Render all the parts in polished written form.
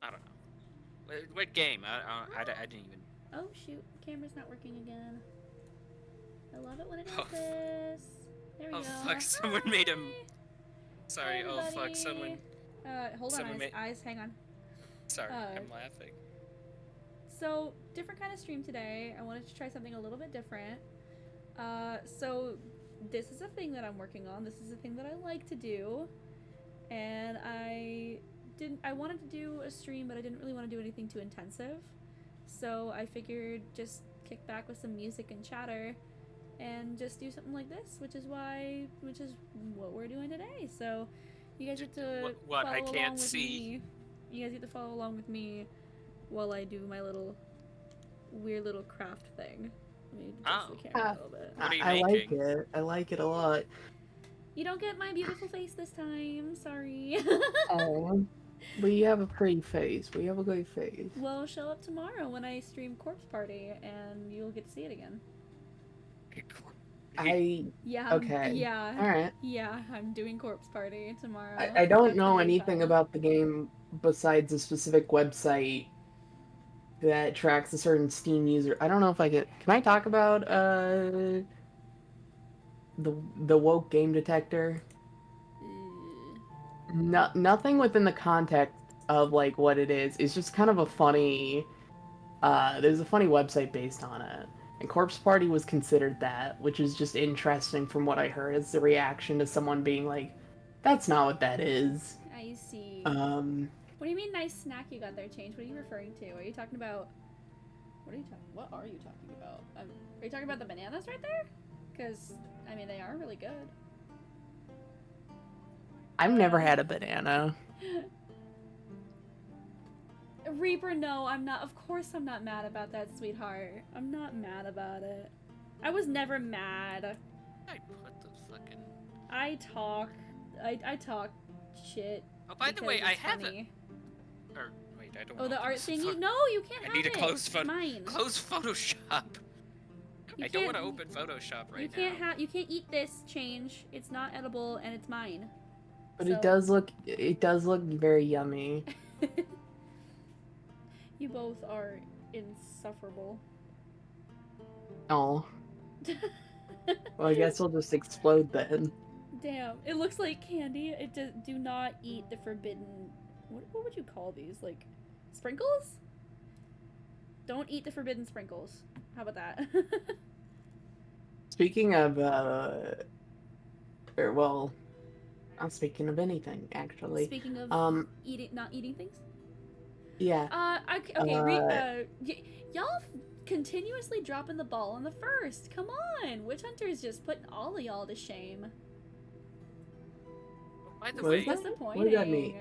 I don't know. What game? I didn't even. Oh shoot, camera's not working again. I love it when it does Oh, this. There we oh go. fuck! Someone made him. Hi! Hi Sorry. Oh fuck! everybody! Hold on, Someone made. eyes, hang on. Sorry, Uh, I'm laughing. so, different kind of stream today. I wanted to try something a little bit different. So this is a thing that I'm working on. This is a thing that I like to do. And I wanted to do a stream, but I didn't really want to do anything too intensive. So I figured just kick back with some music and chatter and just do something like this, which is what we're doing today. So you guys get to What? I follow can't along with see. me. You guys get to follow along with me while I do my little weird little craft thing. Let me adjust the camera a little bit. What are you I like making? it. I like it a lot. You don't get my beautiful face this time. Sorry. Oh, we have a pretty face. We have a great face. Well, show up tomorrow when I stream Corpse Party, and you'll get to see it again. Yeah. Okay. Yeah. All right. Yeah, I'm doing Corpse Party tomorrow. I don't That's know gonna be anything fun. about the game besides a specific website that tracks a certain Steam user. I don't know if I could. Can I talk about the woke game detector? No, nothing within the context of like what it is. It's just kind of a funny. There's a funny website based on it, and Corpse Party was considered that, which is just interesting from what I heard. It's the reaction to someone being like, "That's not what that is." I see. Um, What do you mean, nice snack you got there, Change? What are you referring to? Are you talking about? What are you talking about? Are you talking about the bananas right there? Because I mean, they are really good. I've never had a banana. Reaper, no, I'm not. Of course, I'm not mad about that, sweetheart. I'm not mad about it. I was never mad. I put the fucking. I talk shit. Oh, by the way, because I it's have funny. it. Or wait, I don't. Oh, the want art this thingy? No, you can't I have need it. to close It's mine. Close Photoshop. I don't want to open Photoshop right now. You can't eat this, Change. It's not edible and it's mine. But So- it does look very yummy. You both are insufferable. Oh. Well, I guess we'll just explode then. Damn, it looks like candy. It do not eat the forbidden. What would you call these? Like sprinkles? Don't eat the forbidden sprinkles. How about that? Speaking of, well, not speaking of anything, actually. Speaking of not eating things. Yeah. Okay. Y'all continuously dropping the ball on the first. Come on, Witch Hunter's just putting all of y'all to shame. By the What way, is that? Disappointing. What does that mean?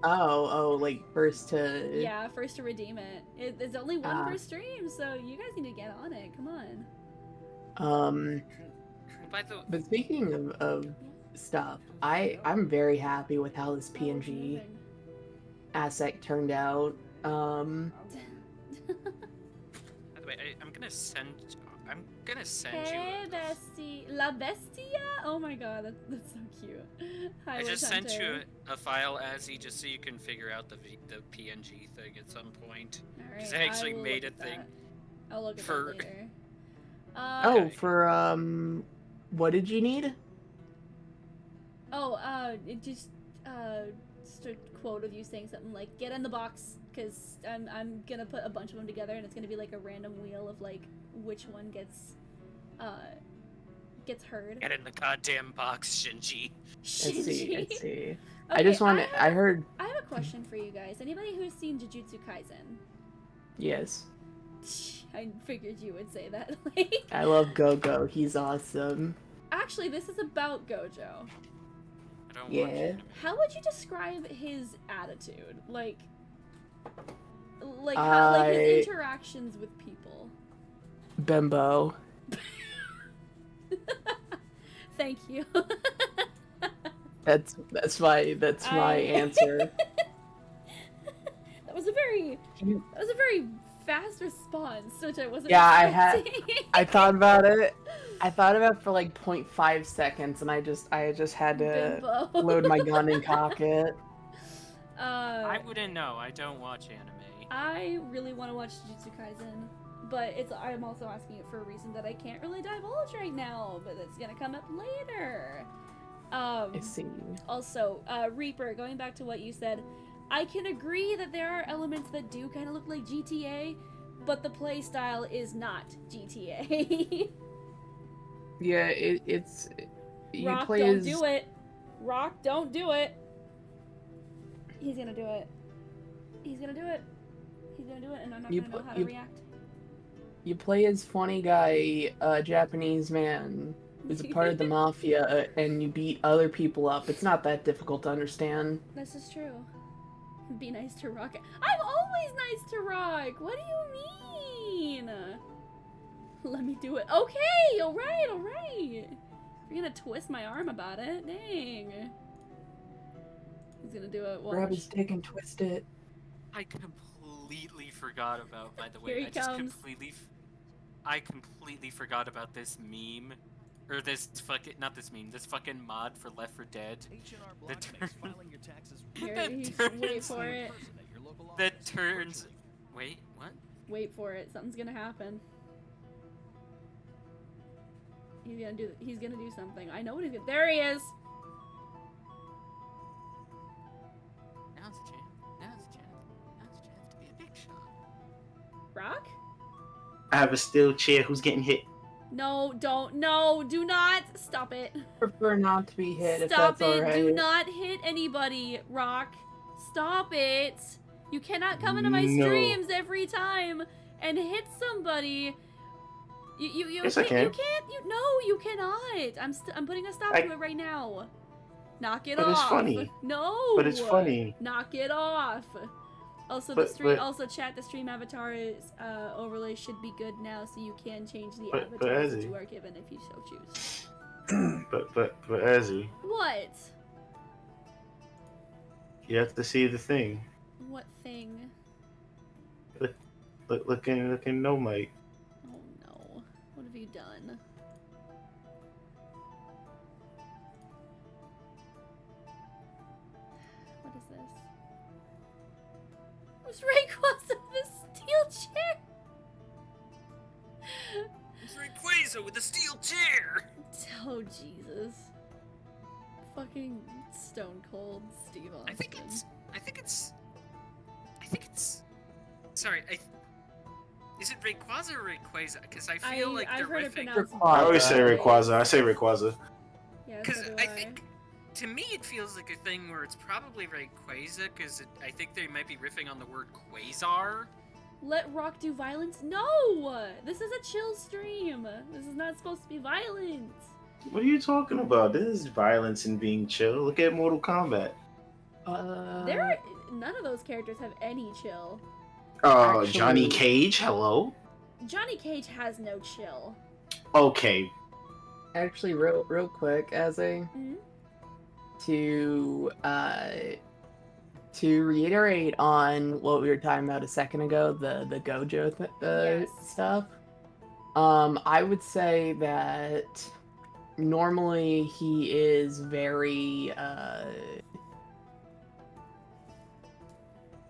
Oh, like first to. Yeah, first to redeem it. There's only one per stream, so you guys need to get on it. Come on. But speaking of stuff, I'm very happy with how this PNG asset turned out. By the way, I'm gonna send Hey, you. bestie, La Bestia. Oh my god, that's so cute. Hi, I just Witch sent Hunter. you a file, Azzy, just so you can figure out the PNG thing at some point. Because Alright, I actually will made look a thing. That. I'll look at that later. Oh, for what did you need? It just a quote of you saying something like, "Get in the box," because I'm gonna put a bunch of them together, and it's gonna be like a random wheel of like which one gets heard. Get in the goddamn box, Shinji. Let's see. Okay, I just wanted. I heard. I have a question for you guys. Anybody who's seen Jujutsu Kaisen? Yes. I figured you would say that. Like, I love Gogo. He's awesome. actually, this is about Gojo. I don't Yeah. watch anime. How would you describe his attitude? Like how, like his interactions with people. Bimbo. Thank you. That's my answer. That was a very fast response, which I wasn't. Yeah, expecting. I thought about it. I thought about it for like 0.5 seconds, and I just had to Bimbo. load my gun and cock it. I wouldn't know. I don't watch anime. I really want to watch Jujutsu Kaisen, but I'm also asking it for a reason that I can't really divulge right now, but it's gonna come up later. I see. Also, Reaper, going back to what you said, I can agree that there are elements that do kind of look like GTA, but the play style is not GTA. Yeah, it's you Rock, play don't as do it. Rock, don't do it. He's gonna do it. He's gonna do it. He's gonna do it, and I'm not gonna know how to react. You play as funny guy, Japanese man who's a part of the mafia, and you beat other people up. It's not that difficult to understand. This is true. Be nice to Rock. I'm always nice to Rock. What do you mean? Let me do it. Okay, all right, all right. You're gonna twist my arm about it. Dang. He's gonna do it. Watch. Grab his dick and twist it. I completely forgot about, by the way, Here he comes. I completely forgot about this meme. Or this fucking, not this meme, this fucking mod for Left 4 Dead. Wait for it. That turns, wait, what? Wait for it. Something's gonna happen. He's gonna do something. I know what he's gonna, there he is! Now's the chance. Now's the chance. Now's the chance to be a big shot. Rock? I have a steel chair. Who's getting hit? No, don't. No, do not. Stop it. Prefer not to be hit Stop if that's it. alright. Do not hit anybody, Rock. Stop it. You cannot come into my streams every time and hit somebody. You Yes, I can. You can't. You cannot. I'm putting a stop to it right now. Knock it off. But it's funny. No. But it's funny. Knock it off. Also, also chat the stream avatar overlay should be good now, so you can change the avatars that you are given if you so choose. but Azzy, What? you have to see the thing. What thing? Looking no mic. Oh no. What have you done? What is this? Who's Rayquaza with a steel chair? It's Rayquaza with a steel chair! Oh Jesus. Fucking Stone Cold Steve Austin. I think it's... Sorry, is it Rayquaza or Rayquaza? Because I feel like they're I've heard it riffing. pronounced I always say Rayquaza. I say Rayquaza. Yeah, Because so do I think, to me, it feels like a thing where it's probably Rayquaza, because I think they might be riffing on the word Quasar. Let Rock do violence? No! This is a chill stream. This is not supposed to be violent. What are you talking about? This is violence and being chill. Look at Mortal Kombat. None of those characters have any chill. Oh, Actually- Johnny Cage. Hello. Johnny Cage has no chill. Okay. Actually, real quick, Mhm. to reiterate on what we were talking about a second ago, the Gojo Yes. stuff. I would say that normally he is very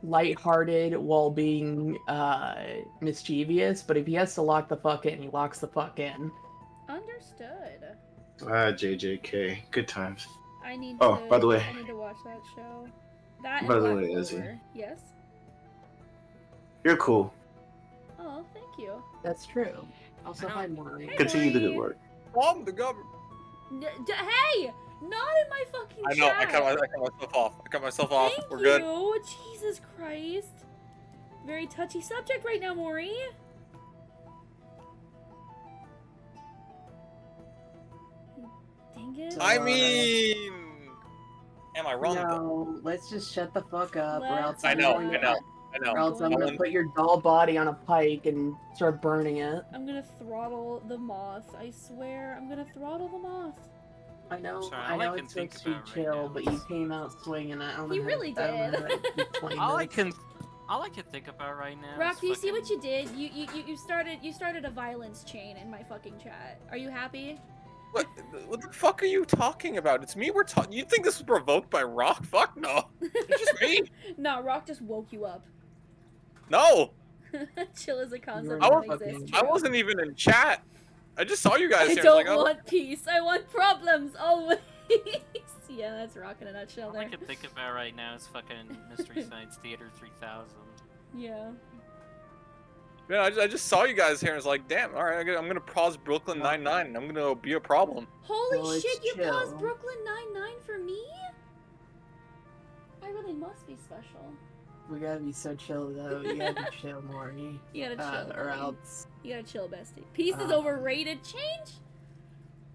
lighthearted while being mischievous, but if he has to lock the fuck in, he locks the fuck in. Understood. JJK. Good times. I need Oh, to, by the way. I need to watch that show. That By and the Black way, Izzy. Clover. Yes? You're cool. Oh, thank you. That's true. Also, I hi, don't- Maury. Hey, Continue the Maury. good work. I'm the government. Hey! Not in my fucking I know. I chat! cut myself off. I cut myself off. Thank We're you. good. Jesus Christ. Very touchy subject right now, Maury. Dang it. I mean, am I wrong? though? No, let's just shut the fuck up, or else I I'm know, going I know. Or else I'm gonna Someone- put your doll body on a pike and start burning it. I'm gonna throttle the moth. I swear, I'm gonna throttle the moth. I know, Sorry, I all I know can it's think supposed to be about right chill, now but is- you came out swinging. I don't He know. really I don't know did. how to keep 20 All I minutes. can think about right now. Rock, is do you see fucking- what you did? You started a violence chain in my fucking chat. Are you happy? What the fuck are you talking about? It's me we're talking. You think this was provoked by Rock? Fuck no. It's just me. No, Rock just woke you up. No. Chill is a concept I that was- exists. I wasn't even in chat. I just saw you guys I here. don't Like, oh, want peace. I want problems always. Yeah, that's Rock in a nutshell All I there. can think about right now is fucking Mystery Science Theater 3000. Yeah. yeah, I just saw you guys here and was like, damn. All right, I'm gonna pause Brooklyn Nine-Nine and I'm gonna be a problem. Holy Well, it's shit, you chill. paused Brooklyn Nine-Nine for me? I really must be special. We gotta be so chill though. You gotta be chill, Maury. You gotta chill. Or buddy. else. You gotta chill, bestie. Peace is Uh. overrated. Change?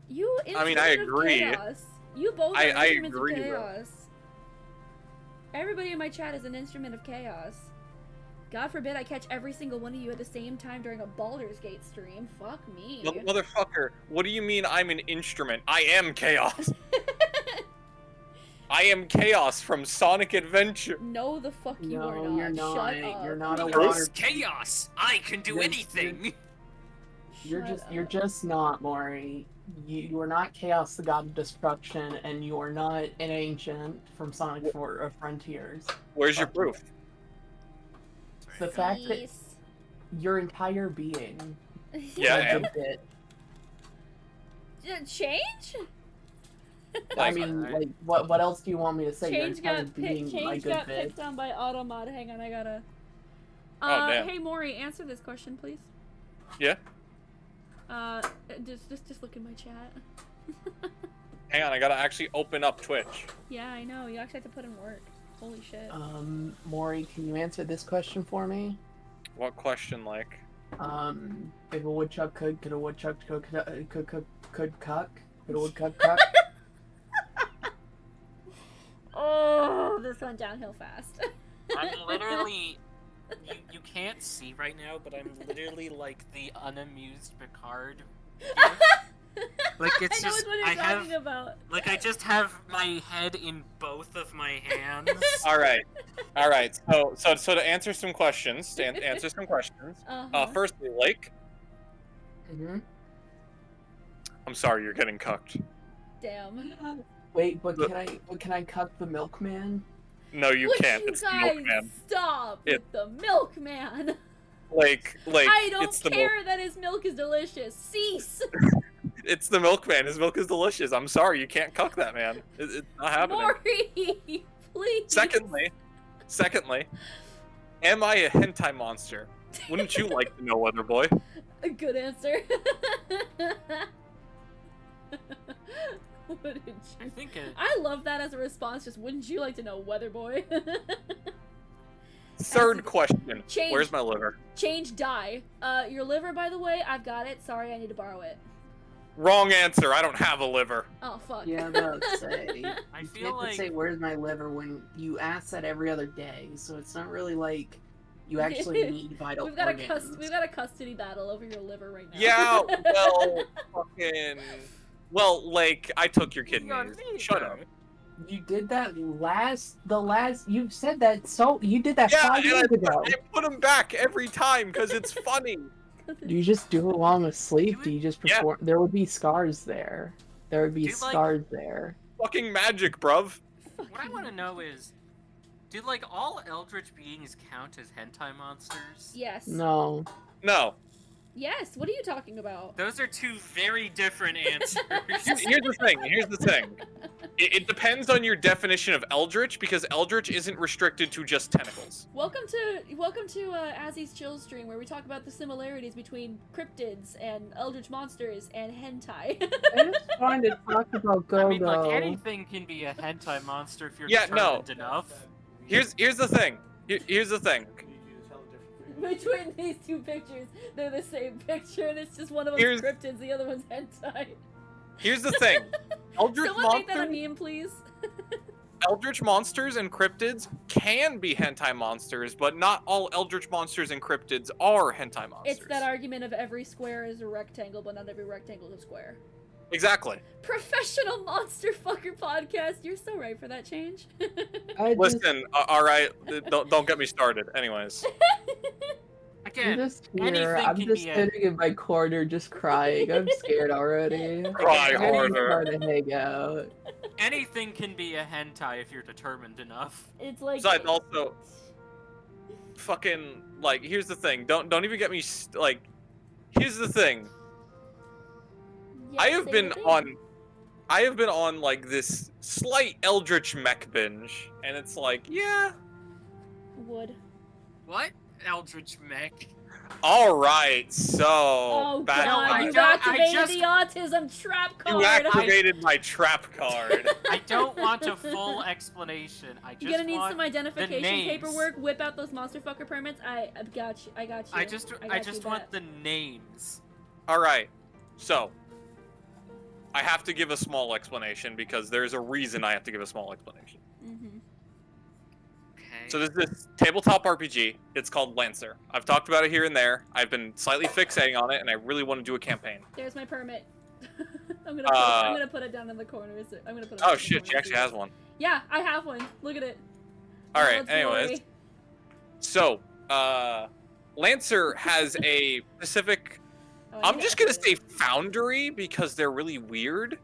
You I mean, I instrument of agree. chaos. You both are I instruments agree, of though. chaos. Everybody in my chat is an instrument of chaos. God forbid I catch every single one of you at the same time during a Baldur's Gate stream. Fuck me. Motherfucker, what do you mean I'm an instrument? I am chaos. I am chaos from Sonic Adventure. No, the fuck you are No, not. you're not. Shut up. You're not a Please. water. Bruce Chaos! I can do You're- anything! You're Shut up. just not, Maury. You are not Chaos, the God of Destruction, and you are not an ancient from Sonic Frontiers. Where's your proof? The fact that Peace. your entire being Yeah, I is a am. bit. Change? I mean, like, what else do you want me to say? Change your entire got being, picked. my Change good got bit. picked on by Automod. Hang on, I gotta. Oh, damn. Hey Maury, answer this question, please. Yeah? Just look in my chat. Hang on, I gotta actually open up Twitch. Yeah, I know. You actually have to put in work. Holy shit. Maury, can you answer this question for me? What question, like? If a woodchuck could a woodchuck could cuck? Could a woodchuck cuck? Oh, this went downhill fast. I'm literally. You can't see right now, but I'm literally like the unamused Picard. Like, it's I know just. what you're I talking have. about. Like, I just have my head in both of my hands. All right. So to answer some questions, Uh-huh. firstly, Lake, Mm-hmm. I'm sorry you're getting cucked. Damn. Wait, but can I cuck the milkman? No, you Would can't. you It's the guys milkman. stop It- with the milkman? Lake, I don't it's the care that his milk is delicious. Cease. It's the milkman. His milk is delicious. I'm sorry, you can't cuck that man. It's not happening. Maury, please. Secondly, am I a hentai monster? Wouldn't you like to know, Weather Boy? A good answer. Wouldn't I you? think I love that as a response. Just wouldn't you like to know, Weather Boy? Third question. Change. Where's my liver? Change die. Your liver, by the way, I've got it. Sorry, I need to borrow it. Wrong answer. I don't have a liver. Oh fuck. Yeah, let's say. I You feel have to say like where's my liver when you ask that every other day, so it's not really like you actually need vital we've got organs. we've got a custody battle over your liver right now. Yeah, well, like, I took your kidneys. Shut up. You did that you said that you did that Yeah, 5 and years ago. I put them back every time because it's funny. Do you just do it while I'm asleep? Do you just Yeah. perform? There would be scars there. There would be Do you like- scars there. Fucking magic, bruv. what I want to know is, do like all eldritch beings count as hentai monsters? Yes. No. No. Yes. What are you talking about? Those are two very different answers. Here's the thing. It depends on your definition of eldritch because eldritch isn't restricted to just tentacles. Welcome to Azzy's Chill stream where we talk about the similarities between cryptids and eldritch monsters and hentai. I'm just trying to talk about Go-Go. I mean, like, anything can be a hentai monster if you're Yeah, no. determined enough. Here's the thing. Here's the thing. Between these two pictures, they're the same picture, and it's just one of them's Here's- cryptids, the other one's hentai. Here's the thing. Eldritch Someone make that a monsters, meme, please. eldritch monsters and cryptids can be hentai monsters, but not all eldritch monsters and cryptids are hentai monsters. It's that argument of every square is a rectangle, but not every rectangle is a square. Exactly. Professional monster fucker podcast. You're so right for that change. I just- Listen, all right, don't get me started. Anyways, I again, just here. anything I'm can just be a- sitting in my corner, just crying. I'm scared already. Cry I'm gonna harder. try to hang out. anything can be a hentai if you're determined enough. It's like. Besides, also, fucking like, here's the thing. Don't even get me like. Here's the thing. Yeah, I have say been the thing. on like this slight Eldritch mech binge, and it's like, yeah, Wood. What? Eldritch Mech. all right. So Oh back- god, I you've don't- I activated just- the autism trap card. you activated my trap card. I don't want a full explanation. I just You're gonna need want some identification names. paperwork. Whip out those monster fucker permits. I've got you. I got you. I just got you, want bet. the names. All right. So I have to give a small explanation because there's a reason I have to give a small explanation. Mhm. Okay. So there's this tabletop RPG. It's called Lancer. I've talked about it here and there. I've been slightly fixating on it, and I really want to do a campaign. There's my permit. I'm gonna put it down in the corners. I'm gonna put it. Oh in the shit, she corners. actually has one. Yeah, I have one. Look at it. All right. Let's Anyways, glory. so Lancer has a specific. Oh, I I'm need just to gonna activate say foundry because they're really weird.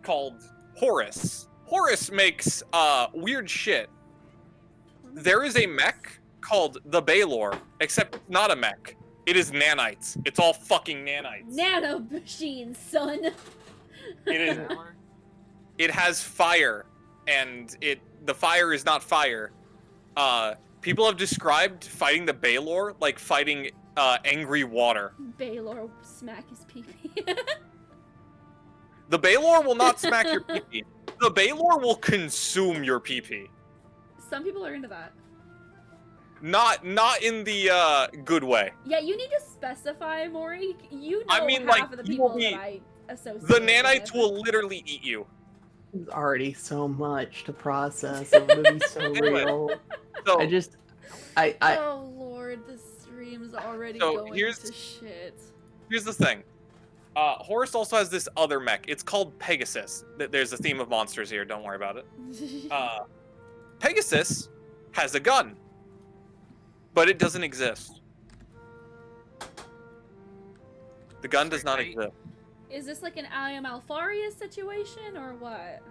Called Horus. Horus makes weird shit. it. There is a mech called the Baylor, except it's not a mech. It is nanites. It's all fucking nanites. Nano machines, son. It is. It has fire, and the fire is not fire. People have described fighting the Baylor like fighting angry water. Baylor smack his pee. The Baylor will not smack your pee-pee. The Baylor will consume your pee-pee. Some people are into that. Not in the good way. Yeah, you need to specify, Maury. You know I mean, half like, of the you people will be- that I associate. The nanites with. will literally eat you. There's already so much to process. It would be so Anyway. real. So I Oh lord, the stream's already So, going here's- to shit. here's the thing. Horus also has this other mech. It's called Pegasus. There's a theme of monsters here. Don't worry about it. Pegasus has a gun, but it doesn't exist. The gun does not Wait. exist. Is this like an I am Alfarius situation or what?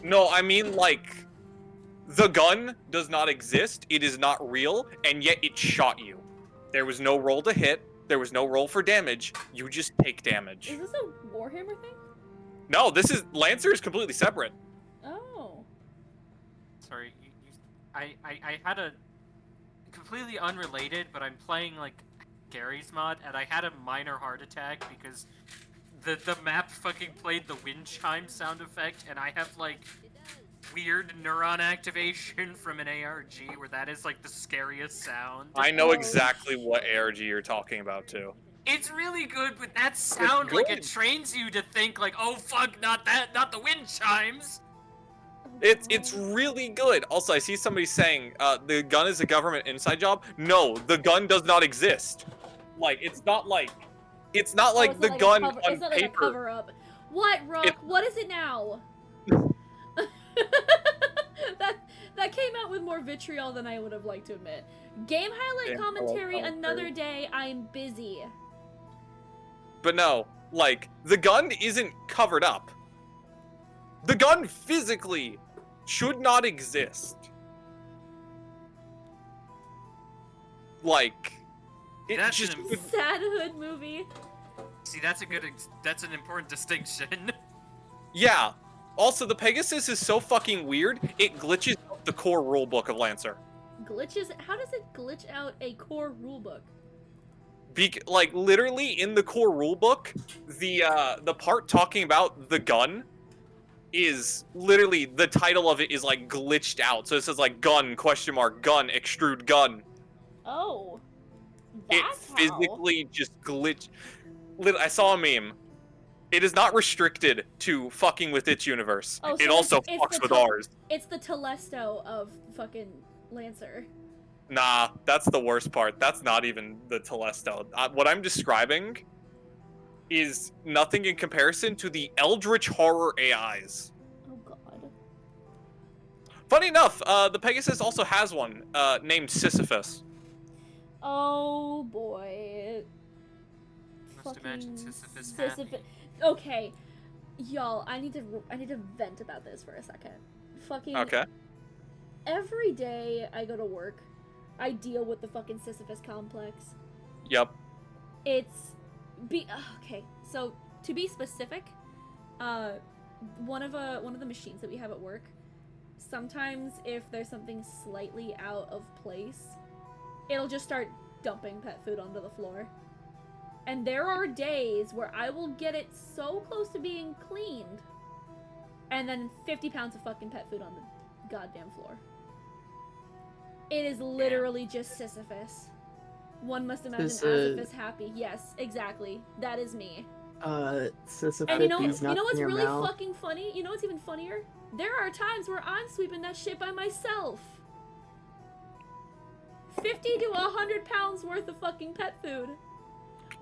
No, I mean like the gun does not exist. It is not real, and yet it shot you. There was no roll to hit. There was no roll for damage. You just take damage. Is this a Warhammer thing? No, this is Lancer is completely separate. Oh. Sorry, I had a completely unrelated, but I'm playing like Gary's mod, and I had a minor heart attack because the map fucking played the wind chime sound effect, and I have like weird neuron activation from an ARG where that is like the scariest sound. I know Oh, exactly what ARG you're talking about too. It's really good, but that sound like it good. trains you to think like, oh fuck, not that, not the wind chimes. It's really good. Also, I see somebody saying the gun is a government inside job. No, the gun does not exist. Like it's not like Oh, it's not the like a gun cover- on it's not like a paper. cover up. What, Rock? It- What is it now? that came out with more vitriol than I would have liked to admit. Game highlight Game commentary highlight another commentary. day. I'm busy. But no, like the gun isn't covered up. The gun physically should not exist. Like it That's just an- would- Sad hood movie. See, that's a good, that's an important distinction. yeah. Also, the Pegasus is so fucking weird. It glitches out the core rulebook of Lancer. Glitches. How does it glitch out a core rulebook? Like literally in the core rulebook, the part talking about the gun is literally the title of it is like glitched out. So it says like gun question mark gun extrude gun. Oh. It That's how. physically just glitch. I saw a meme. It is not restricted to fucking with its universe. Oh, so it also it's fucks the with top- ours. It's the Telesto of fucking Lancer. Nah, that's the worst part. That's not even the Telesto. What I'm describing is nothing in comparison to the Eldritch Horror AIs. Oh god. Funny enough, the Pegasus also has one named Sisyphus. Oh boy. Must imagine Fucking Sisyphus Sisyphus. happy. Okay, y'all, I need to vent about this for a second. Fucking Okay. every day I go to work, I deal with the fucking Sisyphus complex. Yep. It's okay. So to be specific, one of the machines that we have at work, sometimes if there's something slightly out of place, it'll just start dumping pet food onto the floor. And there are days where I will get it so close to being cleaned, and then 50 pounds of fucking pet food on the goddamn floor. It is literally just Sisyphus. One must imagine Sisyphus happy. Yes, exactly. That is me. Sisyphus, And you know these nuts what's in your really mouth. fucking funny? You know what's even funnier? There are times where I'm sweeping that shit by myself. 50 to 100 pounds worth of fucking pet food.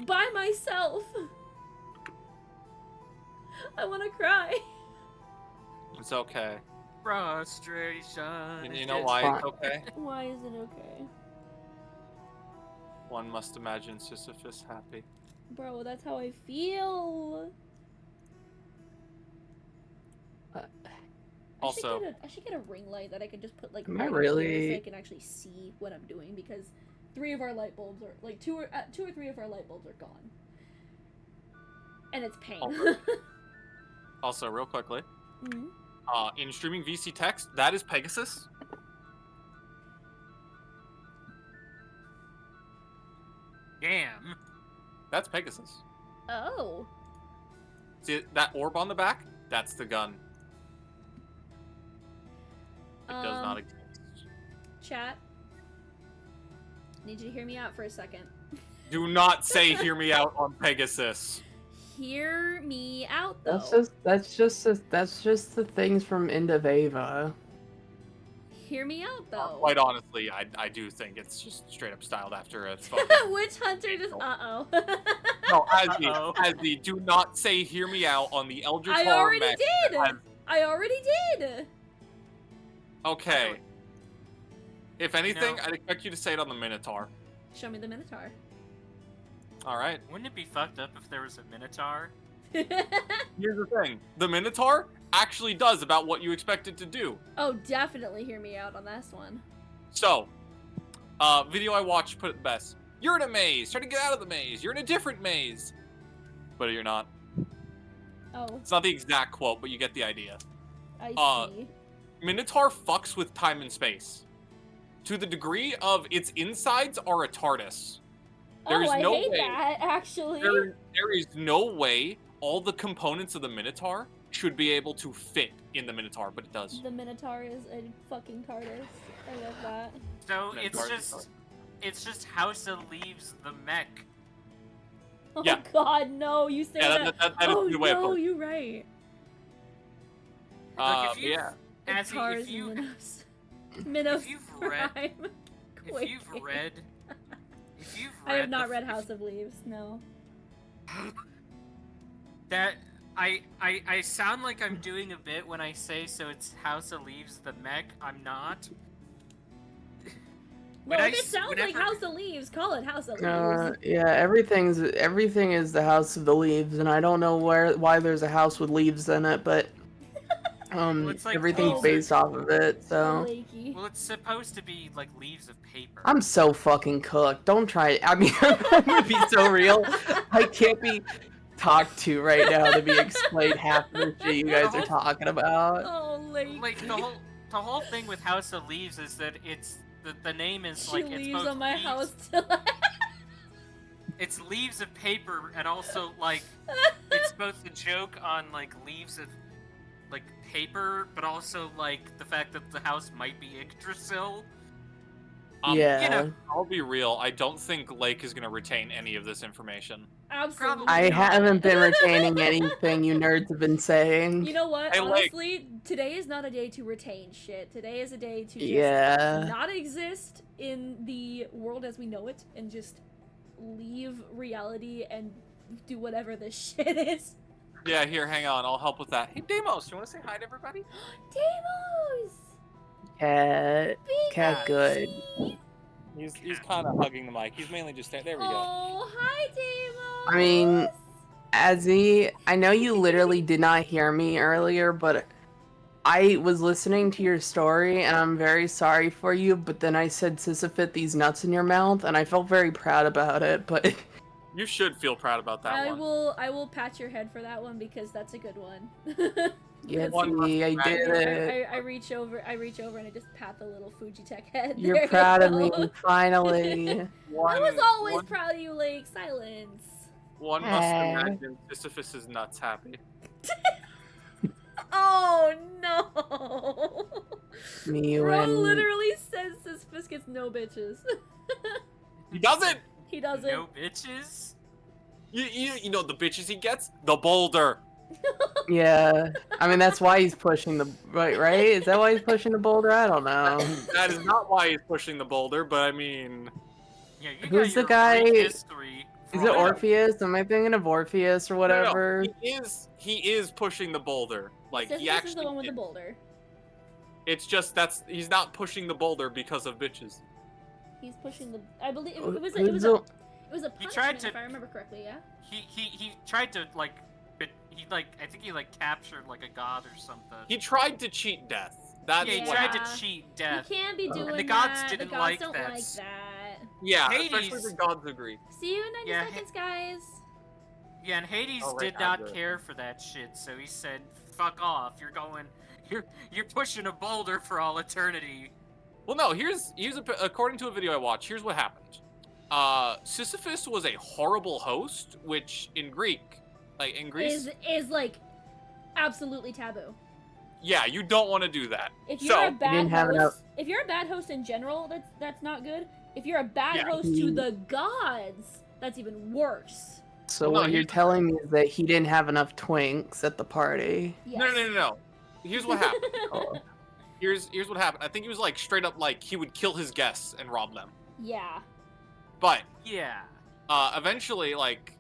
By myself. I wanna cry. It's okay. Frustration. And you know why it's okay? Why is it okay? One must imagine Sisyphus happy. Bro, that's how I feel. Also, I should get a ring light that I can just put like Am I right here really- so I can actually see what I'm doing, because 3 of our light bulbs are like 2 or 3 of our light bulbs are gone, and it's pain. also, real quickly, Mhm. in streaming VC text, that is Pegasus. Damn. That's Pegasus. Oh, See that orb on the back? That's the gun. It does not exist. chat. Need you to hear me out for a second. Do not say "hear me out" on Pegasus. Hear me out though. That's just the things from End of Ava. Hear me out though. Quite honestly, I do think it's just straight up styled after a fucking. Witch Hunter just oh. No, Uh-oh. as the do not say "hear me out" on the Eldritch I Horror already mech did. has- I already did. Okay. If anything, No. I'd expect you to say it on the Minotaur. Show me the Minotaur. All right. Wouldn't it be fucked up if there was a Minotaur? Here's the thing: the Minotaur actually does about what you expect it to do. Oh, definitely hear me out on this one. So, video I watched put it the best. You're in a maze. Try to get out of the maze. You're in a different maze. But you're not. Oh, It's not the exact quote, but you get the idea. I see. Minotaur fucks with time and space. To the degree of its insides are a TARDIS. There Oh, is I no hate way. that, actually. There is no way all the components of the Minotaur should be able to fit in the Minotaur, but it does. The Minotaur is a fucking TARDIS. I love that. So Minotaur it's just House of Leaves the mech. Oh Yeah. god, no, you say Yeah, that. that is Oh the way I no, put it. you're right. Like, if But you- yeah. As Tars if you and Minos. Minos if you've read- Prime. if you've Quaking. read I have not the- read House of Leaves, no. that I sound like I'm doing a bit when I say so it's House of Leaves the mech. I'm not. No, When I if it s- sounds like whenever- House of Leaves, call it House of Leaves. Yeah, everything is the House of the Leaves, and I don't know why there's a house with leaves in it, but it's like everything's leaves. based off of it. So Lakey. Well, it's supposed to be like leaves of paper. I'm so fucking cooked. Don't try it. I mean, I'm gonna be so real. I can't be talked to right now to be explained half of the shit you guys are talking about. Oh, Lakey. Like the whole thing with House of Leaves is that it's the name is She like it's leaves both on my leaves, house till It's leaves of paper and also like it's both a joke on like leaves of like paper, but also like the fact that the house might be Yggdrasil. Yeah. you know, I'll be real. I don't think Lake is going to retain any of this information. Absolutely. I not. haven't been retaining anything you nerds have been saying. You know what? Hey, Lake. Honestly, today is not a day to retain shit. Today is a day to just Yeah. not exist in the world as we know it and just leave reality and do whatever this shit is. Yeah, here, hang on. I'll help with that. Hey, Deimos, you want to say hi to everybody? Deimos! Cat Big Cat good. Lucy! He's kind of hugging the mic. He's mainly just there. There we go. Oh, hi, Damos. I mean, Azzy, I know you literally did not hear me earlier, but I was listening to your story, and I'm very sorry for you, but then I said Sisyphus these nuts in your mouth, and I felt very proud about it, but... You should feel proud about that one. I will pat your head for that one because that's a good one. Yeah, One see, I did it. I reach over and I just pat the little Fujitech head. You're There you proud of go. me, finally. I was always proud of you, Lake. Silence. One must imagine Sisyphus's nuts happy. Oh no! Me Bro when... literally says Sisyphus gets no bitches. He doesn't! He doesn't. No bitches? You know the bitches he gets? The boulder. Yeah, I mean, that's why he's pushing the... Right? Is that why he's pushing the boulder? I don't know. That is not why he's pushing the boulder, but I mean... Yeah, you Who's got your the guy- Greek history Is from- it Orpheus? Am I thinking of Orpheus or whatever? No, he is pushing the boulder. Like, he Sisyphus actually... is the one with the boulder. It's just he's not pushing the boulder because of bitches. He's pushing the. I believe it was Who's a He tried punishment, to- if I remember correctly. Yeah. He tried to like, but he like I think he like captured like a god or something. He tried to cheat death. That's Yeah, he what tried happened. to cheat death. You can't be Oh. doing And the gods that. didn't the gods like don't that. like that. Yeah, Hades- especially the gods agree. See you in 90 Yeah, seconds, guys. Yeah, and Hades Oh, right, did I'm not good. care for that shit, so he said, "Fuck off! You're pushing a boulder for all eternity." Well, no. According to a video I watched, here's what happened. Sisyphus was a horrible host, which in Greece, Is like absolutely taboo. yeah, you don't want to do that. If you're a So, bad didn't have host, enough- if you're a bad host in general, that's not good. If you're a bad Yeah. host to the gods, that's even worse. So Well, no, what you're he- telling me is that he didn't have enough twinks at the party. Yes. no. Here's what happened. Oh. Here's what happened. I think he was like straight up like he would kill his guests and rob them. Yeah. But Yeah. eventually, like,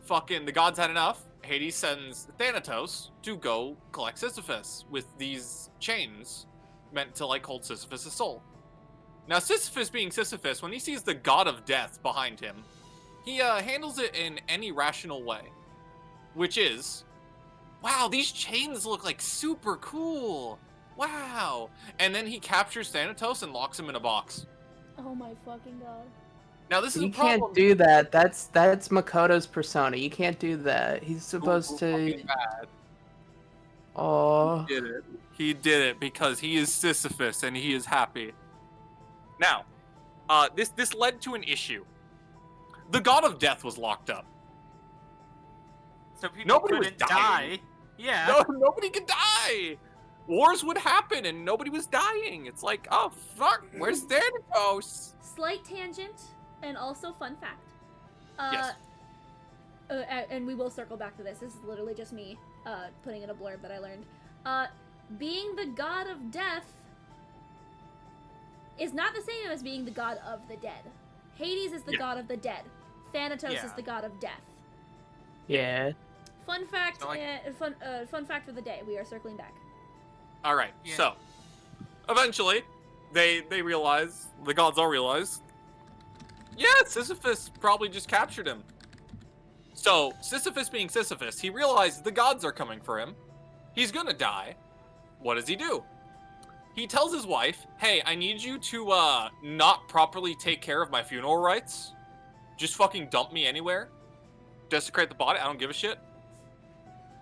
fucking the gods had enough. Hades sends Thanatos to go collect Sisyphus with these chains meant to like hold Sisyphus' soul. Now, Sisyphus being Sisyphus, when he sees the god of death behind him, he handles it in any rational way, which is, wow, these chains look like super cool. Wow. And then he captures Thanatos and locks him in a box. Oh my fucking god. Now, this is You a problem. can't do that. That's Makoto's persona. You can't do that. He's supposed to. Fucking bad. Oh. He did it. He did it because he is Sisyphus and he is happy. Now, this led to an issue. The god of death was locked up. So people Nobody was couldn't dying. die. Yeah. No, nobody could die. Wars would happen and nobody was dying. It's like, oh fuck, where's Thanatos? Slight tangent, and also fun fact. Yes. And we will circle back to this. This is literally just me putting in a blurb that I learned. Being the god of death is not the same as being the god of the dead. Hades is the Yeah. god of the dead. Thanatos Yeah. is the god of death. Yeah. Fun fact. So, like- Fun fact for the day. We are circling back. All right. Yeah. So, eventually, they realize, the gods all realize, yeah, Sisyphus probably just captured him. So, Sisyphus being Sisyphus, he realized the gods are coming for him. He's gonna die. What does he do? He tells his wife, hey, I need you to not properly take care of my funeral rites. Just fucking dump me anywhere. Desecrate the body, I don't give a shit.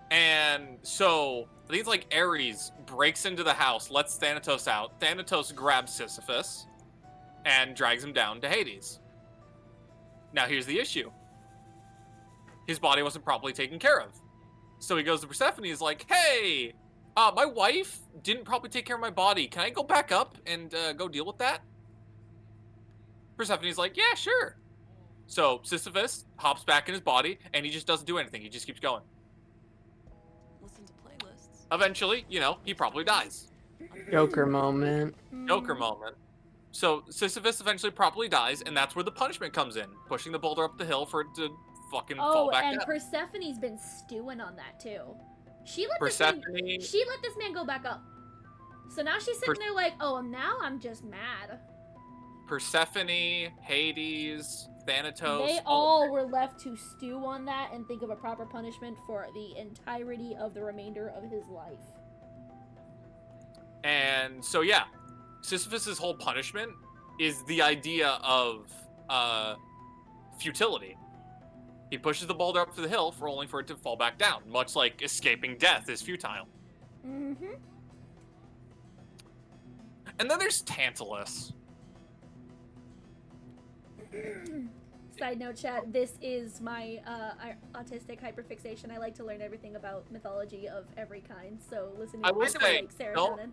And so, I think it's like Ares breaks into the house, lets Thanatos out. Thanatos grabs Sisyphus and drags him down to Hades. Now here's the issue. His body wasn't properly taken care of. So he goes to Persephone, he's like, hey, my wife didn't properly take care of my body. Can I go back up and go deal with that? Persephone's like, yeah, sure. So Sisyphus hops back in his body and he just doesn't do anything. He just keeps going. Listen to playlists. Eventually, he probably dies. Joker moment. Joker moment. So Sisyphus eventually properly dies, and that's where the punishment comes in, pushing the boulder up the hill for it to fucking fall Oh, back and down. Persephone's been stewing on that too. She let Persephone, this man go back up. So now she's sitting there like, oh, now I'm just mad. Persephone, Hades, Thanatos. They all were left to stew on that and think of a proper punishment for the entirety of the remainder of his life. And so yeah, Sisyphus's whole punishment is the idea of futility. He pushes the boulder up to the hill for only for it to fall back down, much like escaping death is futile. Mm-hmm. And then there's Tantalus. Side note, chat. This is my autistic hyperfixation. I like to learn everything about mythology of every kind. So listening I to will people say, like Sarah don't- Donen.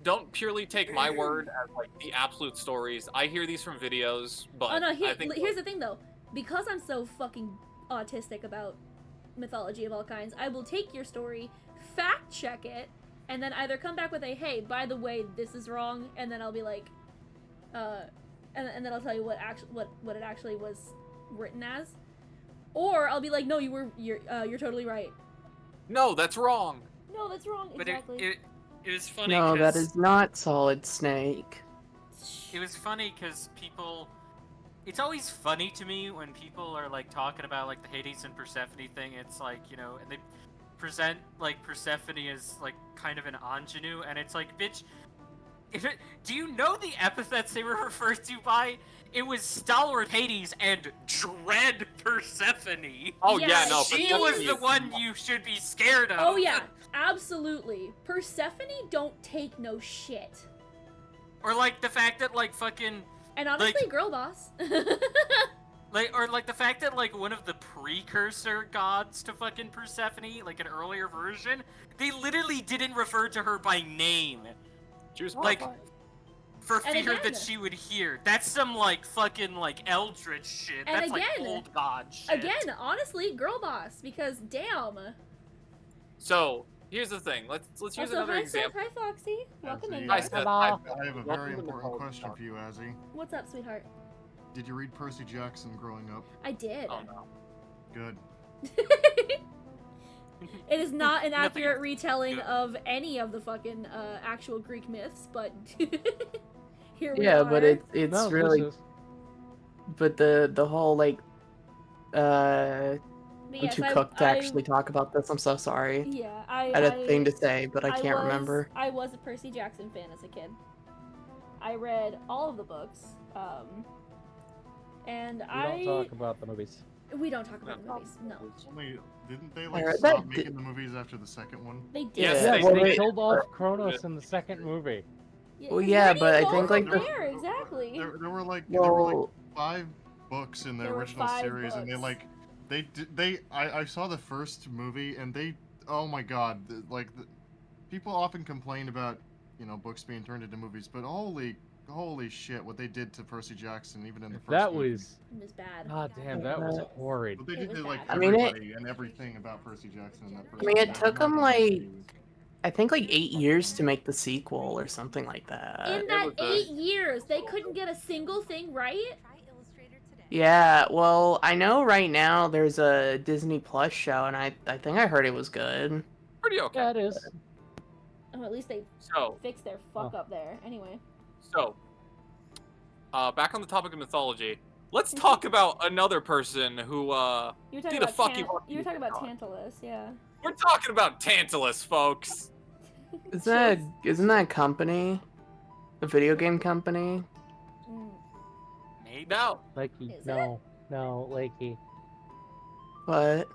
Don't purely take my word as like the absolute stories. I hear these from videos, but Oh no! I think Here's the thing though. Because I'm so fucking autistic about mythology of all kinds, I will take your story, fact check it, and then either come back with a "Hey, by the way, this is wrong," and then I'll be like, and then I'll tell you what it actually was written as, or I'll be like, "No, you're totally right." no, that's wrong. No, that's wrong. But Exactly. it was funny. No, that 'cause- is not Solid Snake. It was funny because people. It's always funny to me when people are like talking about like the Hades and Persephone thing. It's like, you know, and they present like Persephone as like kind of an ingenue, and it's like, bitch. Do you know the epithets they were referred to by? It was Stalwart Hades and Dread Persephone. Oh Yeah, yeah, no. She Persephone was is- the one you should be scared of. Oh yeah, absolutely. Persephone don't take no shit. Or like the fact that like fucking And honestly, girl boss. like the fact that like one of the precursor gods to fucking Persephone, like an earlier version, they literally didn't refer to her by name She was like for And fear again- that she would hear. That's some like fucking like eldritch shit. And That's like again- old god shit. Again, honestly, girl boss. Because damn. So here's the thing. Let's use Also, another hi example. Seth, hi Foxy. Welcome in. Hi, guys. Seth. I Hi. have a Welcome very to the important Cold question Talk. for you, Azzy. What's up, sweetheart? Did you read Percy Jackson growing up? I did. Oh no. Good. It is not an Nothing accurate is retelling good. of any of the fucking actual Greek myths, but here we Yeah, are. but it's No, really, this is- but the whole like, But I'm yes, too I- cooked to I- actually talk about this. I'm so sorry. Yeah, I had a thing to say, but I can't remember. I was a Percy Jackson fan as a kid. I read all of the books, and We don't talk about the movies. we don't talk about the movies. No, Only didn't they I like heard stop that making the movies after the second one? they did. Yes, Yeah, they- well, they wait, killed off Kronos in the second movie. Well, where yeah, do but you I go think, from like, the- there exactly. There were like 5 books in the There were original 5 series, and they books. like I saw the first movie, and they, oh my god, people often complain about, you know, books being turned into movies, but holy shit, what they did to Percy Jackson, even in the first That movie. was, It was bad. god damn, that was horrid. What they It did was to like bad. I mean, everybody and everything about Percy Jackson in that first mean, it movie. took 'em, Nothing like, was- I think like 8 years to make the sequel or something like that. In that was a- 8 years, they couldn't get a single thing right. Yeah, well, I know right now there's a Disney Plus show, and I think I heard it was good. Pretty okay. Yeah, it is. Oh, at least they So fixed their fuck up there. Anyway, back on the topic of mythology. Let's talk about another person who you were Who talking the about fuck you want you were me to talking about talk? Tantalus, yeah. we're talking about Tantalus, folks. Isn't that a company? A video game company? Mm. Maybe. Now, Lakey, Is no, Lakey. What?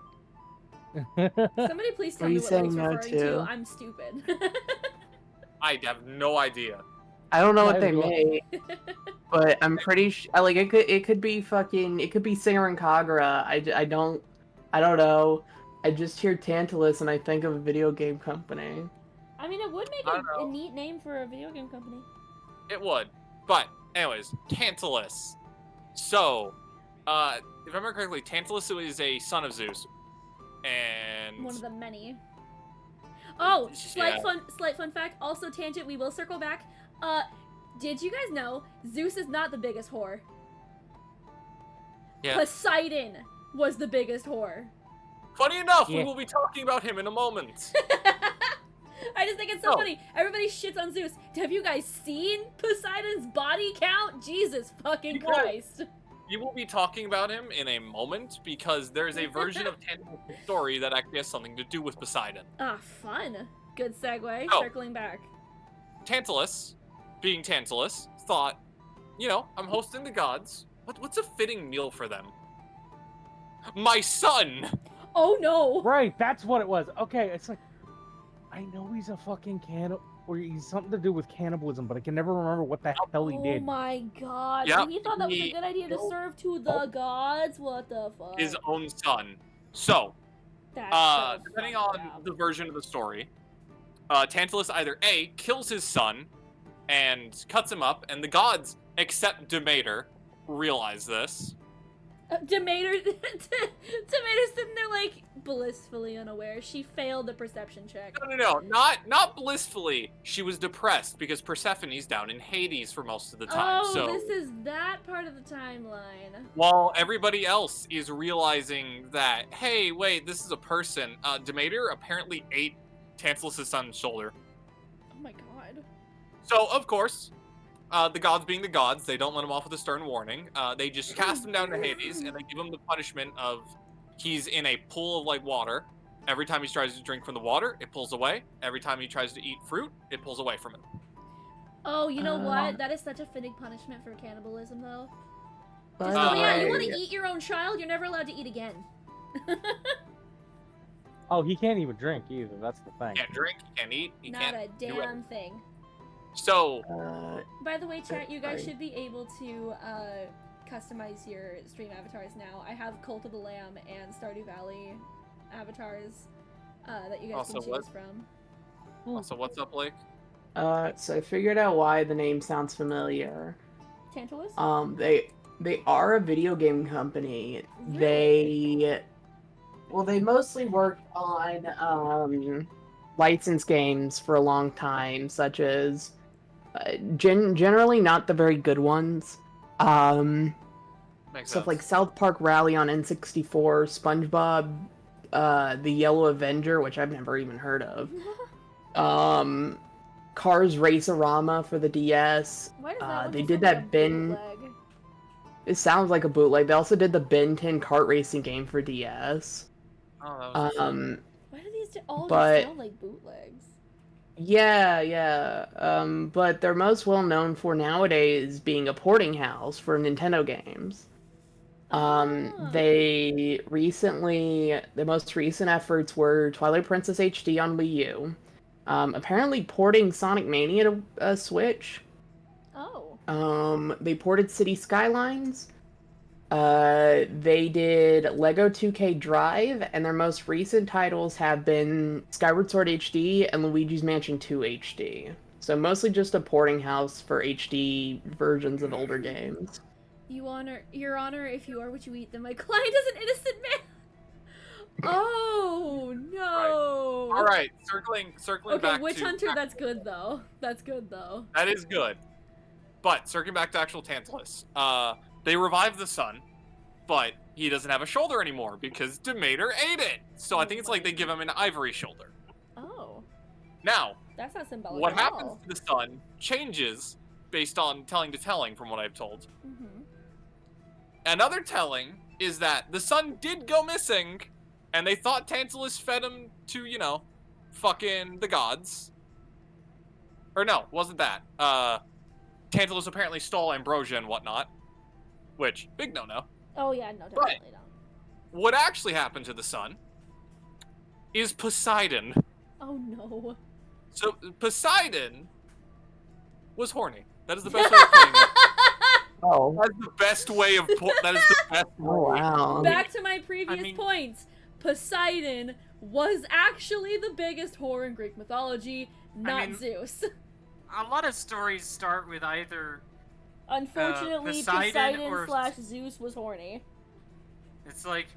Somebody please tell What are me you what saying Lake's no referring to? to. I'm stupid. I have no idea. I don't know what I they will- made, but I'm pretty like it could be Singer and Kagura. I don't know. I just hear Tantalus and I think of a video game company. I mean, it would make I don't a know. neat name for a video game company. It would. But, anyways, Tantalus. So, if I remember correctly, Tantalus is a son of Zeus. And One of the many. Oh, Yeah. slight fun fact. Also tangent. We will circle back. Did you guys know Zeus is not the biggest whore? Yeah. Poseidon was the biggest whore. funny enough, we Yeah. will be talking about him in a moment. I just think it's so No. funny. Everybody shits on Zeus. Have you guys seen Poseidon's body count? Jesus fucking Because- Christ. You will be talking about him in a moment because there's a version of Tantalus' story that actually has something to do with Poseidon. Ah, fun. Good segue. Oh. Circling back. Tantalus, being Tantalus, thought, I'm hosting the gods. What's a fitting meal for them? My son! Oh no. Right, that's what it was. Okay, it's like, I know he's a fucking cannibal, or he's something to do with cannibalism, but I can never remember what the hell he Oh did. my god. Yep, And he thought that was a he- good idea to serve to the gods? What the fuck? His own son. So, That's so depending fucked on up. the version of the story, Tantalus either A, kills his son and cuts him up, and the gods, except Demeter, realize this. Demeter's sitting there like blissfully unaware. She failed the perception check. No, not blissfully. She was depressed because Persephone's down in Hades for most of the time. Oh, so this is that part of the timeline. while everybody else is realizing that, hey, wait, this is a person, Demeter apparently ate Tantalus' son's shoulder. Oh my god. So, of course, the gods being the gods, they don't let him off with a stern warning. They just cast him down to Hades, and they give him the punishment of he's in a pool of, like, water. Every time he tries to drink from the water, it pulls away. Every time he tries to eat fruit, it pulls away from him. Oh, you know what? That is such a fitting punishment for cannibalism, though. But, Just, oh yeah, you Uh, want to eat your own child? You're never allowed to eat again. Oh, he can't even drink either. That's the thing. He can't drink, he can't eat, he Not can't a do it. damn thing. So, By the way, chat, you guys Sorry. should be able to customize your stream avatars now. I have Cult of the Lamb and Stardew Valley avatars that you guys Also, can choose what? from. so what's up, Blake? So I figured out why the name sounds familiar. Tantalus? They are a video game company. Really? They mostly worked on licensed games for a long time, such as generally not the very good ones. Makes Stuff sense. like South Park Rally on N64, SpongeBob, The Yellow Avenger, which I've never even heard of. Cars Race-A-Rama for the DS. Why does that look they just did like that a bin. bootleg? It sounds like a bootleg. They also did the Ben 10 kart racing game for DS. Oh, that was Why do these all but- just sound like bootlegs? Yeah. But they're most well known for nowadays being a porting house for Nintendo games. Ah. They recently, the most recent efforts were Twilight Princess HD on Wii U. Apparently porting Sonic Mania to a Switch. Oh. They ported City Skylines. They did Lego 2K Drive, and their most recent titles have been Skyward Sword HD and Luigi's Mansion 2 HD. So mostly just a porting house for HD versions of older games. Your Honor, if you are what you eat, then my client is an innocent man. Oh no! All right, circling Okay, back Witch to Hunter. That's good though. That's good though. that is good. But circling back to actual Tantalus, they revive the son, but he doesn't have a shoulder anymore because Demeter ate it. So I think it's like they give him an ivory shoulder. Oh, Now, that's not symbolic. what at happens all. to the son changes based on telling to telling, from what I've told. Mhm. Another telling is that the son did go missing, and they thought Tantalus fed him to, fucking the gods. Or no, wasn't that. Tantalus apparently stole ambrosia and whatnot, which, big no-no. Oh yeah, no, definitely not. What actually happened to the son is Poseidon. Oh no. So, Poseidon was horny. That is the best way of putting it. Oh. That is the best way of that is the best Oh, way. wow. Back to my previous mean- points. Poseidon was actually the biggest whore in Greek mythology, not mean- Zeus. A lot of stories start with either Unfortunately, Poseidon or- Poseidon / Zeus was horny. it's like,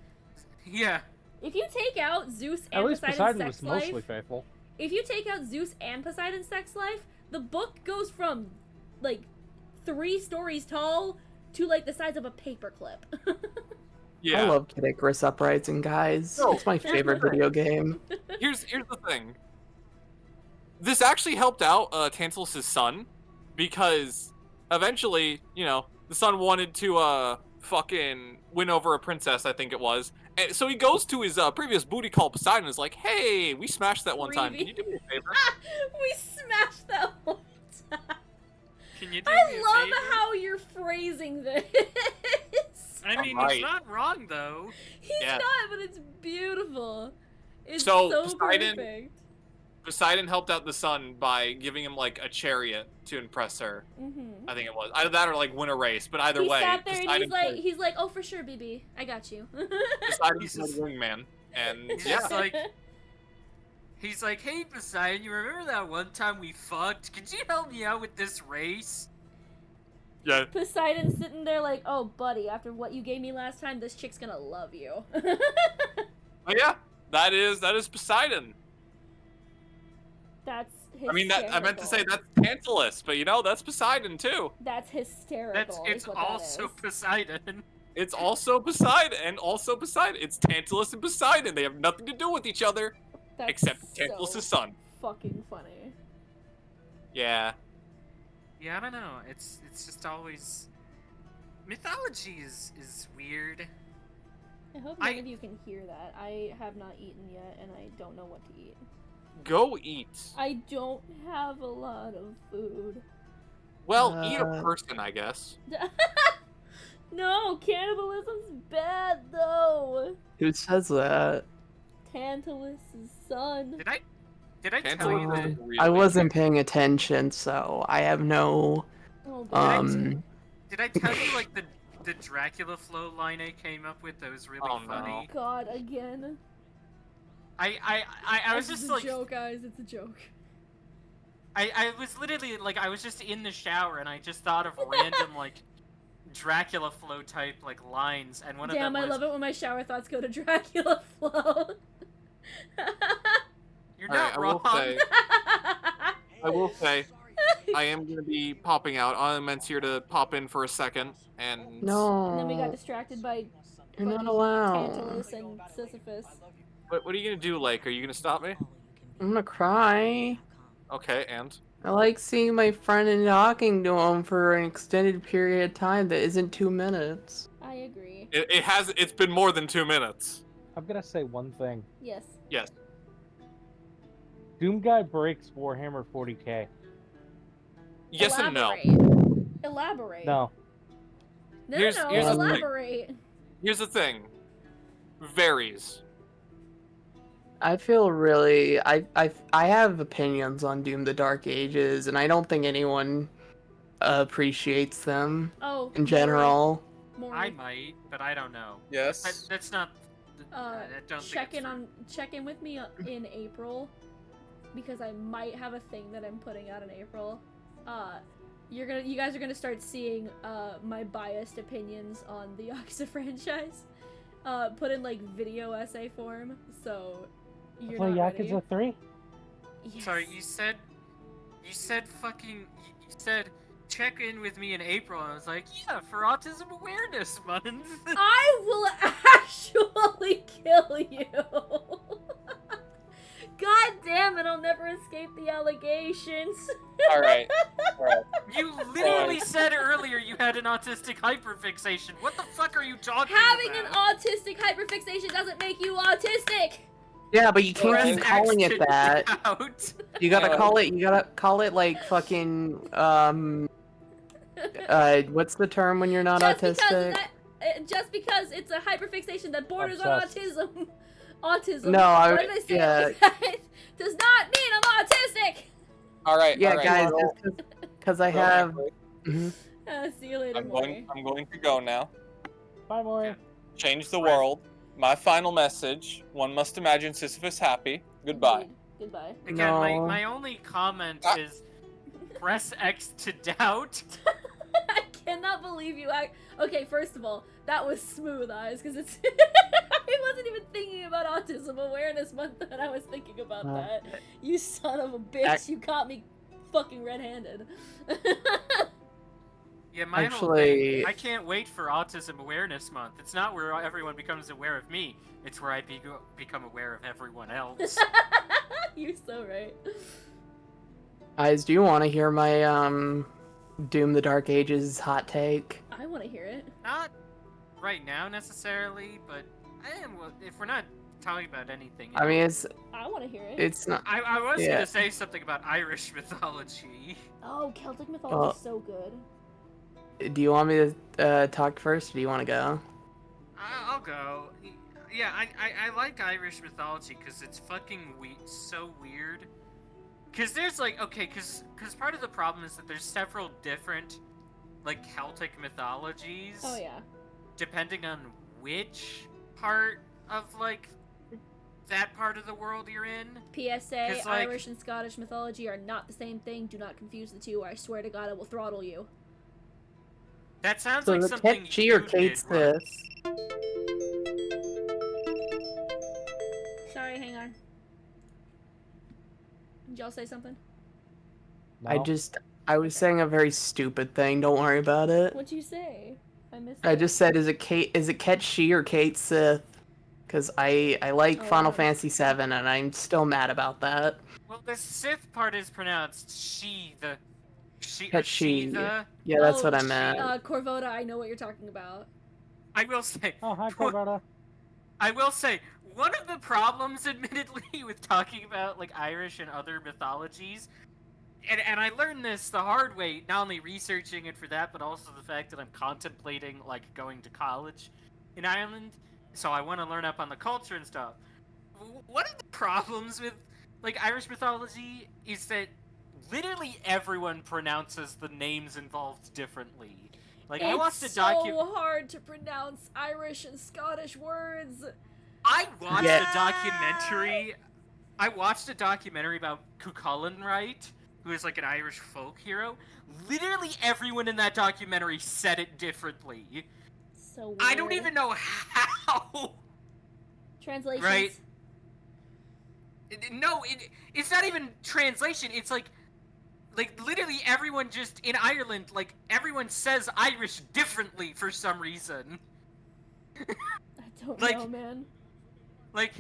yeah, If you take out Zeus At and least Poseidon's Poseidon sex was mostly life, faithful. if you take out Zeus and Poseidon's sex life, the book goes from like 3 stories tall to like the size of a paperclip. Yeah. I love Kid Icarus Uprising, guys. No, It's my here's favorite the thing. video game. Here's the thing. this actually helped out Tantalus' son, because eventually, the son wanted to fucking win over a princess, I think it was. And so he goes to his previous booty call Poseidon and is like, hey, we smashed that one time. Can you do me a favor? We smashed that one time. Can you do me a I love favor? how you're phrasing this. I mean, Right. he's not wrong though. He's Yeah. not, but it's beautiful. It's So, so Poseidon- perfect. Poseidon helped out the son by giving him like a chariot to impress her. Mm-hmm. I think it was either that or like win a race. But either He way, sat there and Poseidon he's like, oh, for sure, BB, I got you. Poseidon's Jesus. the wingman, and He's yeah, just like, he's like, hey Poseidon, you remember that one time we fucked? Could you help me out with this race? yeah. Poseidon's sitting there like, oh, buddy, after what you gave me last time, this chick's gonna love you. But yeah, that is Poseidon. That's hysterical. I mean, I meant to say that's Tantalus, but that's Poseidon too. That's hysterical. It's is what also that is. Poseidon. It's also Poseidon, and also Poseidon. It's Tantalus and Poseidon. They have nothing to do with each other, That's except Tantalus' so son. fucking funny. Yeah. Yeah, I don't know. It's just always mythology is weird. I hope I- none of you can hear that. I have not eaten yet, and I don't know what to eat. Go eat. I don't have a lot of food. Well, eat a person, I guess. No, cannibalism's bad though. Who says that? Tantalus' son. Did I tell Tantalus you is that? really- I wasn't paying attention, so I have no. Oh, boy. Did I tell you like the Dracula flow line I came up with that was really Oh, no. funny? God, again. I was This just is a like joke, guys. It's a joke. I was literally like I was just in the shower and I just thought of random like Dracula flow type like lines and one Damn, of them I was love it when my shower thoughts go to Dracula flow. you're Alright, not wrong. I will say, I am going to be popping out. I'm meant here to pop in for a second, and And then we got No, distracted by you're not fucking allowed. Tantalus and Sisyphus. what are you going to do, Lake? Are you going to stop me? I'm gonna cry. Okay, and I like seeing my friend and talking to him for an extended period of time that isn't 2 minutes. I agree. it's been more than 2 minutes. I'm gonna say one thing. Yes. Yes. Doom Guy breaks Warhammer 40k. Yes and no. Elaborate. No. No, Here's no, the thing. elaborate. Here's the thing. Varies. I feel really I have opinions on Doom the Dark Ages and I don't think anyone appreciates them Oh. in general. More. I might, but I don't know. Yes. That's not. I don't check think in check in with me in April because I might have a thing that I'm putting out in April. You guys are gonna start seeing my biased opinions on the Yakuza franchise, put in like video essay form. So you're Play not Yakuza ready. 3? Yes. Sorry, you said fucking. You said check in with me in April. And I was like, yeah, for Autism Awareness Month. I will actually kill you. God damn it! I'll never escape the allegations. All right. You literally said earlier you had an autistic hyperfixation. What the fuck are you talking Having an about? autistic hyperfixation doesn't make you autistic. Yeah, but you can't Press keep X calling to it that. doubt. You gotta call it like fucking what's the term when you're not autistic? Just because it's a hyperfixation that borders Obsessed. on autism. No, what did I say? yeah. Does not mean I'm autistic. All right. Yeah, all right. guys, Well, because I well, have. anyway, See you later, I'm Maury. going to go now. Bye, Maury. Yeah. Change the world. My final message: one must imagine Sisyphus happy. Goodbye. Indeed. Goodbye. Again, No. my only comment Ah. is press X to doubt. I cannot believe you. Okay, first of all, that was smooth eyes because it's. I wasn't even thinking about Autism Awareness Month when I was thinking about that. You son of a bitch! You caught me fucking red-handed. Yeah, my whole Actually- thing, I can't wait for Autism Awareness Month. It's not where everyone becomes aware of me. It's where I become aware of everyone else. You're so right. Guys, do you want to hear my Doom the Dark Ages hot take? I want to hear it. Not right now necessarily, but I am. If we're not talking about anything, I mean, I want to hear it. it's not. I was Yeah. gonna say something about Irish mythology. Oh, Celtic mythology is so good. Do you want me to talk first, or do you want to go? I'll go. Yeah, I like Irish mythology because it's fucking so weird. Because there's like, okay, because part of the problem is that there's several different, like, Celtic mythologies. Oh yeah. Depending on which part of, like, that part of the world you're in. PSA: 'Cause, like- Irish and Scottish mythology are not the same thing. Do not confuse the two. Or I swear to God, I will throttle you. That sounds So like the something Ketchi you or Kate did once. Sith? Sorry, hang on. Did y'all say something? No? I was saying a very stupid thing. Don't worry about it. What'd you say? I missed I it. just said, is it Ketchi or Kate Sith? Because I like Oh, Final wow. Fantasy VII, and I'm still mad about that. Well, the Sith part is pronounced she, the... She, Ket she, she. the... Yeah, that's Oh, what I meant. Corvoda, I know what you're talking about. I will say... Oh, hi, Corvada. I will say, one of the problems, admittedly, with talking about, like, Irish and other mythologies, and I learned this the hard way, not only researching it for that, but also the fact that I'm contemplating, like, going to college in Ireland, so I want to learn up on the culture and stuff. One of the problems with, like, Irish mythology is that literally everyone pronounces the names involved differently. Like, I watched a It's document. so hard to pronounce Irish and Scottish words. I watched Yeah. a documentary. I watched a documentary about Cuchulainn Wright, who is like an Irish folk hero. Literally everyone in that documentary said it differently. So weird. I don't even know how. Translations. Right. No, it's not even translation. It's like literally everyone just in Ireland, like everyone says Irish differently for some reason. I don't like- know, man. Like,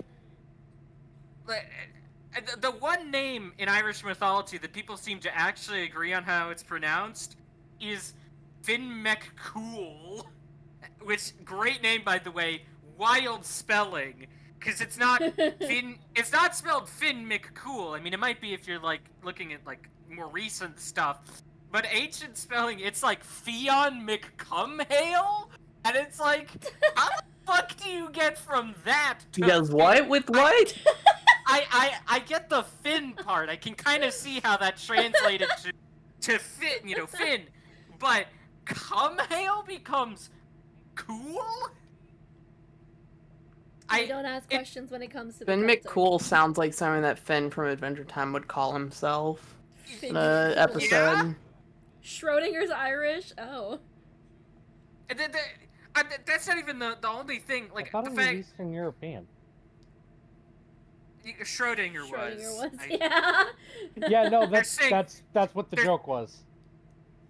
the one name in Irish mythology that people seem to actually agree on how it's pronounced is Finn McCool, which great name by the way, wild spelling, because it's not Finn. It's not spelled Finn McCool. I mean, it might be if you're like looking at like more recent stuff, but ancient spelling, it's like Fionn McCumhale, and it's like how the fuck do you get from that to He does what with what? I get the Finn part. I can kind of see how that translated to Finn, Finn. But Cumhale becomes cool? I don't ask questions when it comes to the Finn Celtic. McCool sounds like something that Finn from Adventure Time would call himself Finn in a McCool. episode. Yeah? Schrodinger's Irish? Oh. And that's not even the only thing. I Like, thought the it was fact Eastern European. Schrodinger Schrodinger was. I- Yeah. Yeah, no, that's saying- that's what the they're- joke was.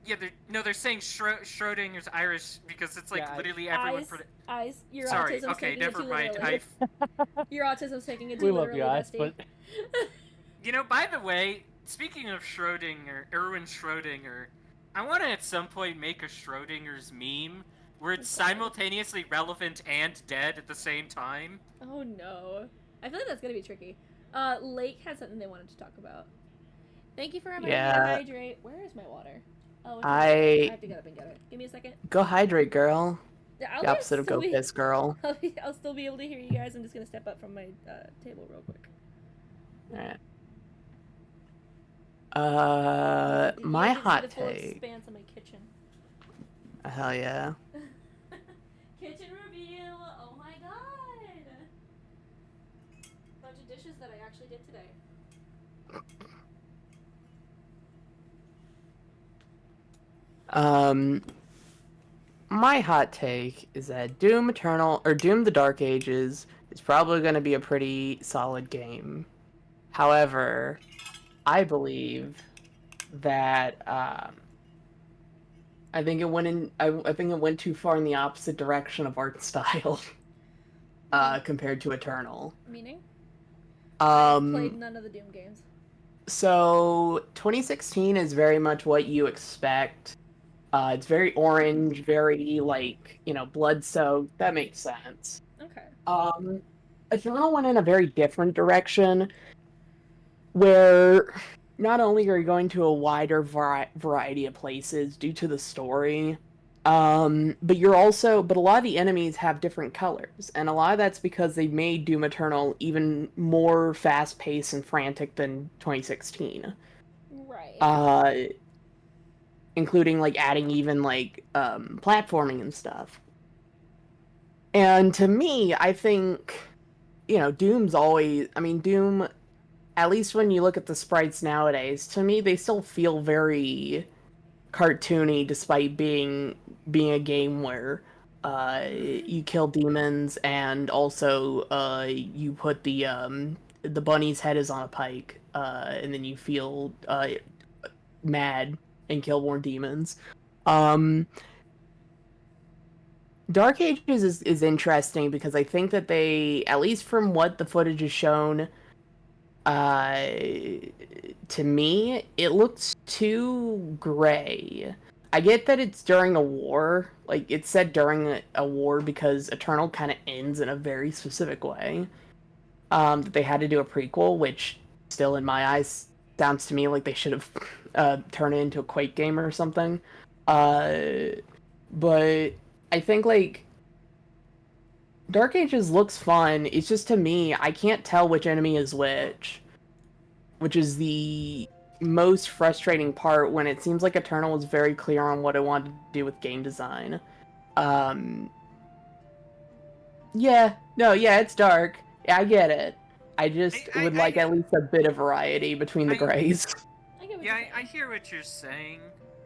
Yeah, they're saying Schrodinger's Irish because it's like Yeah, literally everyone. Eyes, eyes, your Sorry, autism's okay, taking never it too mind. literally. Your autism's taking it too We love literally, you guys, bestie. but By the way, speaking of Schrodinger, Erwin Schrodinger, I want to at some point make a Schrodinger's meme where it's Okay. simultaneously relevant and dead at the same time. Oh no. I feel like that's gonna be tricky. Lake had something they wanted to talk about. Thank you for reminding me Yeah. to hydrate. Where is my water? Oh, it's I- right there. I have to get up and get it. Give me a second. Go hydrate, girl. Yeah, The opposite of go piss, girl. I'll still be able to hear you guys. I'm just gonna step up from my table real quick. Alright. You My can see hot the full take. expanse of my kitchen. Hell yeah. Kitchen reveal! Oh my god! Bunch of dishes that I actually did today. My hot take is that Doom Eternal or Doom the Dark Ages is probably going to be a pretty solid game. However, I believe that I think it went in. I think it went too far in the opposite direction of art style compared to Eternal. Meaning? I've played Um, none of the Doom games. So 2016 is very much what you expect. It's very orange, very like, blood soaked. That makes sense. Okay. Eternal went in a very different direction where not only are you going to a wider variety of places due to the story, but but a lot of the enemies have different colors, and a lot of that's because they made Doom Eternal even more fast-paced and frantic than 2016. Right. Including like adding even like platforming and stuff. And to me, I think, Doom's always, Doom, at least when you look at the sprites nowadays, to me they still feel very cartoony despite being a game where you kill demons and also you put the bunny's head is on a pike and then you feel mad and kill more demons. Dark Ages is interesting because I think that they, at least from what the footage has shown, to me, it looks too gray. I get that it's during a war, like it's said during a war because Eternal kind of ends in a very specific way. That they had to do a prequel, which still in my eyes sounds to me like they should have turned it into a Quake game or something. But I think like Dark Ages looks fun. It's just to me, I can't tell which enemy is which is the most frustrating part when it seems like Eternal was very clear on what it wanted to do with game design. It's dark. Yeah, I get it. I just would like at least a bit of variety between the grays. I hear what you're saying.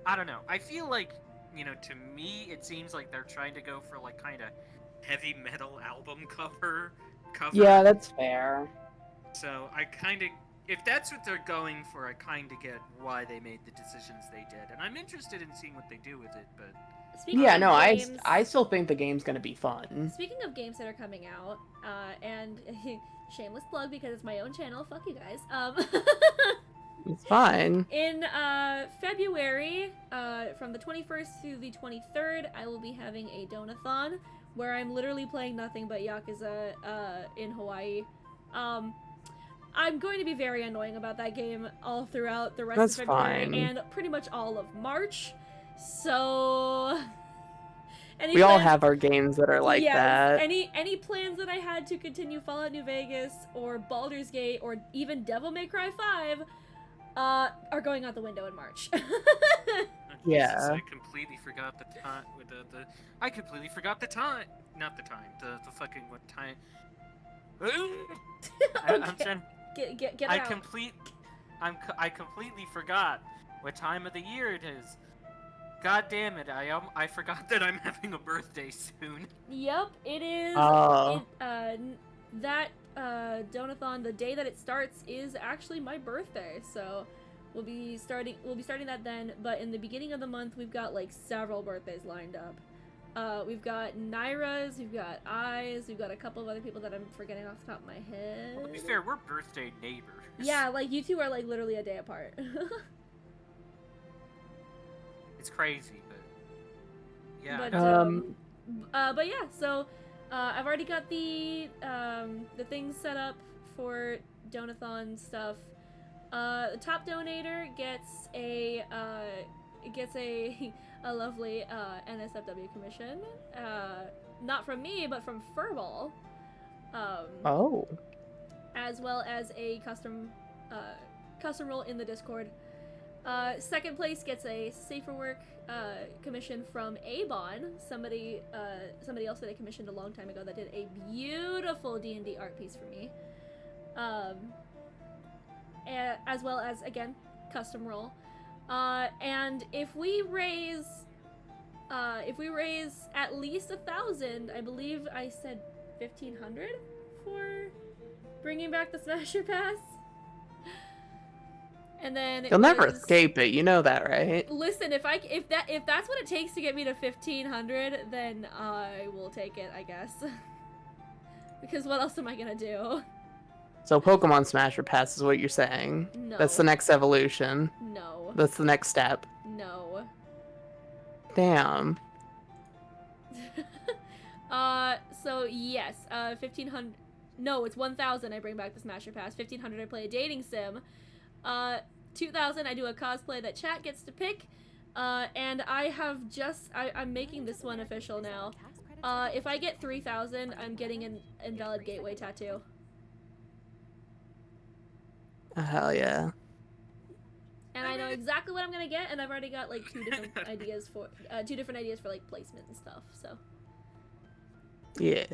I don't know. I feel like, to me, it seems like they're trying to go for like kind of heavy metal album cover. Yeah, that's fair. So I kind of, if that's what they're going for, I kind of get why they made the decisions they did, and I'm interested in seeing what they do with it. But I still think the game's gonna be fun. Speaking of games that are coming out, and shameless plug because it's my own channel. Fuck you guys. It's fine. In February, from the 21st to the 23rd, I will be having a Donathon where I'm literally playing nothing but Yakuza in Hawaii. I'm going to be very annoying about that game all throughout the rest of February and pretty much all of March. So we all have our games that are like that. Any plans that I had to continue Fallout New Vegas or Baldur's Gate or even Devil May Cry 5 are going out the window in March. Yeah. I completely forgot the time. I completely forgot the time. Not the time. The fucking what time? I'm trying. Get I out. I completely forgot what time of the year it is. God damn it! I forgot that I'm having a birthday soon. Yep, it is. That Donathon, the day that it starts, is actually my birthday. So we'll be starting that then. But in the beginning of the month, we've got like several birthdays lined up. We've got Naira's, we've got Eyes, we've got a couple of other people that I'm forgetting off the top of my head. Well, to be fair, we're birthday neighbors. Yeah, like you two are like literally a day apart. It's crazy, but yeah. But yeah, so I've already got the things set up for Donathon stuff. The top donator gets a lovely NSFW commission, not from me, but from Furball. As well as a custom role in the Discord. Second place gets a safer work commission from Abon, somebody else that I commissioned a long time ago that did a beautiful D&D art piece for me. As well as, again, custom role. And if we raise at least 1,000, I believe I said 1,500 for bringing back the Smasher Pass. And then you'll never escape it, you know that, right? Listen, if that's what it takes to get me to 1,500, then I will take it, I guess. Because what else am I gonna do? So Pokemon Smasher Pass is what you're saying. No. That's the next evolution. No. That's the next step. No. Damn. So yes, 1500. No, it's 1000. I bring back the Smasher Pass. 1500. I play a dating sim. 2000. I do a cosplay that chat gets to pick. And I have just. I'm making this one official now. If I get 3000, I'm getting an Invalid Gateway tattoo. Hell yeah. And I know exactly what I'm gonna get, and I've already got like two different ideas for like placement and stuff. So. Yeah.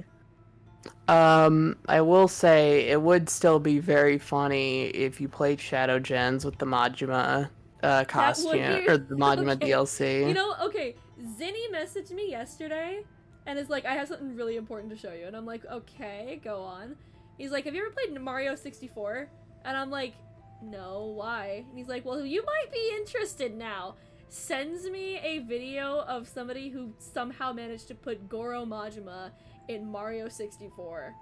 I will say it would still be very funny if you played Shadow Gens with the Majima costume be- or the Majima okay. DLC. You know, okay, Zinni messaged me yesterday and is like, I have something really important to show you. And I'm like, okay, go on. He's like, have you ever played Mario 64? And I'm like, no, why? And he's like, well, you might be interested now. Sends me a video of somebody who somehow managed to put Goro Majima in Mario 64.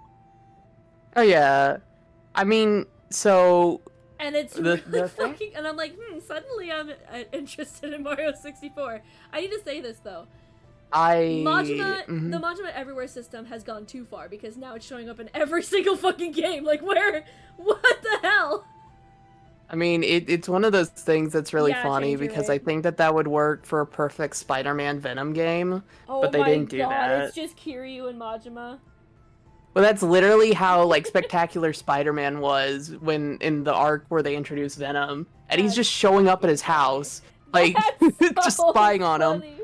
Oh yeah. I mean, so And it's The- really the thing- fucking, and I'm like, suddenly I'm interested in Mario 64. I need to say this though. Majima, Mhm. the Majima Everywhere system has gone too far because now it's showing up in every single fucking game. Like, where? What the hell? I mean, it's one of those things that's really Yeah, funny Change, you're because right. I think that would work for a perfect Spider-Man Venom game. Oh But they my didn't do god, that. it's just Kiryu and Majima. Well, that's literally how like Spectacular Spider-Man was when in the arc where they introduced Venom, and he's That's- just showing up at his house, like That's just so spying on him. funny.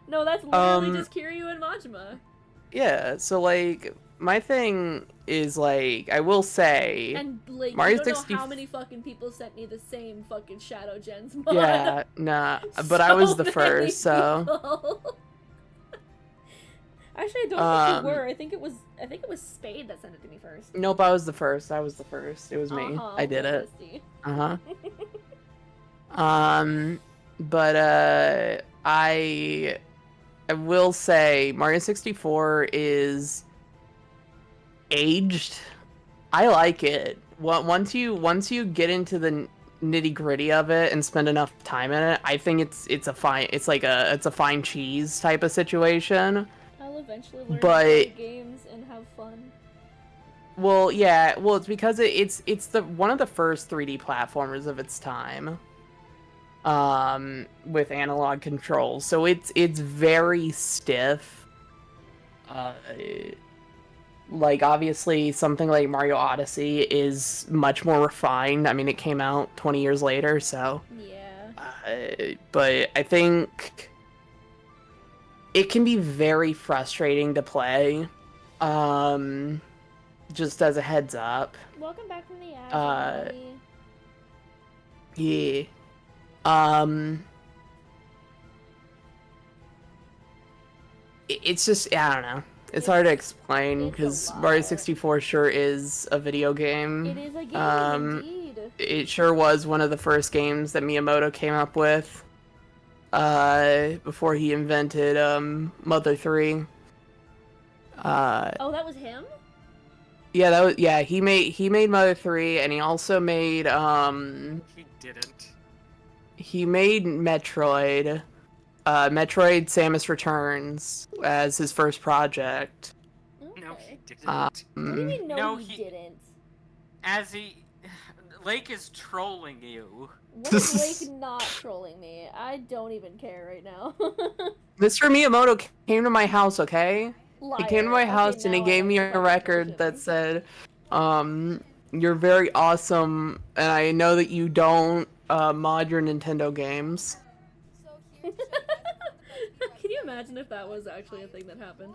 No, that's literally Um, just Kiryu and Majima. Yeah, so like my thing is like I will say, And like, Mario you don't 60 know how many fucking people sent me the same fucking Shadow Gens mod. yeah, nah, but I was the many first, so people. Actually, I don't think you were. I think it was Spade that sent it to me first. nope, I was the first. It was me. Uh-huh, I did it. bestie. But I will say Mario 64 is aged. I like it. Once you get into the nitty gritty of it and spend enough time in it, I think it's a fine cheese type of situation. I'll eventually learn to But- play games and have fun. Well, yeah, it's because it's the one of the first 3D platformers of its time. With analog controls. So it's very stiff. Like obviously something like Mario Odyssey is much more refined. I mean, it came out 20 years later, so Yeah. but I think it can be very frustrating to play. Just as a heads up. Welcome back from the ad. Uh, everybody. Yeah. It's just I don't know. It's hard to explain it's a because lot. Mario 64 sure is a video game. It is a game, indeed. It sure was one of the first games that Miyamoto came up with. Before he invented Mother 3. Oh, that was him? Yeah, he made Mother 3 and he also made He didn't. he made Metroid. Metroid Samus Returns as his first project. No, he Okay. didn't. What do you mean, no, No, he he- didn't? As he, Lake is trolling you. What is Lake not trolling me? I don't even care right now. Mr. Miyamoto came to my house, okay? Liar. He came to my Okay, house and he now gave I me a understand record bullshit. that said, you're very awesome, and I know that you don't mod your Nintendo games. Can you imagine if that was actually a thing that happened?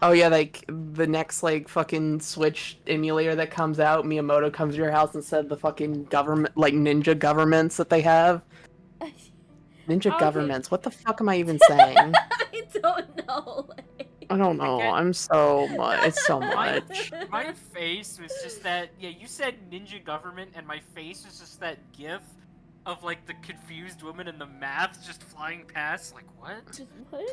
Oh yeah, like the next like fucking Switch emulator that comes out, Miyamoto comes to your house and said the fucking government, like ninja governments that they have. Ninja Okay. governments. What the fuck am I even saying? I don't know. I don't know. Okay. I'm so much. It's so My, much. my face was just that. Yeah, you said ninja government, and my face was just that gif of like the confused woman in the math just flying past. Like what? Just what?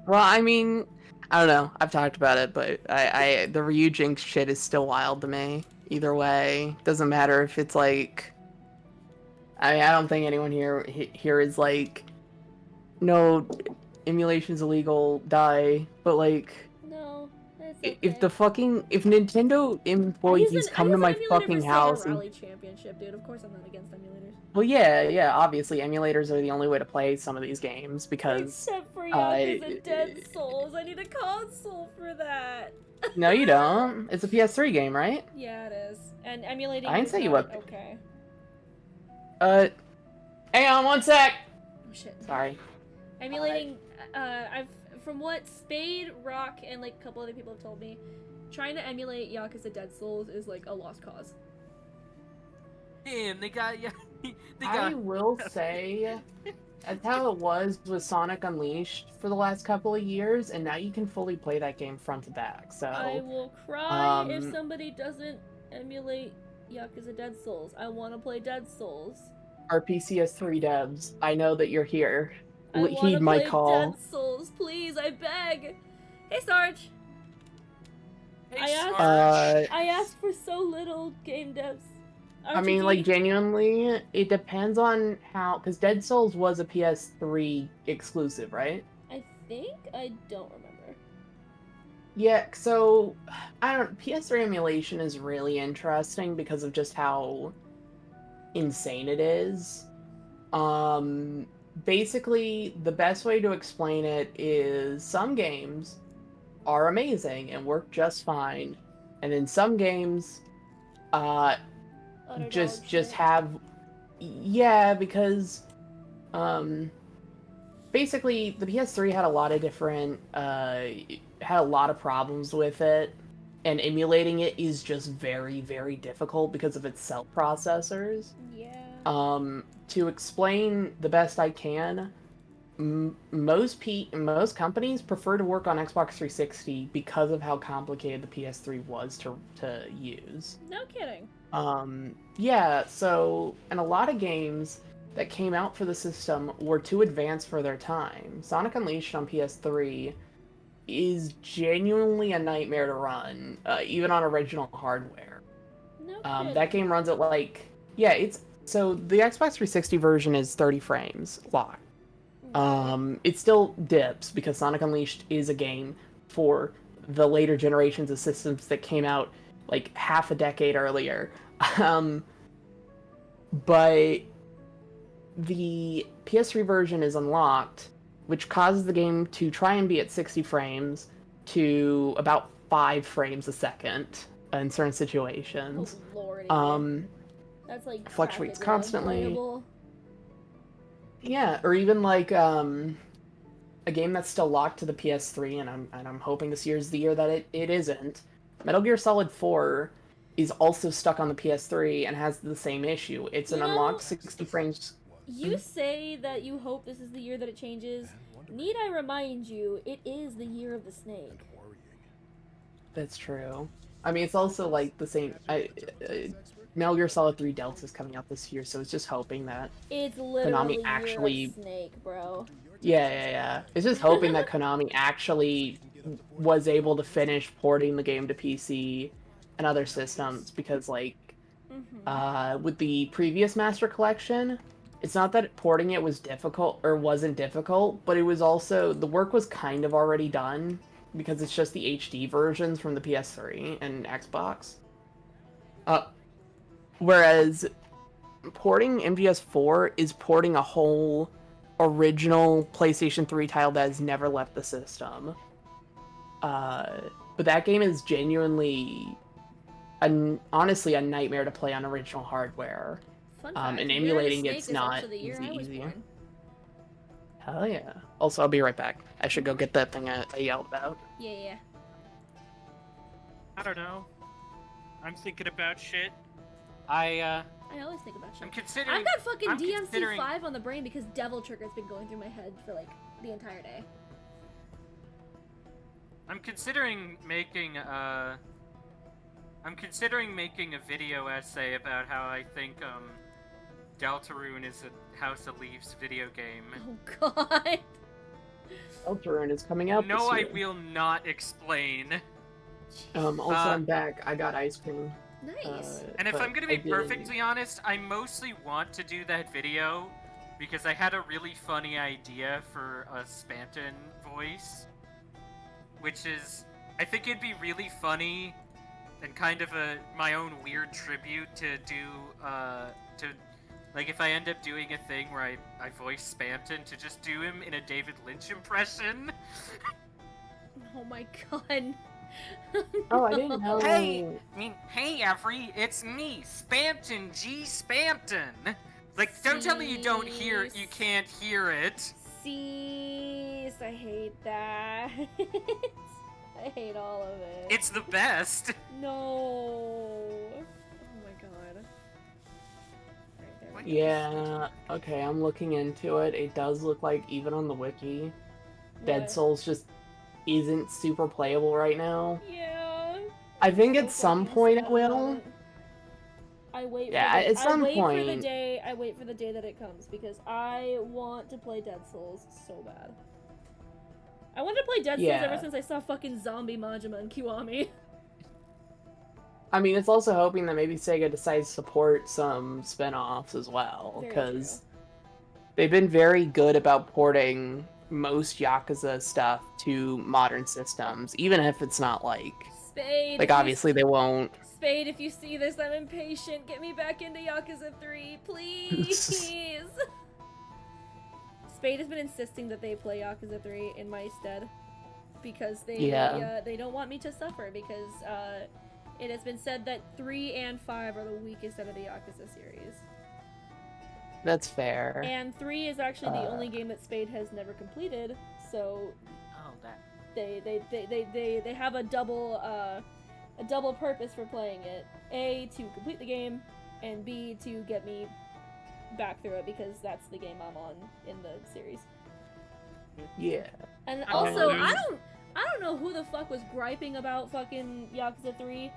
Well, I mean, I don't know. I've talked about it, but I the Ryujinx shit is still wild to me. either way. Doesn't matter if it's like. I don't think anyone here is like, no, emulation's illegal, die. But like, No, it's okay. if Nintendo employees come to my fucking house, Sega Rally Championship, dude. Of course, I'm not against emulators. well, yeah, obviously, emulators are the only way to play some of these games because. Except for Yakuza Dead Souls, I need a console for that. No, you don't. It's a PS3 game, right? Yeah, it is. And emulating. I didn't is say you not would. Okay. Hang on one sec. Oh shit. Sorry. Emulating, from what Spade, Rock, and like a couple other people have told me, trying to emulate Yakuza Dead Souls is like a lost cause. Damn, they got I will say, that's how it was with Sonic Unleashed for the last couple of years, and now you can fully play that game front to back. So I will cry if um, somebody doesn't emulate Yakuza Dead Souls. I want to play Dead Souls. our PCS3 devs, I know that you're here. I want to Heed my play call. Dead Souls, please. I beg. Hey, Sarge. Hey, I asked for so little, game devs. I mean, like, genuinely, it depends on how, because Dead Souls was a PS3 exclusive, right? I think I don't remember. Yeah, so PS3 emulation is really interesting because of just how insane it is. Basically, the best way to explain it is some games are amazing and work just fine, and then some games just have because basically the PS3 had a lot of different had a lot of problems with it, and emulating it is just very, very difficult because of its cell processors. Yeah. To explain the best I can, most companies prefer to work on Xbox 360 because of how complicated the PS3 was to use. No kidding. Yeah, so, and a lot of games that came out for the system were too advanced for their time. Sonic Unleashed on PS3 is genuinely a nightmare to run, even on original hardware. No kidding. That game runs at like, yeah, so the Xbox 360 version is 30 frames locked. It still dips because Sonic Unleashed is a game for the later generations of systems that came out like half a decade earlier. But the PS3 version is unlocked, which causes the game to try and be at 60 frames to about 5 frames a second in certain situations. Oh, Lordy. That's like Fluctuates practically constantly. unplayable. Yeah, or even like a game that's still locked to the PS3, and I'm hoping this year's the year that it isn't. Metal Gear Solid 4 is also stuck on the PS3 and has the same issue. It's an unlocked 60 frames. You say that you hope this is the year that it changes. Need I remind you, it is the year of the snake. That's true. I mean, it's also like the same. Metal Gear Solid 3 Delta is coming out this year, so it's just hoping that It's literally Konami actually. year of snake, bro. Yeah. It's just hoping that Konami actually was able to finish porting the game to PC and other systems, because like with the previous Master Collection, it's not that porting it was difficult or wasn't difficult, but it was also, the work was kind of already done because it's just the HD versions from the PS3 and Xbox. Whereas porting MGS4 is porting a whole original PlayStation 3 title that has never left the system. But that game is genuinely, honestly, a nightmare to play on original hardware. Fun fact, And Year of emulating Snake it's is not actually the year I was easy. born. Hell yeah. Also, I'll be right back. I should go get that thing I yelled about. Yeah. I don't know. I'm thinking about shit. I always think about shit. I'm considering. I've got fucking I'm DMC5 considering- on the brain because Devil Trigger's been going through my head for like the entire day. I'm considering making a video essay about how I think Deltarune is a House of Leaves video game. Oh god. Deltarune is coming out No, this I year. will not explain. Also, I'm back. I got ice cream. Nice. And if but I'm gonna I be did- perfectly honest, I mostly want to do that video because I had a really funny idea for a Spanton voice, which is, I think it'd be really funny and kind of my own weird tribute to do to like if I end up doing a thing where I voice Spanton, to just do him in a David Lynch impression. Oh my god. Oh, I didn't know. Hey, hey, Every, it's me, Spanton G. Spanton. Like, don't tell me you don't hear, you can't hear it. Cease. I hate that. I hate all of it. It's the best. No. Oh my god. Right, there we go. Yeah, okay, I'm looking into it. It does look like, even on the wiki, Dead What? Souls just isn't super playable right now. Yeah. I think So at some fucking point it sad will. about it. I wait. Yeah, for the, at some I wait for the point- day. I wait for the day that it comes because I want to play Dead Souls so bad. I wanted to play Dead Souls ever Yeah. since I saw fucking Zombie Majima and Kiwami. I mean, it's also hoping that maybe Sega decides to support some spin-offs as well, Very because they've been very good about porting most Yakuza stuff to modern systems, even if it's not like Spade. like if you obviously they won't. Spade, if you see this, I'm impatient. Get me back into Yakuza 3, please. Spade has been insisting that they play Yakuza 3 in my stead because they don't want me to suffer because it has been said that 3 and 5 are the weakest out of the Yakuza series. That's fair. And 3 is actually the Uh. only game that Spade has never completed, so Oh, that. they have a double purpose for playing it. A, to complete the game, and B, to get me back through it because that's the game I'm on in the series. Yeah. And I also, don't know. I don't know who the fuck was griping about fucking Yakuza 3.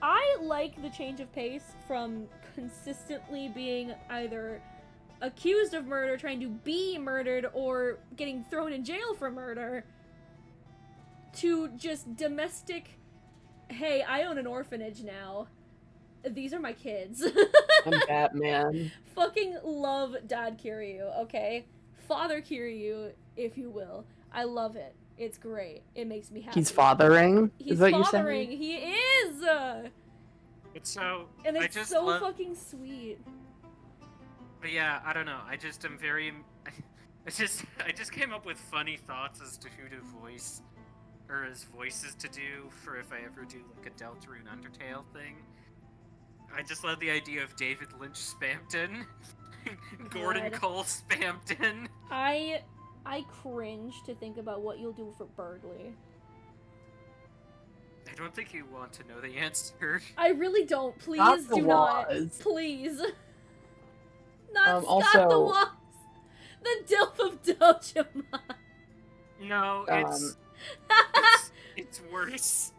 I like the change of pace from consistently being either accused of murder, trying to be murdered, or getting thrown in jail for murder, to just domestic, hey, I own an orphanage now. These are my kids. I'm Batman. Fucking love Dad Kiryu, okay? Father Kiryu, if you will. I love it. It's great. It makes me happy. He's fathering? He's Is that you fathering. saying? He is! It's so. And I it's just so love. fucking sweet. But yeah, I don't know. I just am very. I just came up with funny thoughts as to who to voice, or as voices to do for if I ever do like a Deltarune Undertale thing. I just love the idea of David Lynch Spampton, Gordon God. Cole Spampton. I cringe to think about what you'll do for Berdly. I don't think you want to know the answer. I really don't. Please Scott the do not. Woz. Please. Not Scott Also- the Woz. The Dilf of Dojima. No, it's it's worse.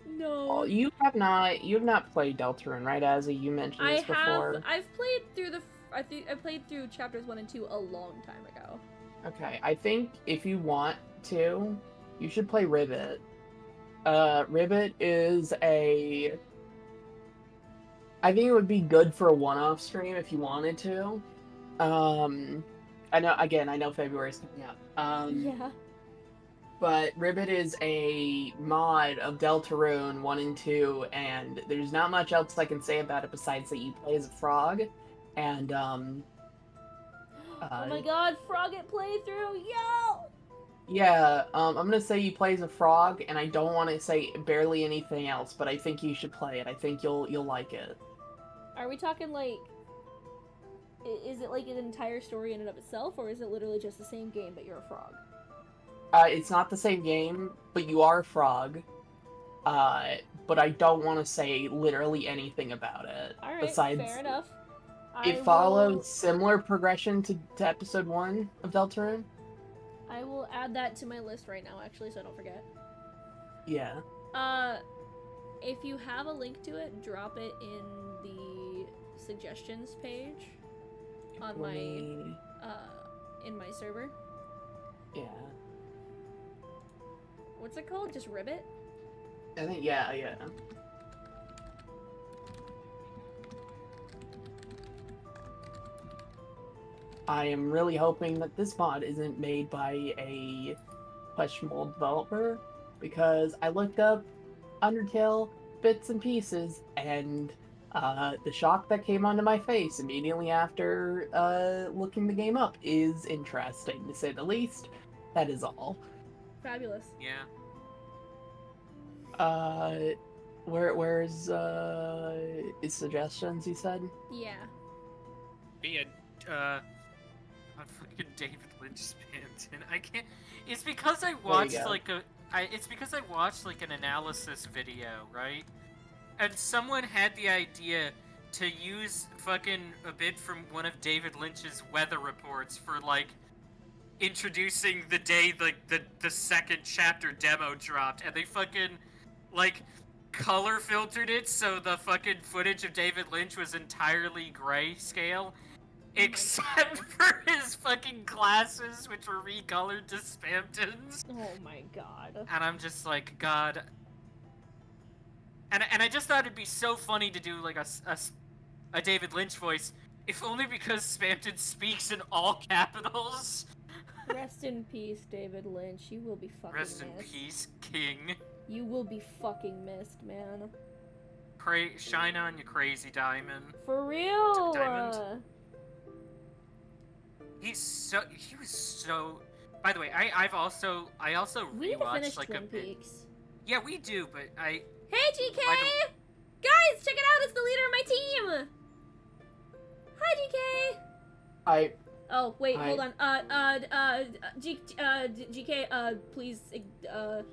No. Oh, you have not played Deltarune, right, Azzy? You mentioned this before. I've played through I played through chapters 1 and 2 a long time ago. Okay, I think if you want to, you should play Ribbit. Ribbit is a... I think it would be good for a one-off stream if you wanted to. I know February's coming up. Yeah. But Ribbit is a mod of Deltarune 1 and 2, and there's not much else I can say about it besides that you play as a frog, and, Oh my god, Frogget playthrough, yo! yeah, I'm gonna say you play as a frog, and I don't want to say barely anything else, but I think you should play it. I think you'll like it. Are we talking like... Is it like an entire story in and of itself, or is it literally just the same game but you're a frog? It's not the same game, but you are a frog. But I don't want to say literally anything about it. Alright, besides, fair enough. it follows similar progression to episode 1 of Deltarune. I will add that to my list right now, actually, so I don't forget. Yeah. If you have a link to it, drop it in the suggestions page on my, in my server. Yeah. What's it called? Just Ribbit? I think, yeah. I am really hoping that this mod isn't made by a questionable developer, because I looked up Undertale bits and pieces, and the shock that came onto my face immediately after looking the game up is interesting, to say the least. That is all. Fabulous. Yeah. Where's his suggestions, you said? Yeah. Be a fucking David Lynch spammed, I can't. It's because I watched go. like it's because I watched like an analysis video, right? And someone had the idea to use fucking a bit from one of David Lynch's weather reports for like introducing the day like the second chapter demo dropped, and they fucking like color filtered it so the fucking footage of David Lynch was entirely grayscale, except for his fucking glasses, which were recolored to Spamtons. Oh my god. And I'm just like, God. And I just thought it'd be so funny to do like a David Lynch voice, if only because Spamton speaks in all capitals. Rest in peace, David Lynch. You will be fucking Rest in missed. peace, King. You will be fucking missed, man. Shine on, you crazy diamond. For real. Diamond? He was so. By the way, I also We need to finish rewatched like Twin a bit. Peaks. Yeah, we do, but I. Hey, GK! Like Guys, check it out! It's the leader of my team! Hi, GK! I Oh, wait, Hi. hold on. GK, please, I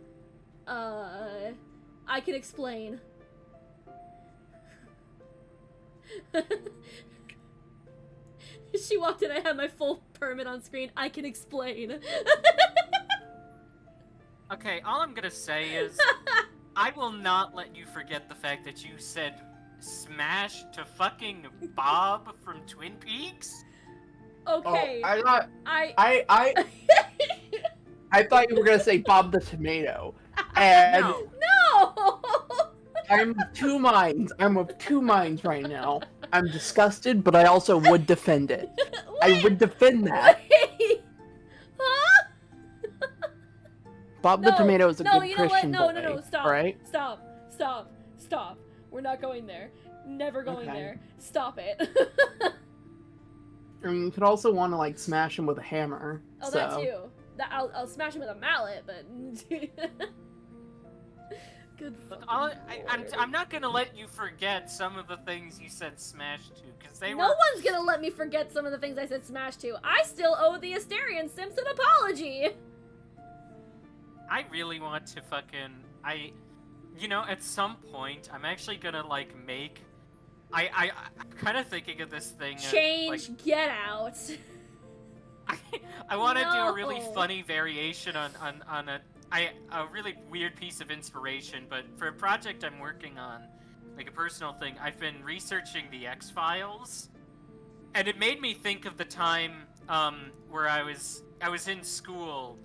can explain. She walked in, I had my full permit on screen. I can explain. Okay, all I'm gonna say is, I will not let you forget the fact that you said smash to fucking Bob from Twin Peaks. Okay. Oh, I thought I I thought you were gonna say Bob the Tomato, and No. No! I'm of two minds. I'm of two minds right now. I'm disgusted, but I also would defend it. I would defend that. Wait! Huh? Bob the No, Tomato is a no, good you know what? Christian No, boy, no, no, stop. right? Stop. We're not going there. Never going Okay. there. Stop it. I mean, you could also want to like smash him with a hammer. Oh, so. that too. I'll smash him with a mallet, but good. I'm not gonna let you forget some of the things you said smash to, because they No were. one's gonna let me forget some of the things I said smash to. I still owe the Asterian Simps an apology. I really want to fucking you know, at some point I'm actually gonna like make. I'm kind of thinking of this thing. Change, Like, get out. I want to do a really No. funny variation on a really weird piece of inspiration, but for a project I'm working on, like a personal thing, I've been researching the X-Files, and it made me think of the time where I was in school,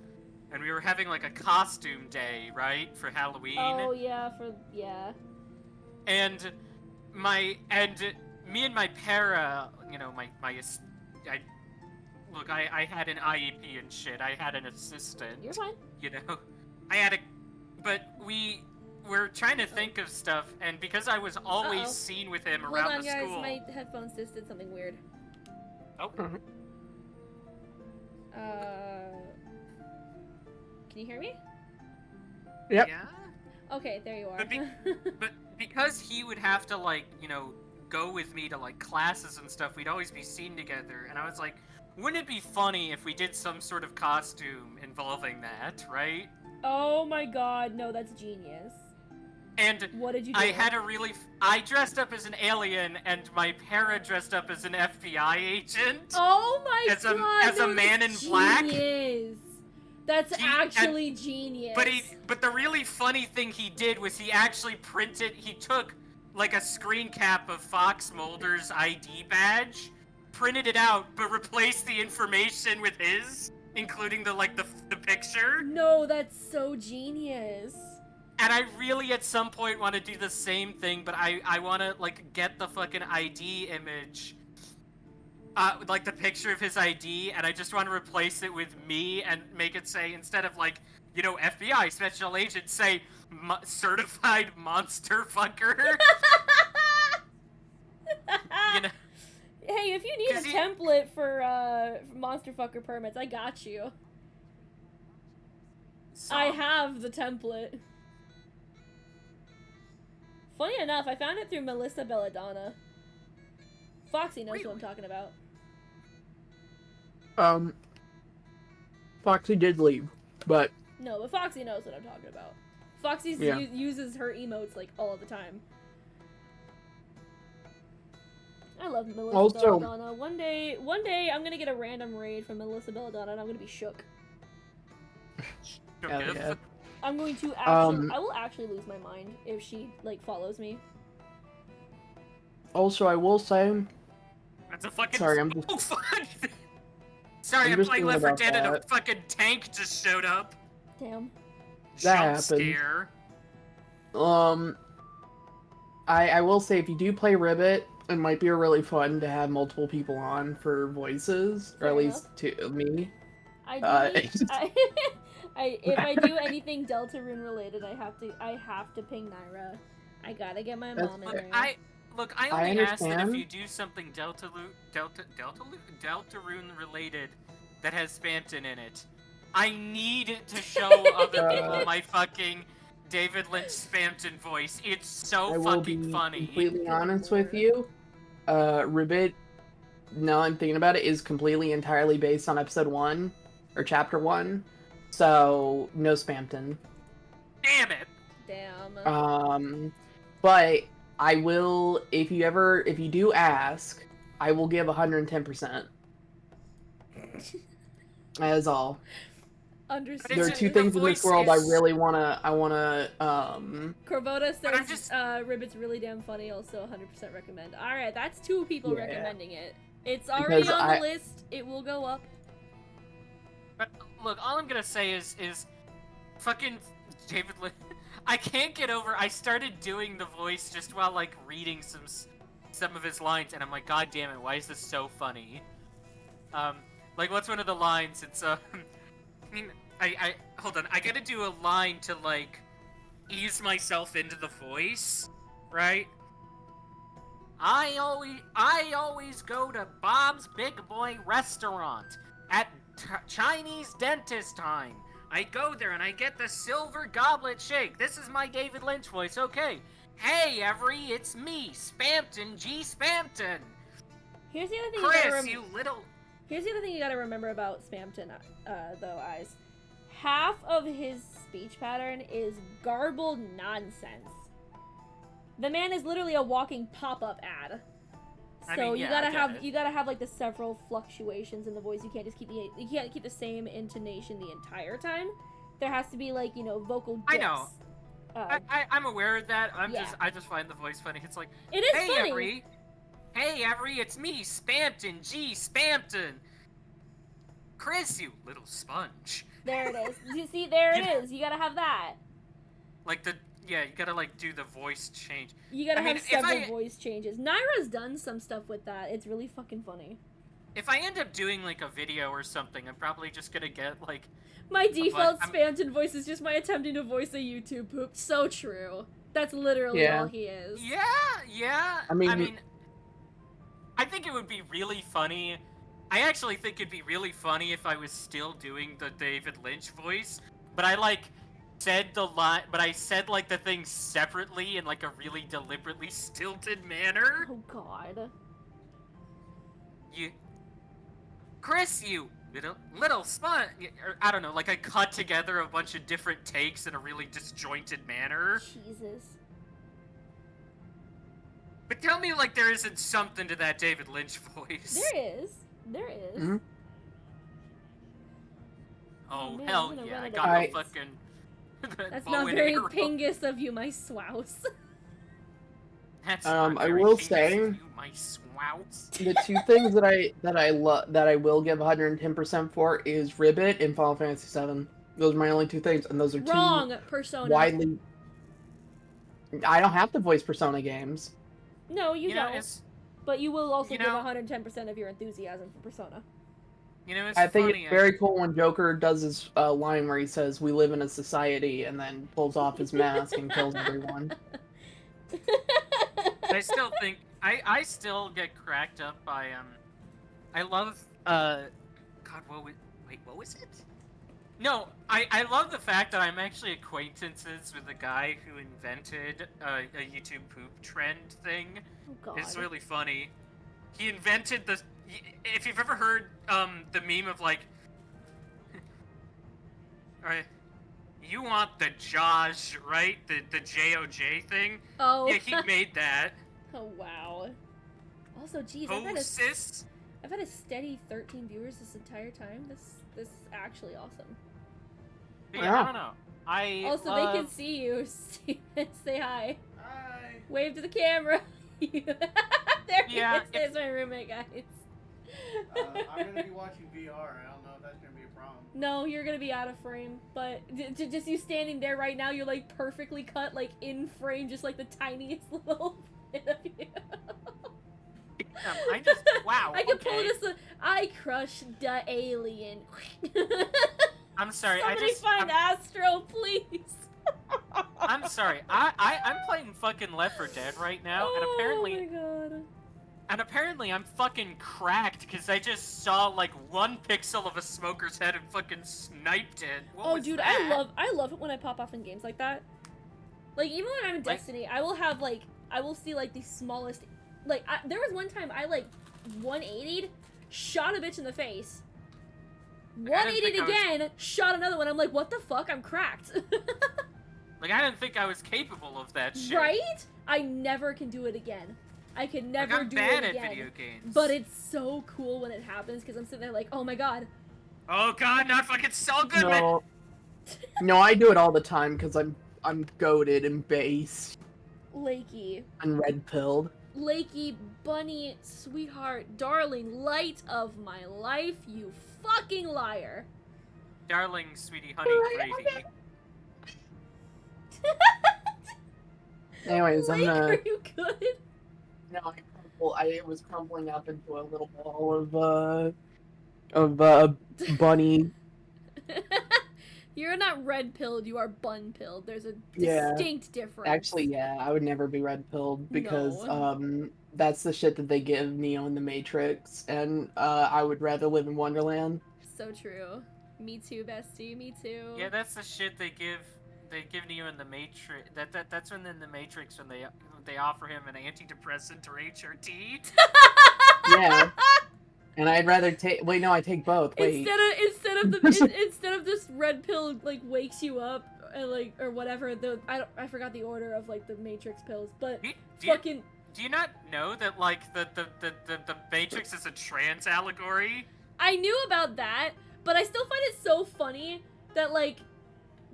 and we were having like a costume day, right, for Halloween. Oh yeah, And me and my para, you know, I had an IEP and shit. I had an assistant. You're fine. You know, but we were trying to think of stuff, and because I was always Uh-oh. seen with him Hold around on, the guys. school. My headphones just did something weird. Oh, Can you hear me? Yep. yeah. Okay, there you are. But because he would have to like, you know, go with me to like classes and stuff, we'd always be seen together, and I was like, wouldn't it be funny if we did some sort of costume involving that, right? Oh my god, no, that's genius. And What did you do? I had a really. I dressed up as an alien, and my para dressed up as an FBI agent. Oh my as a- god, as a that man was in black. genius. That's He- actually genius. But the really funny thing he did was he actually printed. He took like a screen cap of Fox Mulder's ID badge, printed it out, but replaced the information with his, including the picture. No, that's so genius. And I really, at some point, want to do the same thing, but I want to, like, get the fucking ID image like the picture of his ID, and I just want to replace it with me and make it say, instead of like, you know, FBI special agent, say certified monster fucker. You know, Hey, if you need a 'Cause he- template for monster fucker permits, I got you. I so- have the template. Funny enough, I found it through Melissa Belladonna. Foxy knows what I'm Really? talking about. Foxy did leave, but No, but Foxy knows what I'm talking about. Foxy Yeah. uses her emotes like all the time. I love Melissa Also- Belladonna. One day I'm gonna get a random raid from Melissa Belladonna and I'm gonna be shook. hell yeah. I'm going to actually, Um, I will actually lose my mind if she like follows me. Also, I will say, That's a fucking. Sorry, I'm just- Oh fuck! Sorry, I'm I'm just playing thinking Left 4 about Dead and a that. fucking tank just showed up. Damn. That Jump happens. scare. I will say, if you do play Ribbit, it might be really fun to have multiple people on for voices, or Fair at least to me. I Uh, do. If I do anything Deltarune related, I have to ping Naira. I gotta get my That's mom in Look, there. I I only asked that if understand. you do something Deltarune related that has Spamton in it, I need it to show other people my fucking David Lynch Spamton voice. It's so I will fucking be funny. completely honest with you. Ribbit, now I'm thinking about it, is completely entirely based on episode 1, or chapter 1. So, no Spamton. Damn it! Damn. But I will, if you do ask, I will give 110%. That is all. Understood. There are It's- two the things in this voice world I is- really wanna, Corvoda But I'm says just- Ribbit's really damn funny, also 100% recommend. Alright, that's 2 people Yeah. recommending it. It's already Because on the I- list. It will go up. But look, all I'm gonna say is fucking David Lynch. I can't get over. I started doing the voice just while like reading some of his lines, and I'm like, God damn it, why is this so funny? Like what's one of the lines? It's I mean, I hold on. I gotta do a line to like ease myself into the voice, right? I always go to Bob's Big Boy Restaurant at Chinese dentist time. I go there and I get the silver goblet shake. This is my David Lynch voice. Okay. Hey, it's me, Spamton G. Spamton. Here's the other thing you gotta Chris, you little. Here's the other thing you gotta remember about Spamton, though, Eyes. Half of his speech pattern is garbled nonsense. The man is literally a walking pop-up ad. So I mean, you yeah, gotta I get have it. you gotta have like the several fluctuations in the voice. You can't just you can't keep the same intonation the entire time. There has to be like, you know, vocal dips. I know. Uh, I'm aware of that. Yeah. I just find the voice funny. It's like, it is hey, funny. Every, it's me, Spamton G. Spamton. Chris, you little sponge. There it is. You see, there You it know- is. You gotta have that. Like you gotta like do the voice change. You gotta I mean, have if several I- voice changes. Naira's done some stuff with that. It's really fucking funny. If I end up doing like a video or something, I'm probably just gonna get like, My default I'm- Spamton voice is just my attempting to voice a YouTube poop. So true. That's literally Yeah. all he is. yeah. I mean- I think it would be really funny. I actually think it'd be really funny if I was still doing the David Lynch voice, but I like said the line, but I said like the thing separately in like a really deliberately stilted manner. Oh god. You, Chris, you little spun. Or, I don't know. Like I cut together a bunch of different takes in a really disjointed manner. Jesus. But tell me, like, there isn't something to that David Lynch voice. There is. There is. Mhm. Oh, Man, hell I'm gonna yeah, run I it got over. the fucking. the That's bow not and very arrow. pingus of you, my swouse. That's I not very will Pingus say- of you, my swouts. The two things that I will give 110% for is Ribbit and Final Fantasy VII. Those are my only two things, and those are Wrong, two Persona. widely. I don't have to voice Persona games. No, you You know, don't. it's But you will also You give know- 110% of your enthusiasm for Persona. You know, it's I think funny. it's very cool when Joker does his line where he says, "We live in a society," and then pulls off his mask and kills everyone. I still think I still get cracked up by I love God, what was it? No, I love the fact that I'm actually acquaintances with the guy who invented a YouTube poop trend thing. Oh god. It's really funny. He invented the. If you've ever heard the meme of like, alright, you want the Josh, right? The JOJ thing. Oh. Yeah, he made that. Oh wow. Also, geez, Oh, sis. I've had a steady 13 viewers this entire time. This is actually awesome. Yeah, Yeah. I don't know. I Also, love... they can see you. Steven, say hi. Hi. Wave to the camera. There Yeah, he is. There's my roommate, guys. I'm gonna be watching VR. I don't know if that's gonna be a problem. No, you're gonna be out of frame. But just you standing there right now, you're like perfectly cut, like in frame, just like the tiniest little bit of you. I just wow. I can pull okay. this. I crushed the alien. I'm sorry. Somebody find Astro, please. I'm sorry. I'm playing fucking Left 4 Dead right now, Oh my god. and apparently I'm fucking cracked because I just saw like 1 pixel of a smoker's head and fucking sniped it. What Oh, was dude, that? I love it when I pop off in games like that. Like even when I'm in Like- Destiny, I will have like I will see like the smallest. Like there was one time I like 180'd, shot a bitch in the face. Like, I didn't 180'd think I again, shot another one. I'm like, what the fuck? I'm cracked. Like I didn't think I was capable of that shit. Right? I never can do it again. I can Like, never I'm do bad it at again. video games. But it's so cool when it happens because I'm sitting there like, oh my god. Oh god, not fucking Saul Goodman. No, no, I do it all the time because I'm goated and based Lakey. and red pilled. Lakey, bunny, sweetheart, darling, light of my life, you fucking liar. Darling, sweetie, honey, gravy. Anyways, I'm Lake, gonna. are you good? No, I was crumbling up into a little ball of bunny. You're not red pilled, you are bun pilled. There's a Yeah. distinct difference. Actually, yeah, I would never be red pilled because No. that's the shit that they give Neo in the Matrix, and I would rather live in Wonderland. So true. Me too, bestie, me too. Yeah, that's the shit they give Neo in the Matrix. That's when in the Matrix when they offer him an antidepressant or HRT. Yeah. And I'd rather take. Wait, no, I take both. Wait. Instead of this red pill like wakes you up and like or whatever. I forgot the order of like the Matrix pills, but Do you- fucking Do you not know that like the Matrix is a trans allegory? I knew about that, but I still find it so funny that like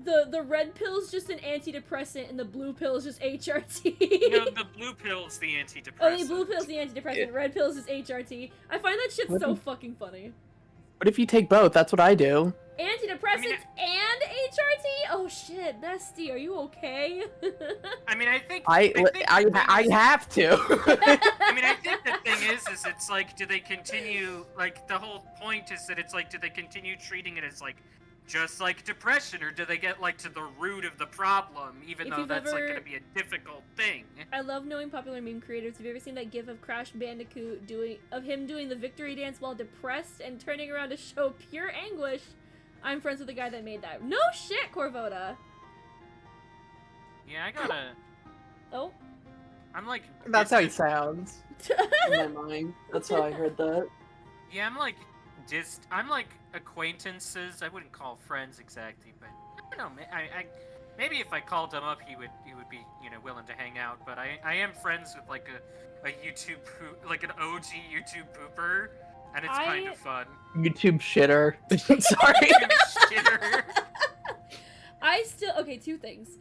the red pill's just an antidepressant and the blue pill is just HRT. No, the blue pill's the antidepressant. Oh, the blue pill's the antidepressant, red pill's is HRT. I find that shit What so if- fucking funny. What if you take both? That's what I do. Antidepressants and HRT? Oh shit, bestie, are you okay? I mean, I think I have to. I mean, I think the thing is it's like, do they continue, like, the whole point is that it's like, do they continue treating it as, like, just like depression, or do they get, like, to the root of the problem, even If though you've that's, like, ever- gonna be a difficult thing? I love knowing popular meme creators. Have you ever seen that gif of Crash Bandicoot doing the victory dance while depressed and turning around to show pure anguish? I'm friends with the guy that made that. No shit, Corvoda. Yeah, I gotta, Oh. I'm, like... That's how he distant- sounds in my mind. That's how I heard that. Yeah, I'm, like, I'm, like, acquaintances. I wouldn't call friends exactly, but I don't know. Maybe if I called him up, he would be, you know, willing to hang out. But I am friends with like a YouTube like an OG YouTube pooper, and it's kind of fun. YouTube shitter. Sorry. Shitter. Okay, two things.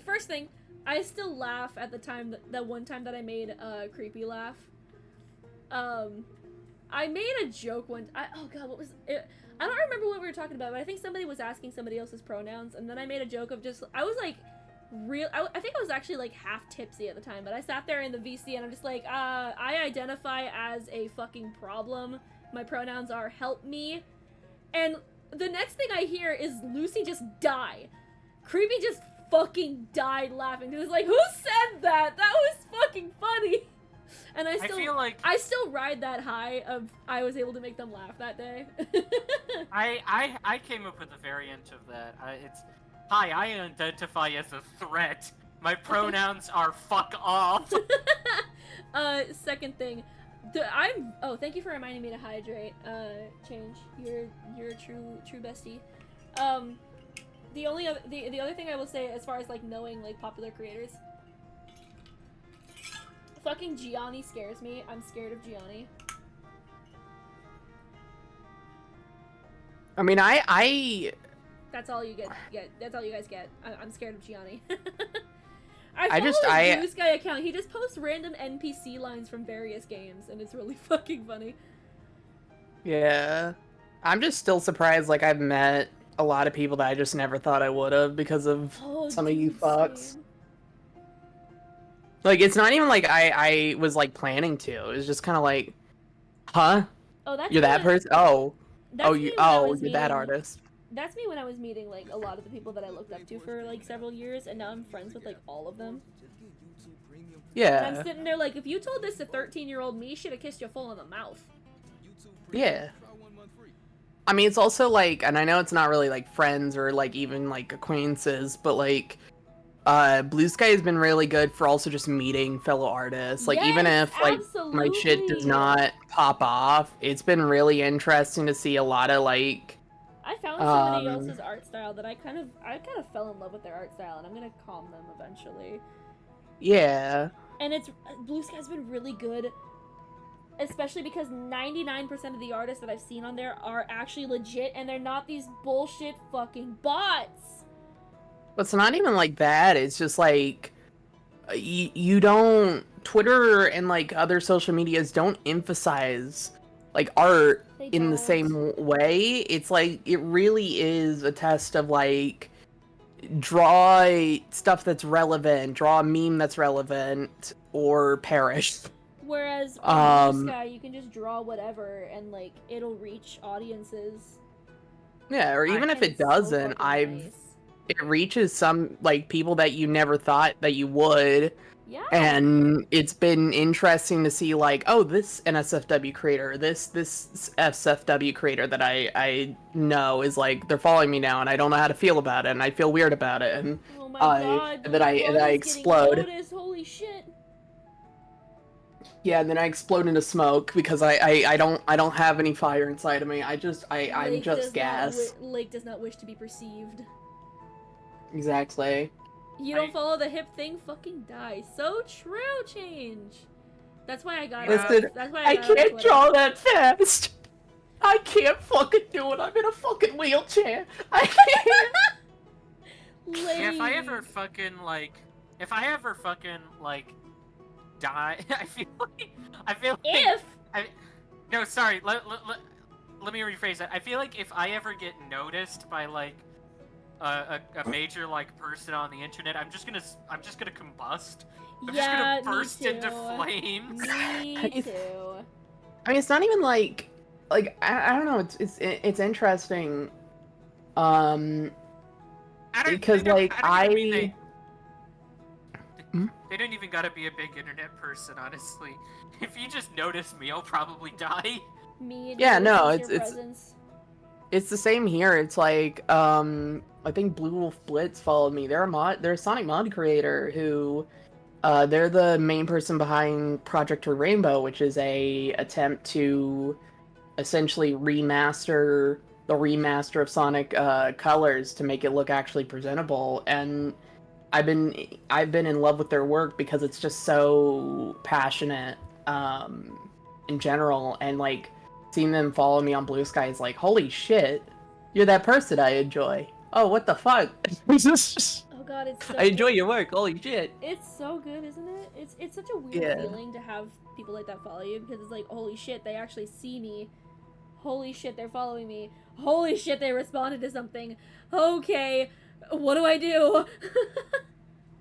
First thing, I still laugh at the time that one time that I made a creepy laugh. I made a joke oh god, what was it? I don't remember what we were talking about, but I think somebody was asking somebody else's pronouns, and then I made a joke of I was like I think I was actually like half tipsy at the time, but I sat there in the VC and I'm just like, I identify as a fucking problem. My pronouns are help me. And the next thing I hear is Lucy just die. Creepy just fucking died laughing. He was like, who said that? That was fucking funny. And I feel like I still ride that high of I was able to make them laugh that day. I came up with a variant of that. It's hi, I identify as a threat. My pronouns are fuck off. Second thing, thank you for reminding me to hydrate. Change. You're a true bestie. The other thing I will say as far as like knowing like popular creators, fucking Gianni scares me. I'm scared of Gianni. I mean, I That's all you get. That's all you guys get. I'm scared of Gianni. I just- follow his I- Blue Sky account. He just posts random NPC lines from various games, and it's really fucking funny. yeah. I'm just still surprised. Like I've met a lot of people that I just never thought I would have because of Oh, some of you dude, fucks. same. Like it's not even like I was like planning to. It was just kind of like, huh? Oh, that's You're me that when- person? Oh, that's oh me you when I oh was you're that meeting- artist. That's me when I was meeting like a lot of the people that I looked up to for like several years, and now I'm friends with like all of them. And I'm Yeah, sitting there like, if you told this to 13-year-old me, she'd have kissed you full in the mouth. yeah. I mean, it's also like, and I know it's not really like friends or like even like acquaintances, but like, Blue Sky has been really good for also just meeting fellow artists. Like even Yes, if like my shit does absolutely. not pop off, it's been really interesting to see a lot of like, I found somebody Um, else's art style that I kind of fell in love with their art style, and I'm gonna calm them eventually. yeah, And it's Blue Sky's been really good, especially because 99% of the artists that I've seen on there are actually legit, and they're not these bullshit fucking bots. but it's not even like that. It's just like, you don't, Twitter and like other social medias don't emphasize like art They in the don't. same way. It's like it really is a test of like draw stuff that's relevant, draw a meme that's relevant, or perish. Whereas on Blue Um, Sky, you can just draw whatever, and like it'll reach audiences. Yeah, or even if And it it's so doesn't, fucking nice. it reaches some like people that you never thought that you would. Yeah. And it's been interesting to see like, oh, this NSFW creator, this SFW creator that I know is like they're following me now, and I don't know how to feel about it, and I feel weird about it, and Oh my I- god. and then I- Blue and then I Blood is getting explode. noticed, holy shit. yeah, and then I explode into smoke because I don't have any fire inside of me. I'm Lake just does not gas. Lake does not wish to be perceived. Exactly. You don't follow the hip thing, fucking die. So true, Change. That's why I got Listen, That's why I got on can't Twitter. draw that fast. I can't fucking do it. I'm in a fucking wheelchair. I can't. Yeah, if I Lame. ever fucking like die, I feel like If no, sorry. Let me rephrase that. I feel like if I ever get noticed by like a major like person on the internet, I'm just gonna combust. I'm yeah, just gonna burst me into too. flames. Me too. I mean, it's not even like I don't know. It's interesting. Because, like, They Hmm? don't even gotta be a big internet person, honestly. If you just notice me, I'll probably die. Me. Yeah, no, notices your it's- presence. It's the same here. It's like I think Blue Wolf Blitz followed me. They're a Sonic mod creator who they're the main person behind Project Rainbow, which is a attempt to essentially remaster the remaster of Sonic Colors to make it look actually presentable. And I've been in love with their work because it's just so passionate in general, and like seeing them follow me on Blue Sky is like, holy shit, you're that person I enjoy. Oh, what the fuck? Oh god, it's so I enjoy good. your work. Holy shit. It's so good, isn't it? It's such a weird Yeah. feeling to have people like that follow you, because it's like, holy shit, they actually see me. Holy shit, they're following me. Holy shit, they responded to something. Okay, what do I do?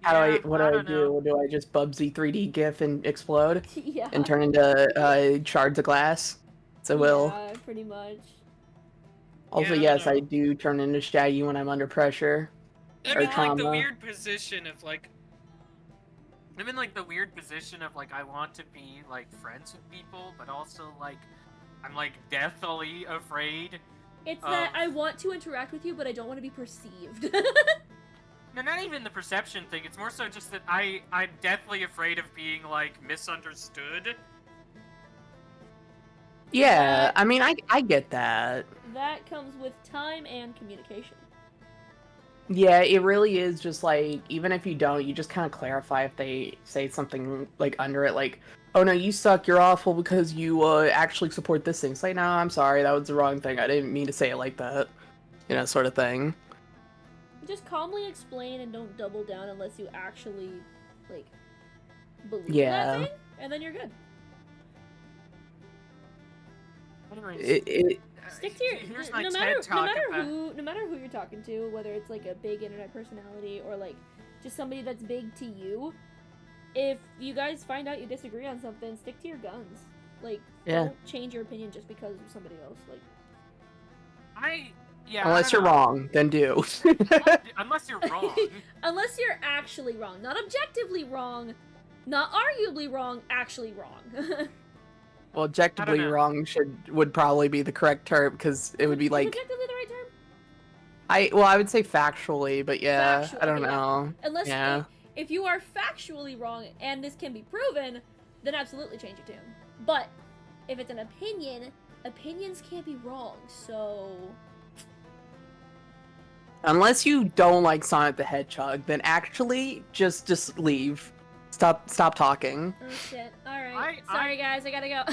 What do I don't know. do? Do I just Bubsy 3D GIF and explode Yeah. and turn into shards of glass? So will. Yeah, pretty much. Also, Yeah, I yes, don't I know. do turn into Shaggy when I'm under pressure. I'm Or in like the trauma. weird position of like. I'm in like the weird position of like I want to be like friends with people, but also like I'm like deathly afraid. It's that I want to interact with you, but I don't want to be perceived. No, not even the perception thing. It's more so just that I'm deathly afraid of being like misunderstood. Yeah, That- I mean, I get that. That comes with time and communication. Yeah, it really is just like, even if you don't, you just kind of clarify if they say something like under it, like, oh no, you suck, you're awful because you actually support this thing. It's like, no, I'm sorry, that was the wrong thing. I didn't mean to say it like that. You know, sort of thing. Just calmly explain and don't double down unless you actually, like, believe Yeah. that thing, and then you're good. It Stick to your Here's my no TED matter talk about. no matter who you're talking to, whether it's like a big internet personality or like just somebody that's big to you. If you guys find out you disagree on something, stick to your guns. Like, Yeah. don't change your opinion just because of somebody else. Like, unless you're wrong, then do. Unless you're wrong. unless you're actually wrong, not objectively wrong, not arguably wrong, actually wrong. Well, objectively know. wrong would probably be the correct term, because it would be Is like, objectively the right term? I would say factually, but yeah, Factual, I don't okay, yeah. know. Unless Yeah. if you are factually wrong and this can be proven, then absolutely change your tune. But if it's an opinion, opinions can't be wrong. So Unless you don't like Sonic the Hedgehog, then actually just leave. Stop talking. oh shit. All right. I- Sorry guys, I gotta go.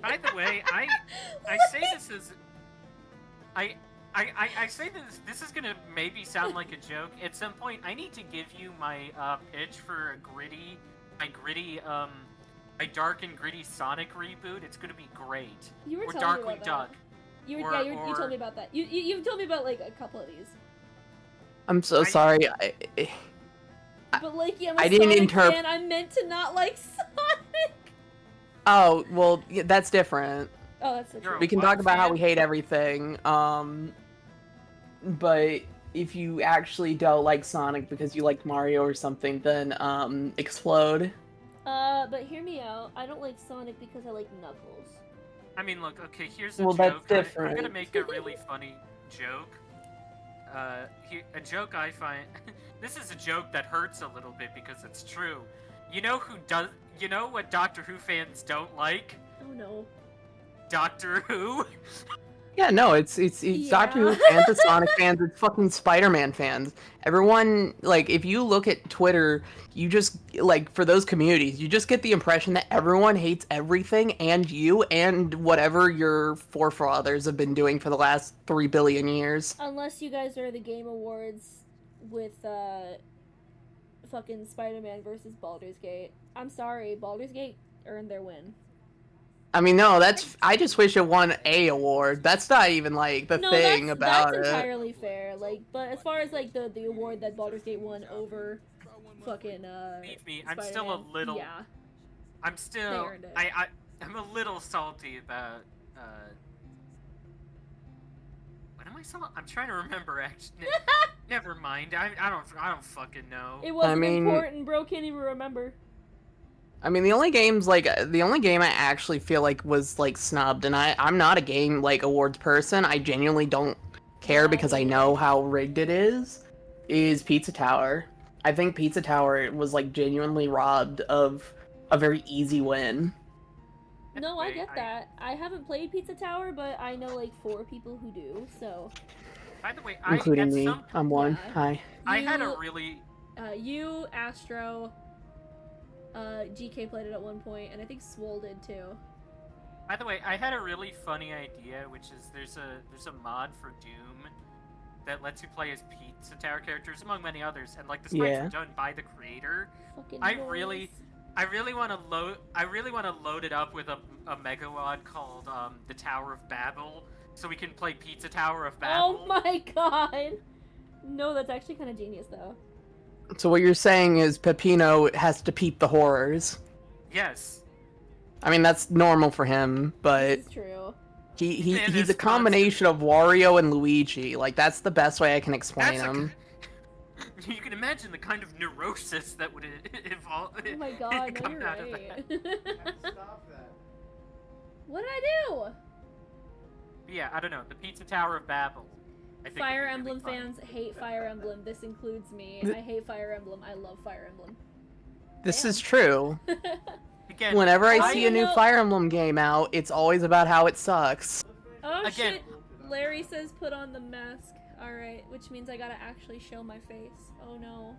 By the way, I say this as I say this is gonna maybe sound like a joke. At some point, I need to give you my pitch for my dark and gritty Sonic reboot. It's gonna be great. You were Or telling me Darkwing about Duck. that. You Or- you told me about that. You've told me about like a couple of these. I'm so sorry. But like, yeah, I'm a I didn't Sonic interp- fan. I meant to not like Sonic. Oh, well, yeah, that's different. Oh, that's so You're true. a We can what talk about how fan? we hate everything. But if you actually don't like Sonic because you like Mario or something, then explode. But hear me out. I don't like Sonic because I like Knuckles. I mean, look. Okay, here's a Well, joke. that's different. I'm gonna make a really funny joke. A joke I find. This is a joke that hurts a little bit because it's true. You know who does? You know what Doctor Who fans don't like? Oh no. Doctor Who. Yeah, no, it's Doctor Who Yeah. fans, it's Sonic fans, it's fucking Spider-Man fans. Everyone, like, if you look at Twitter, you just, like, for those communities, you just get the impression that everyone hates everything and you and whatever your forefathers have been doing for the last 3 billion years. Unless you guys are the Game Awards with fucking Spider-Man versus Baldur's Gate. I'm sorry, Baldur's Gate earned their win. I mean, no, I just wish it won a award. That's not even, like, the No, thing about that's it. entirely fair. Like, but as far as like the award that Baldur's Gate won over fucking Believe me, I'm still a Spider-Man, little. Yeah. I'm still. They earned it. I'm a little salty about. What am I salty? I'm trying to remember. Actually, never mind. I don't fucking know. It wasn't mean- important, bro. Can't even remember. I mean, the only game I actually feel like was, like, snubbed, and I'm not a game, like, awards person. I genuinely don't care because I know how rigged it is Pizza Tower. I think Pizza Tower was, like, genuinely robbed of a very easy win. No, I Wait, get that. I haven't played Pizza Tower, but I know like 4 people who do. So. By the way, Including at me. some- I'm one. Yeah. Hi. I had a You- really. You, Astro, GK played it at one point, and I think Swole did too. By the way, I had a really funny idea, which is there's a mod for Doom that lets you play as Pizza Tower characters, among many others, and like the sprites Yeah. are done by the creator. Fucking I noise. really want to load it up with a megawad called the Tower of Babel, so we can play Pizza Tower of Babel. Oh my god! No, that's actually kind of genius, though. So what you're saying is Peppino has to peep the horrors. Yes. I mean, that's normal for him, but This is true. Man he's is a combination of Wario and Luigi. Like, that's the best way I can explain That's a him. You can imagine the kind of neurosis that would evolve. Oh my god, no, come you're out of right. that. Stop that. What did I do? Yeah, I don't know. The Pizza Tower of Babel. I think Fire would be Emblem really fun. fans hate Fire Emblem. This includes me. I hate Fire Emblem. I love Fire Emblem. This Damn. is true. Again, Whenever I I see a new know- Fire Emblem game out, it's always about how it sucks. Oh Again- shit! Larry says put on the mask. Alright, which means I gotta actually show my face. Oh no.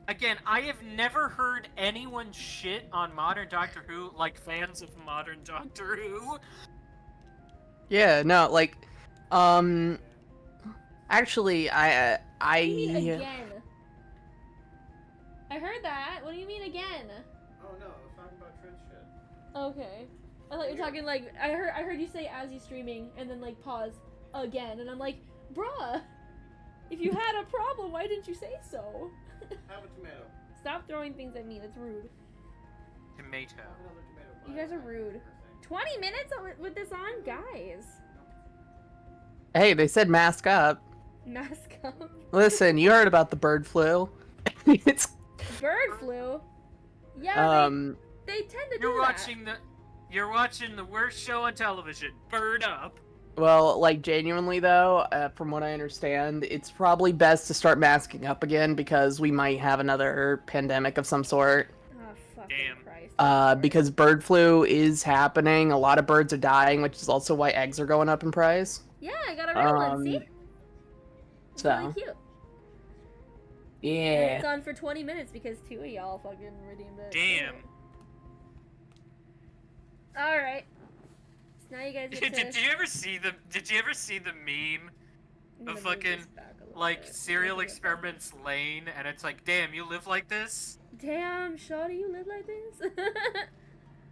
Again, I have never heard anyone shit on modern Doctor Who like fans of modern Doctor Who. Yeah, no, like, actually, What do you mean again? I heard that. What do you mean again? Oh no, I was talking about Trent shit. Okay. I thought you were talking like I heard you say as you streaming and then like pause again and I'm like, bruh, if you had a problem, why didn't you say so? Have a tomato. Stop throwing things at me. That's rude. Tomato. Have another tomato. You guys are rude. 20 minutes with this on, guys. hey, they said mask up. Mask up. Listen, you heard about the bird flu. It's, Bird flu. Yeah, um, they tend to do You're watching the worst show on television. Bird Up. well, like, genuinely, though, from what I understand, it's probably best to start masking up again because we might have another pandemic of some sort. that. Oh, fucking Damn. Christ. Because bird flu is happening. A lot of birds are dying, which is also why eggs are going up in price. Yeah, I got a real one, see? It's so. really cute. And Yeah. it's on for 20 minutes because 2 of y'all fucking redeemed it. Damn. Alright. So now you guys get to... Did you ever see the meme I'm gonna of move fucking, this back a little like bit. Serial Making it better. Experiments Lane, and it's like, damn, you live like this? Damn, shawty, you live like this?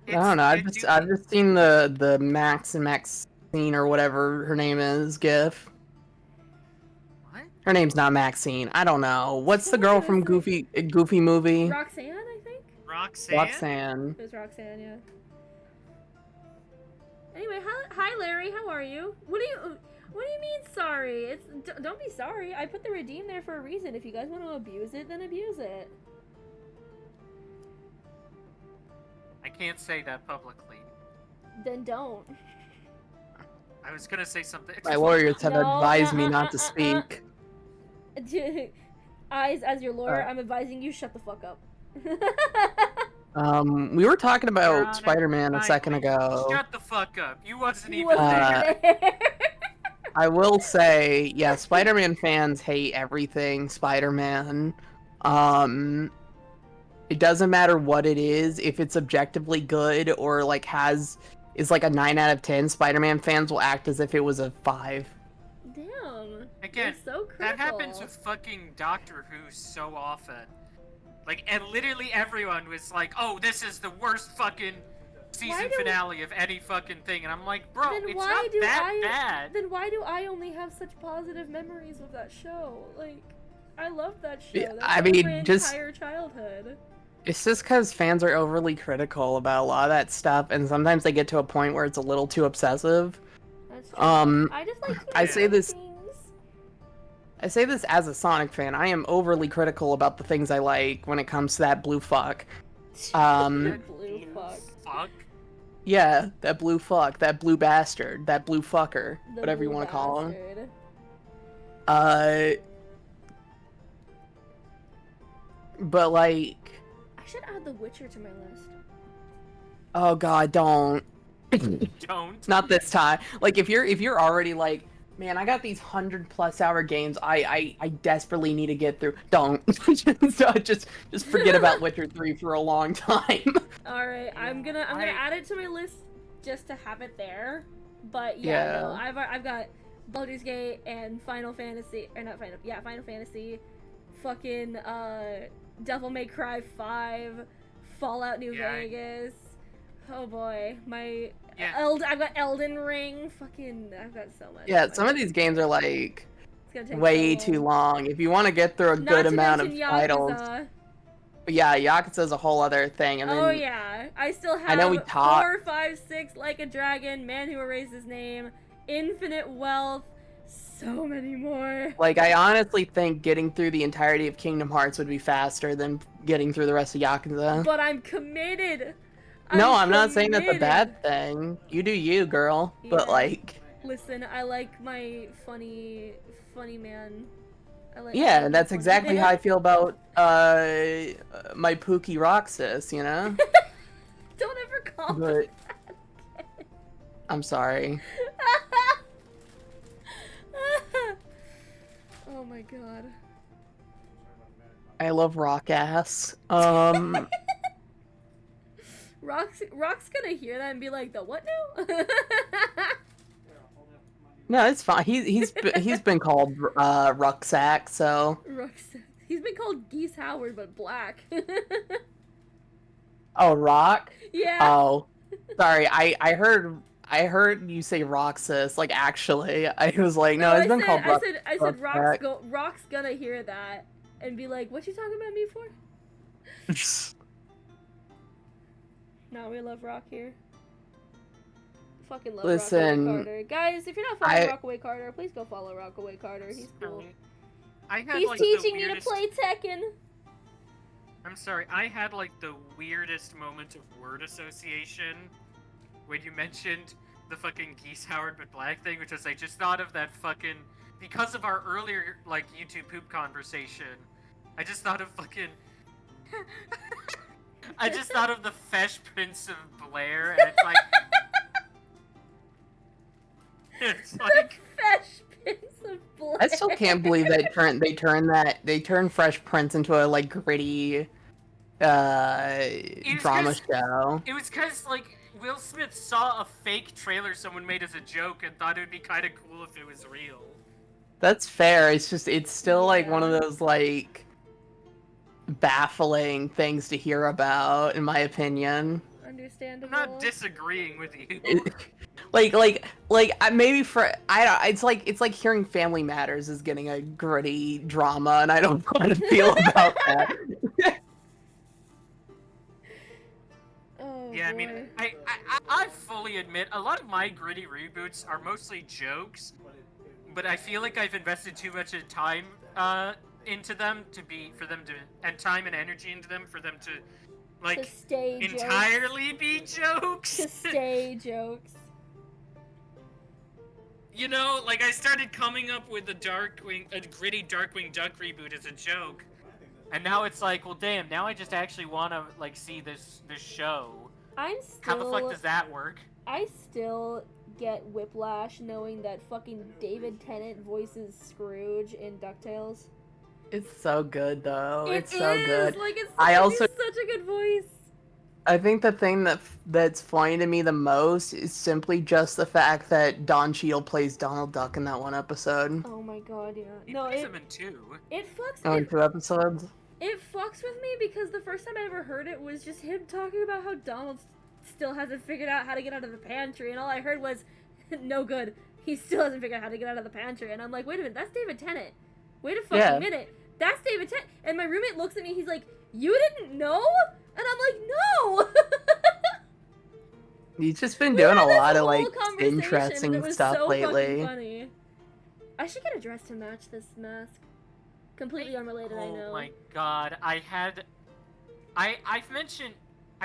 I don't know. I've just seen the Max and Maxine or whatever her name is gif. What? Her name's not Maxine. I don't know. What's the Yeah, girl it's from like- Goofy movie? Roxanne, I think? Roxanne? Roxanne. It was Roxanne, yeah. Anyway, hi Larry, how are you? What do you mean sorry? Don't be sorry. I put the redeem there for a reason. If you guys want to abuse it, then abuse it. I can't say that publicly. Then don't. I was gonna say something. My lawyers have No, advised me not to speak. Eyes, as your lawyer, I'm advising you shut the fuck up. We were talking Your Honor, about Spider-Man a second ago. Shut the fuck up. You wasn't You even wasn't there. there. I will say, yeah, Spider-Man fans hate everything Spider-Man. It doesn't matter what it is, if it's objectively good or like is like a 9 out of 10, Spider-Man fans will act as if it was a 5. Damn. Again, You're so critical. that happens with fucking Doctor Who so often. Like, and literally everyone was like, "Oh, this is the worst fucking season finale of any fucking thing," and I'm like, "Bro, Then it's why not do that bad." Then why do I only have such positive memories of that show? Like, I love that show. Yeah, That's I like mean, my just- entire childhood. It's just because fans are overly critical about a lot of that stuff, and sometimes they get to a point where it's a little too obsessive. That's true. I just like I say this- things. I say this as a Sonic fan. I am overly critical about the things I like when it comes to that blue fuck. Blue fuck. Fuck. Yeah, that blue fuck, that blue bastard, that blue fucker, The whatever you blue want to call him. bastard. But like, I should add The Witcher to my list. oh god, don't. Don't. Not this time. Like, if you're already like, man, I got these 100+ hour games I desperately need to get through. Don't. just forget about Witcher 3 for a long time. All right, I'm gonna add it to my list just to have it there. But yeah, no, I've got Baldur's Gate and Final Fantasy, or not Final, yeah, Final Fantasy, fucking Devil May Cry 5, Fallout New Yeah. Vegas. Oh boy, my Yeah. I've got Elden Ring. Fucking, I've got so much. Yeah, on my some of list. these games are like, gonna take way so too long. If you want to get through a Not good to amount of mention titles, Yakuza. but yeah, Yakuza's a whole other thing. And then Oh yeah, I still have I know we talked. 4, 5, 6, Like a Dragon, Man Who Erased His Name, Infinite Wealth, so many more. Like, I honestly think getting through the entirety of Kingdom Hearts would be faster than getting through the rest of Yakuza. But I'm committed. No, I'm not saying that's a committed. bad thing. You do you, girl. Yeah. But like, Listen, I like my funny man. I like yeah, my that's funny exactly man. how I feel about my Pookie Roxas, you know? Don't ever call But me I'm sorry. that. Oh my god. I love rock ass. Rock's gonna hear that and be like, the what now? No, it's fine. He's been called Rucksack, so. Rucksack. He's been called Geese Howard, but black. Oh, Rock. Yeah. Oh, sorry. I heard you say Roxas. Like, actually, I was like, no, it's been called I said Rucksack. Rock's gonna hear that and be like, what you talking about me for? No, we love Rock here. Fucking love Listen, Rockaway Carter. Guys, if you're not following I- Rockaway Carter, please go follow Rockaway Carter. He's cool. I had He's like teaching the you to weirdest... play Tekken. I'm sorry, I had like the weirdest moment of word association when you mentioned the fucking Geese Howard but black thing, which was I just thought of that fucking, because of our earlier like YouTube poop conversation, I just thought of fucking I just thought of the Fresh Prince of Blair, and it's like it's like Fresh Prince of Blair. I still can't believe they turned Fresh Prince into a like gritty drama 'cause- show. It was because, like, Will Smith saw a fake trailer someone made as a joke and thought it would be kind of cool if it was real. That's fair. It's still like one of those like baffling things to hear about, in my opinion. Understandable. I'm not disagreeing with you. Maybe for it's like hearing Family Matters is getting a gritty drama, and I don't know how to feel about that. Oh, Yeah, I boy. mean, I fully admit a lot of my gritty reboots are mostly jokes, but I feel like I've invested too much time into them and time and energy into them for them to like to stay entirely be jokes. To stay jokes. You know, like I started coming up with a gritty Darkwing Duck reboot as a joke, and now it's like, well, damn, now I just actually want to like see this show. I'm still. How the fuck does that work? I still get whiplash knowing that fucking David Tennant voices Scrooge in DuckTales. It's so good though. It It's so is! good. Like, it's I also such a good voice. I think the thing that's funny to me the most is simply just the fact that Don Cheadle plays Donald Duck in that one episode. Oh my god, yeah. He No, plays it him in 2. fucks Oh, in 2 episodes. It fucks with me because the first time I ever heard it was just him talking about how Donald still hasn't figured out how to get out of the pantry, and all I heard was, no good. He still hasn't figured out how to get out of the pantry, and I'm like, wait a minute, that's David Tennant. Wait a fucking minute. That's David Tennant. And my roommate looks at me, he's like, you didn't know? And I'm like, no! He's just been We doing had a this lot of whole like conversation, and it interesting was stuff so fucking lately. funny. I should get a dress to match this mask. Completely unrelated, I know. Oh my god, I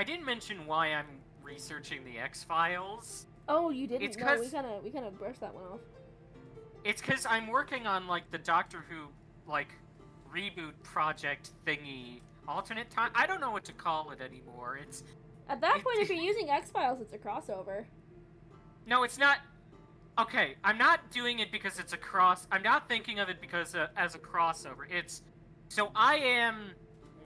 didn't mention why I'm researching the X-Files. Oh, you didn't? It's No, 'cause- we kind of brushed that one off. It's because I'm working on like the Doctor Who like reboot project thingy, alternate time. I don't know what to call it anymore. It's At that point, if you're using X-Files, it's a crossover. no, it's not. Okay, I'm not doing it because it's a cross. I'm not thinking of it because as a crossover. It's so I am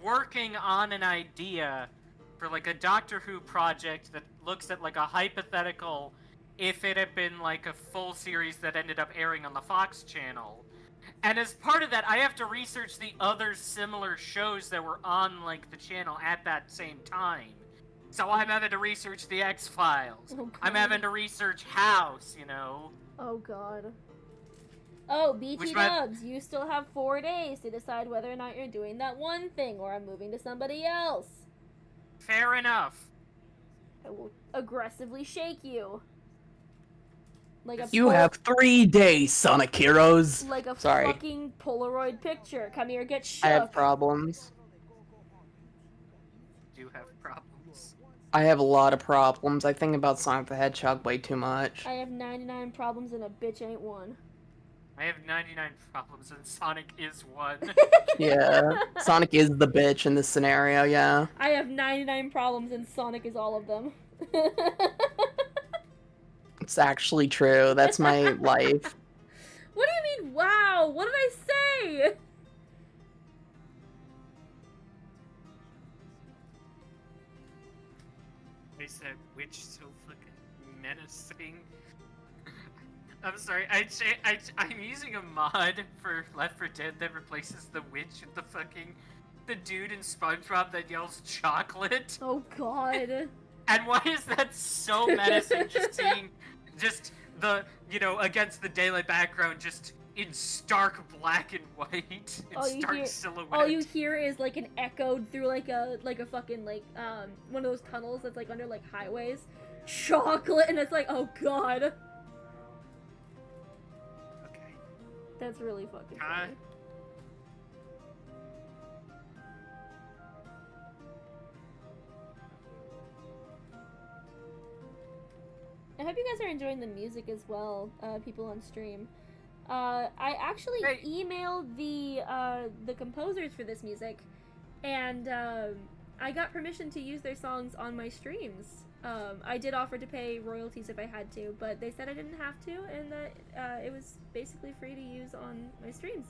working on an idea for like a Doctor Who project that looks at like a hypothetical if it had been like a full series that ended up airing on the Fox channel. And as part of that, I have to research the other similar shows that were on like the channel at that same time. So I'm having to research the X-Files. Oh, I'm God. having to research House, you know. Oh god. Oh, BT Which might- Dubs, you still have 4 days to decide whether or not you're doing that one thing or I'm moving to somebody else. Fair enough. I will aggressively shake you. Like a You have 3 days, Sonic Heroes. like a Sorry. fucking Polaroid picture. Come here, get shook. I have problems. Do have problems. I have a lot of problems. I think about Sonic the Hedgehog way too much. I have 99 problems and a bitch ain't one. I have 99 problems and Sonic is one. Yeah. Sonic is the bitch in this scenario, yeah. I have 99 problems and Sonic is all of them. It's actually true. That's my life. What do you mean, wow? What did I say? I said witch so fucking menacing. I'm sorry, I'm using a mod for Left 4 Dead that replaces the witch with the dude in SpongeBob that yells chocolate. Oh god. And why is that so menacing? Just seeing, the, against the daylight background, just in stark black and white, in All you stark hear- silhouette. All you hear is like an echoed through like a fucking one of those tunnels that's like under like highways. Chocolate, and it's like, oh god. Okay. That's really fucking Huh? funny. I hope you guys are enjoying the music as well, people on stream. I actually Hey. emailed the composers for this music, and I got permission to use their songs on my streams. I did offer to pay royalties if I had to, but they said I didn't have to, and that it was basically free to use on my streams.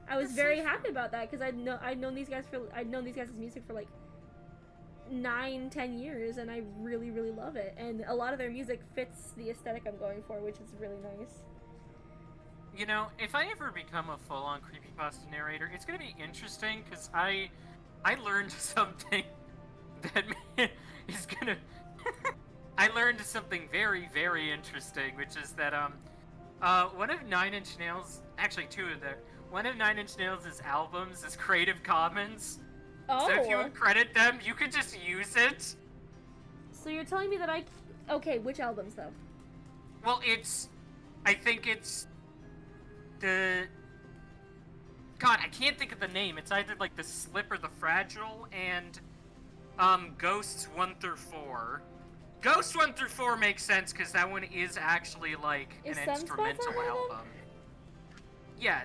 I was That's very so happy about that because I'd known these guys' music for like 9-10 years, and I really love it, and a lot of their music fits the aesthetic I'm going for, which is really nice. If I ever become a full-on creepypasta narrator, it's gonna be interesting because I learned something that is gonna. I learned something very interesting, which is that one of Nine Inch Nails, actually two of them, one of Nine Inch Nails' albums is Creative Commons. Oh, So if you credit them, you could just use it. so you're telling me that okay, which albums though? Well, I think it's the. God, I can't think of the name. It's either like the Slip or the Fragile, and Ghosts 1 through 4. Ghosts 1 through 4 makes sense because that one is actually like Is an Sunspots instrumental on there, then? album. Yeah,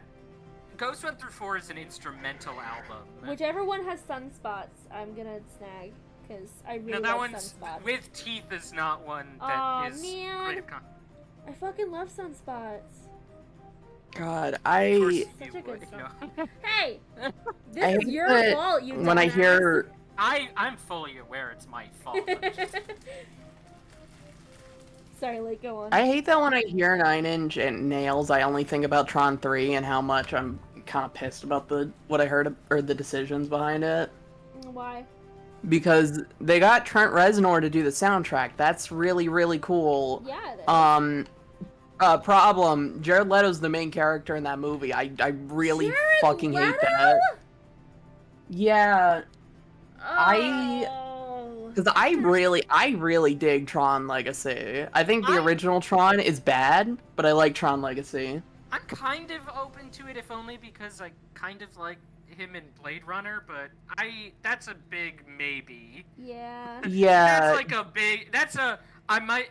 Ghosts 1 through 4 is an instrumental album. Whichever one has sunspots, I'm gonna snag because I really No, that love one's sunspots. with Teeth is not one that Aw, is man. Creative Commons. I fucking love sunspots. God, Of course I you Such a good would, song. Hey, I this is hate your that fault, you when I dumbass. hear I'm fully aware it's my fault. I'm just- Sorry, like, go on. I hate that when I hear 9 Inch and Nails, I only think about Tron 3 and how much I'm kind of pissed about what I heard or the decisions behind it. Why? Because they got Trent Reznor to do the soundtrack. That's really cool. Yeah, it is. Problem. Jared Leto's the main character in that movie. I really Jared fucking hate Leto? that. Yeah, I- Oh. because I really dig Tron Legacy. I think the I- original Tron is bad, but I like Tron Legacy. I'm kind of open to it, if only because I kind of like him in Blade Runner, but that's a big maybe. Yeah. Yeah, That's like a big. I might.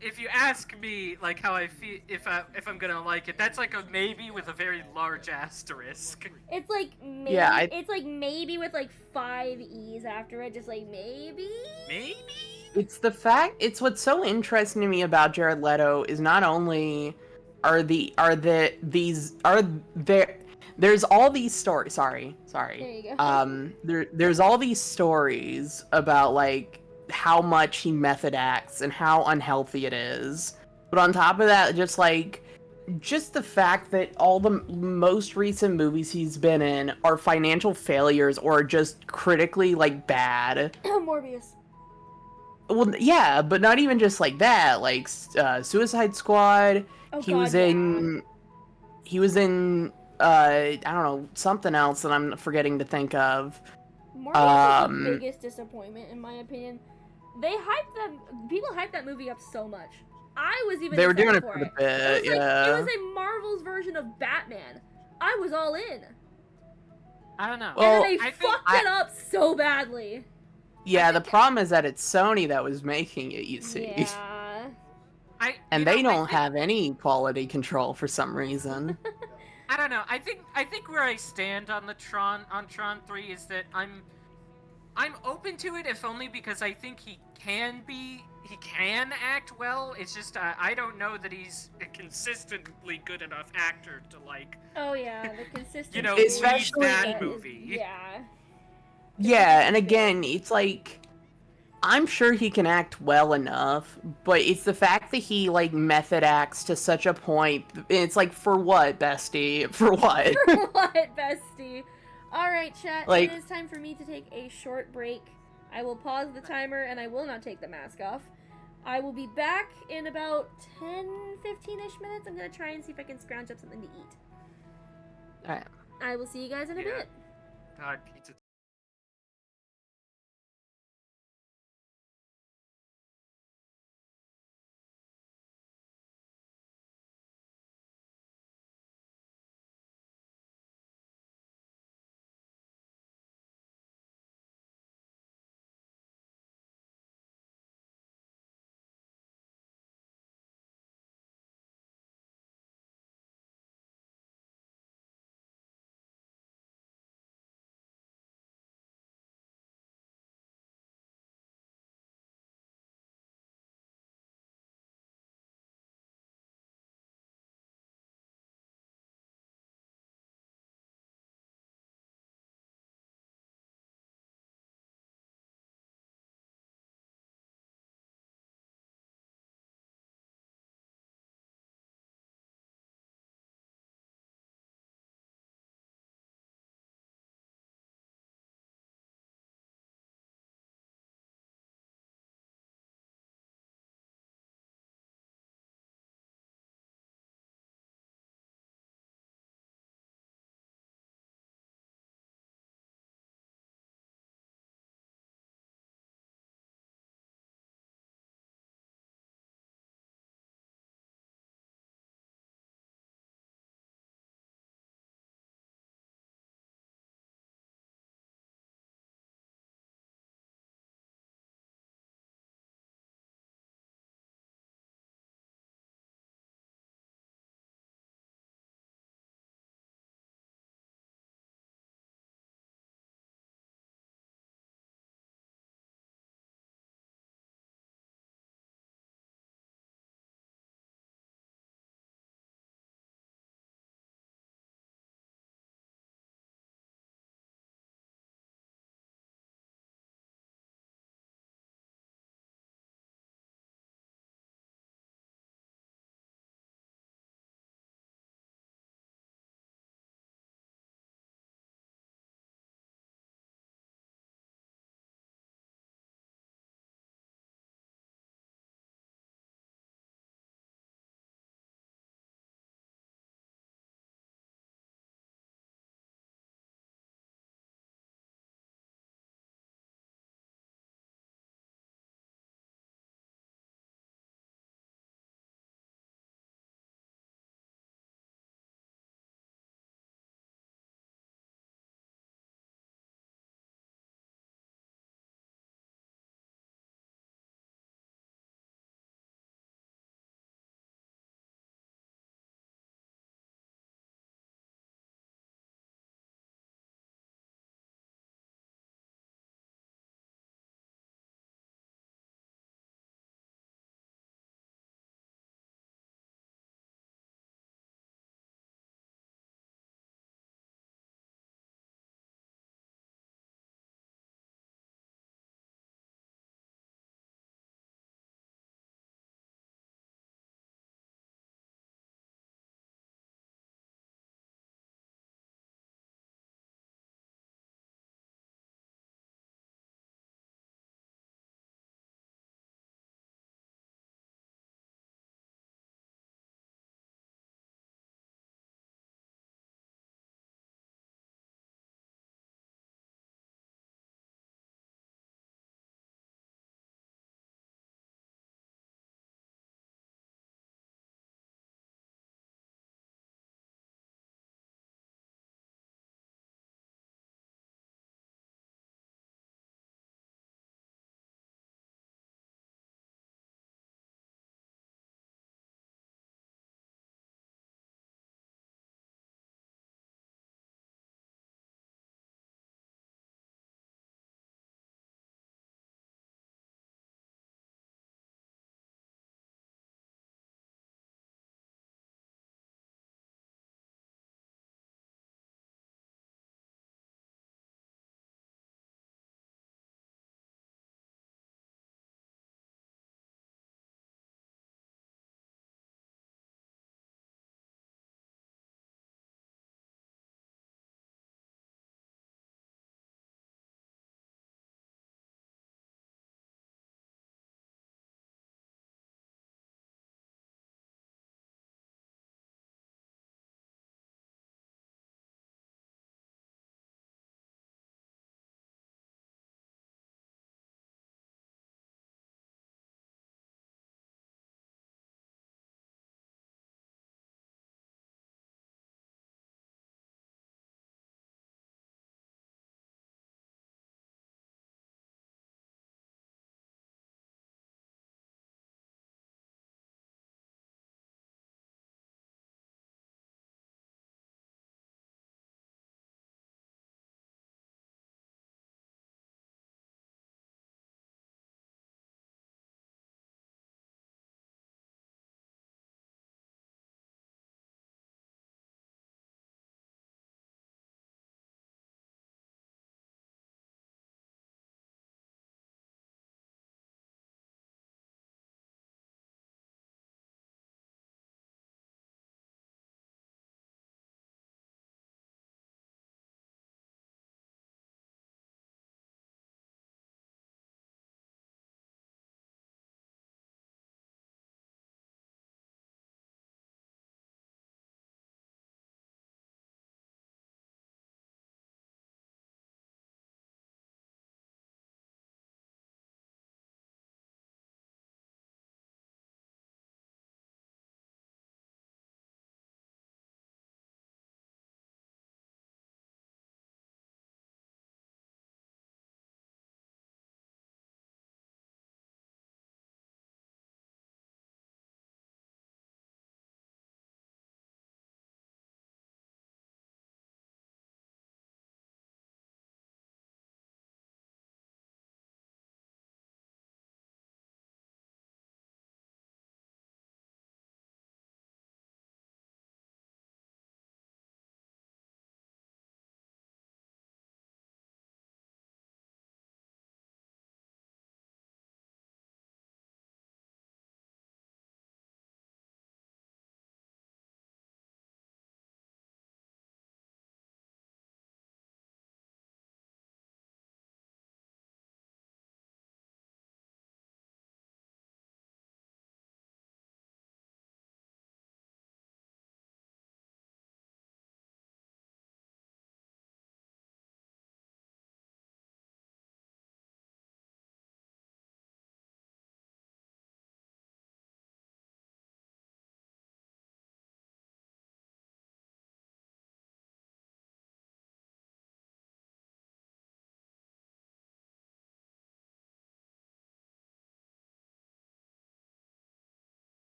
If you ask me, like how I feel, if I'm gonna like it, that's like a maybe with a very large asterisk. It's like maybe. Yeah, It's like maybe with like 5 E's after it, just like maybe. Maybe. it's what's so interesting to me about Jared Leto is not only there's all these stories. Sorry. There you go. There's all these stories about like how much he method acts and how unhealthy it is. But on top of that, just the fact that all the most recent movies he's been in are financial failures or just critically like bad. Morbius. Well, yeah, but not even just like that. Like Suicide Squad. Oh He God, was yeah. in. He was in. I don't know, something else that I'm forgetting to think of. Morbius is the biggest disappointment in my opinion. They hyped that. People hyped that movie up so much. I was even They were excited doing it for for the it. bit, It was yeah. a Marvel's version of Batman. I was all in. I don't know. Well, and then they I think fucked it up so badly. Yeah, the think- problem is that it's Sony that was making it, you see. Yeah. And you they know, I don't think- have any quality control for some reason. I don't know. I think where I stand on the Tron 3 is that I'm open to it, if only because I think he can act well. It's just I don't know that he's a consistently good enough actor to like. Oh yeah, the consistency. You know, Especially- lead that is- movie. yeah. Yeah, and Consistency's again, big. it's like I'm sure he can act well enough, but it's the fact that he like method acts to such a point. It's like, for what, bestie? For what? For what, bestie? Alright, chat, Like- it is time for me to take a short break. I will pause the timer and I will not take the mask off. I will be back in about 10-15-ish minutes. I'm gonna try and see if I can scrounge up something to eat. Alright. I will see you guys in a Yeah. bit. God, pizza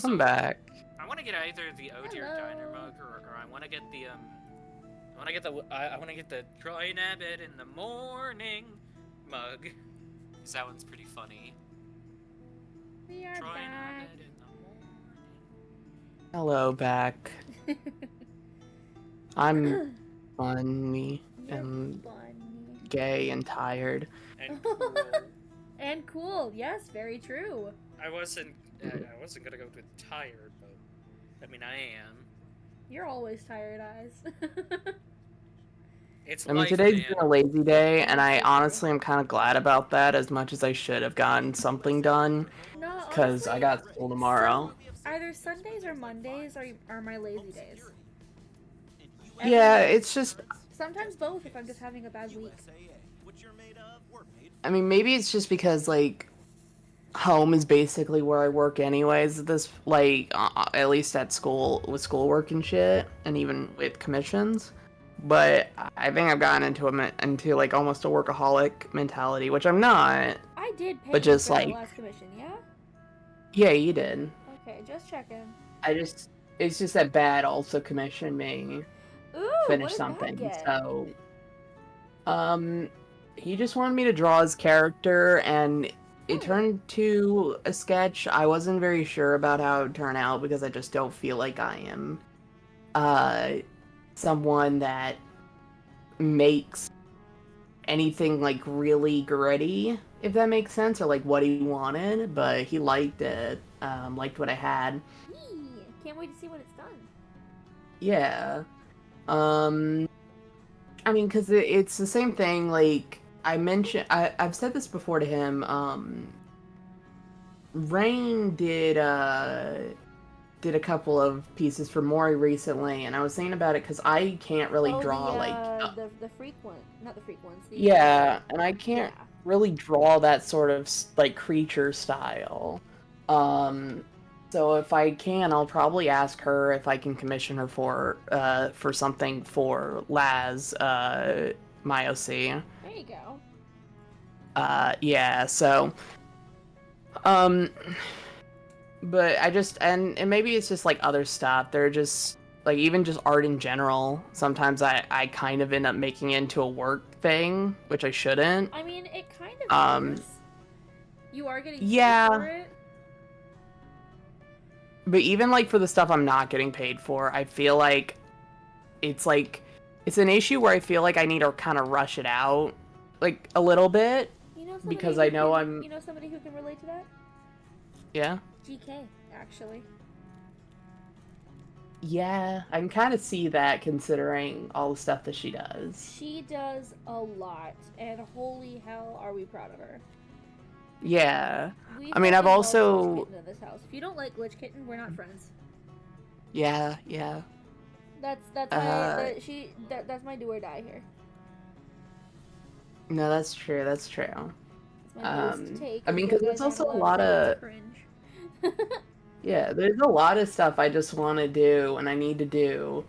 I'm back. I want to get either the Oh Dear Diner Hello. mug, or I want to get the I want to get the Troy Nabbit in the morning mug. 'Cause that one's pretty funny. We are Troy back. Nabbit in the morning. Hello, back. I'm funny You're and funny. gay and tired. And cool. And cool. Yes, very true. I wasn't gonna go with tired, but I mean I am. You're always tired, eyes. It's I mean, life, today's man. been a lazy day, and I That's so honestly am kind of glad about that as much as I should have gotten something done, No, because I honestly, got school tomorrow. either Sundays or Mondays are my lazy days. Yeah, Every- it's just, sometimes both if I'm just having a bad week. I mean, maybe it's just because, like, home is basically where I work anyways, at least at school, with schoolwork and shit, and even with commissions. But I think I've gotten into like almost a workaholic mentality, which I'm not. I did pay But you just, for that like- last commission, yeah? Yeah, you did. Okay, just checking. It's just that Bad also commissioned me Ooh, finish what did something, Matt get? so he just wanted me to draw his character, and Oh. it turned to a sketch. I wasn't very sure about how it would turn out because I just don't feel like I am someone that makes anything like really gritty, if that makes sense, or like what he wanted. But he liked it, liked what I had. Yee, can't wait to see when it's done. Yeah. I mean, because it's the same thing, like, I've said this before to him, Rain did a couple of pieces for Mori recently, and I was thinking about it because I can't really draw, the freak one, not the freak ones. The, yeah, and I can't yeah. really draw that sort of, like, creature style. So if I can, I'll probably ask her if I can commission her for something for Laz, my OC. There you go. Yeah, so, but I just, and maybe it's just, like, other stuff. They're just, like, even just art in general, sometimes I kind of end up making it into a work thing, which I shouldn't. I mean, it kind of is. You are getting yeah. paid for it. But even, like, for the stuff I'm not getting paid for, I feel like it's an issue where I feel like I need to kind of rush it out, like, a little bit, You know somebody because who I know can, You know somebody who can relate to that? yeah? GK, actually. Yeah, I can kind of see that considering all the stuff that she does. She does a lot, and holy hell, are we proud of her. Yeah. We I mean, I've fucking love also- Glitch Kitten in this house. If you don't like Glitch Kitten, we're not friends. Yeah. That's my do or die here. No, that's true. It's my lowest take. I mean, if you 'cause there's guys aren't also a allowed lot to say of- it's cringe. Yeah, there's a lot of stuff I just want to do and I need to do.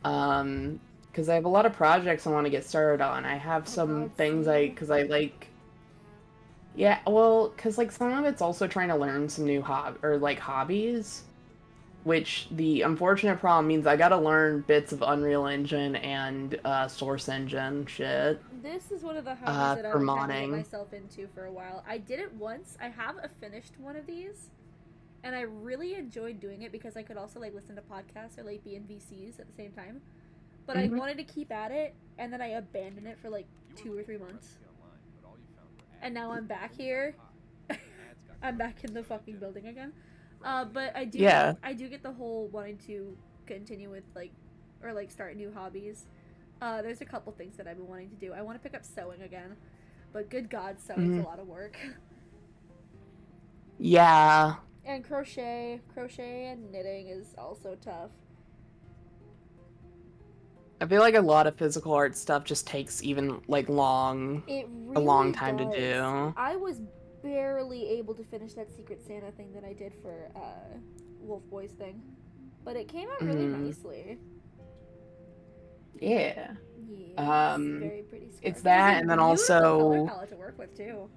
Because I have a lot of projects I want to get started on. I have some God, things same. because I like. Yeah, well, because like some of it's also trying to learn some new hobbies, which the unfortunate problem means I gotta learn bits of Unreal Engine and Source Engine shit. This is one of the hobbies that I've for been trying to get modding. myself into for a while. I did it once. I have finished one of these, and I really enjoyed doing it because I could also like listen to podcasts or like be in VCs at the same time. But I Mhm. wanted to keep at it, and then I abandoned it for like 2 or 3 months. And now I'm back here. I'm back in the fucking building again. But I do Yeah. I do get the whole wanting to continue with like or like start new hobbies. There's a couple things that I've been wanting to do. I want to pick up sewing again. But good God, sewing's Mhm. a lot of work. Yeah. And crochet and knitting is also tough. I feel like a lot of physical art stuff just takes even like long. It really long time to does. do. I was barely able to finish that Secret Santa thing that I did for Wolf Boys thing. But it came out really Mhm. nicely. Yeah. Yeah, it's very pretty scarf. it's It was that, a and then beautiful color also- palette to work with too.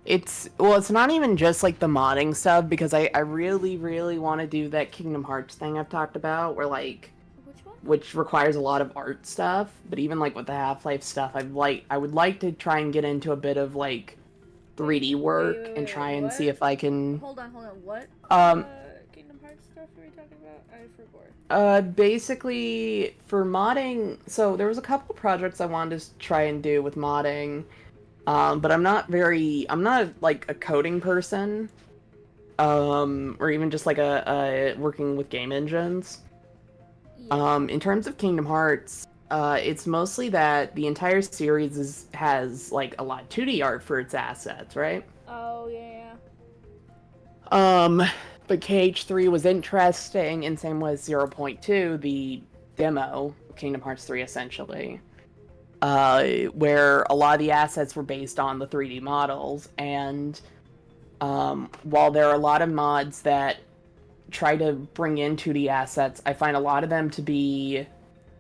it's not even just like the modding stuff because I really really want to do that Kingdom Hearts thing I've talked about where like Which one? which requires a lot of art stuff, but even like with the Half-Life stuff I would like to try and get into a bit of like 3D work and try and see if I can Hold on. What? Um, Kingdom Hearts stuff are we talking about? I forgot. basically for modding, so there was a couple projects I wanted to try and do with modding. But I'm not like a coding person, or even just like a working with game engines. Yeah. In terms of Kingdom Hearts, it's mostly that the entire series has like a lot of 2D art for its assets, right? Oh yeah. But KH3 was interesting, and same was 0.2, the demo, Kingdom Hearts 3 essentially. Where a lot of the assets were based on the 3D models, and while there are a lot of mods that try to bring in 2D assets, I find a lot of them to be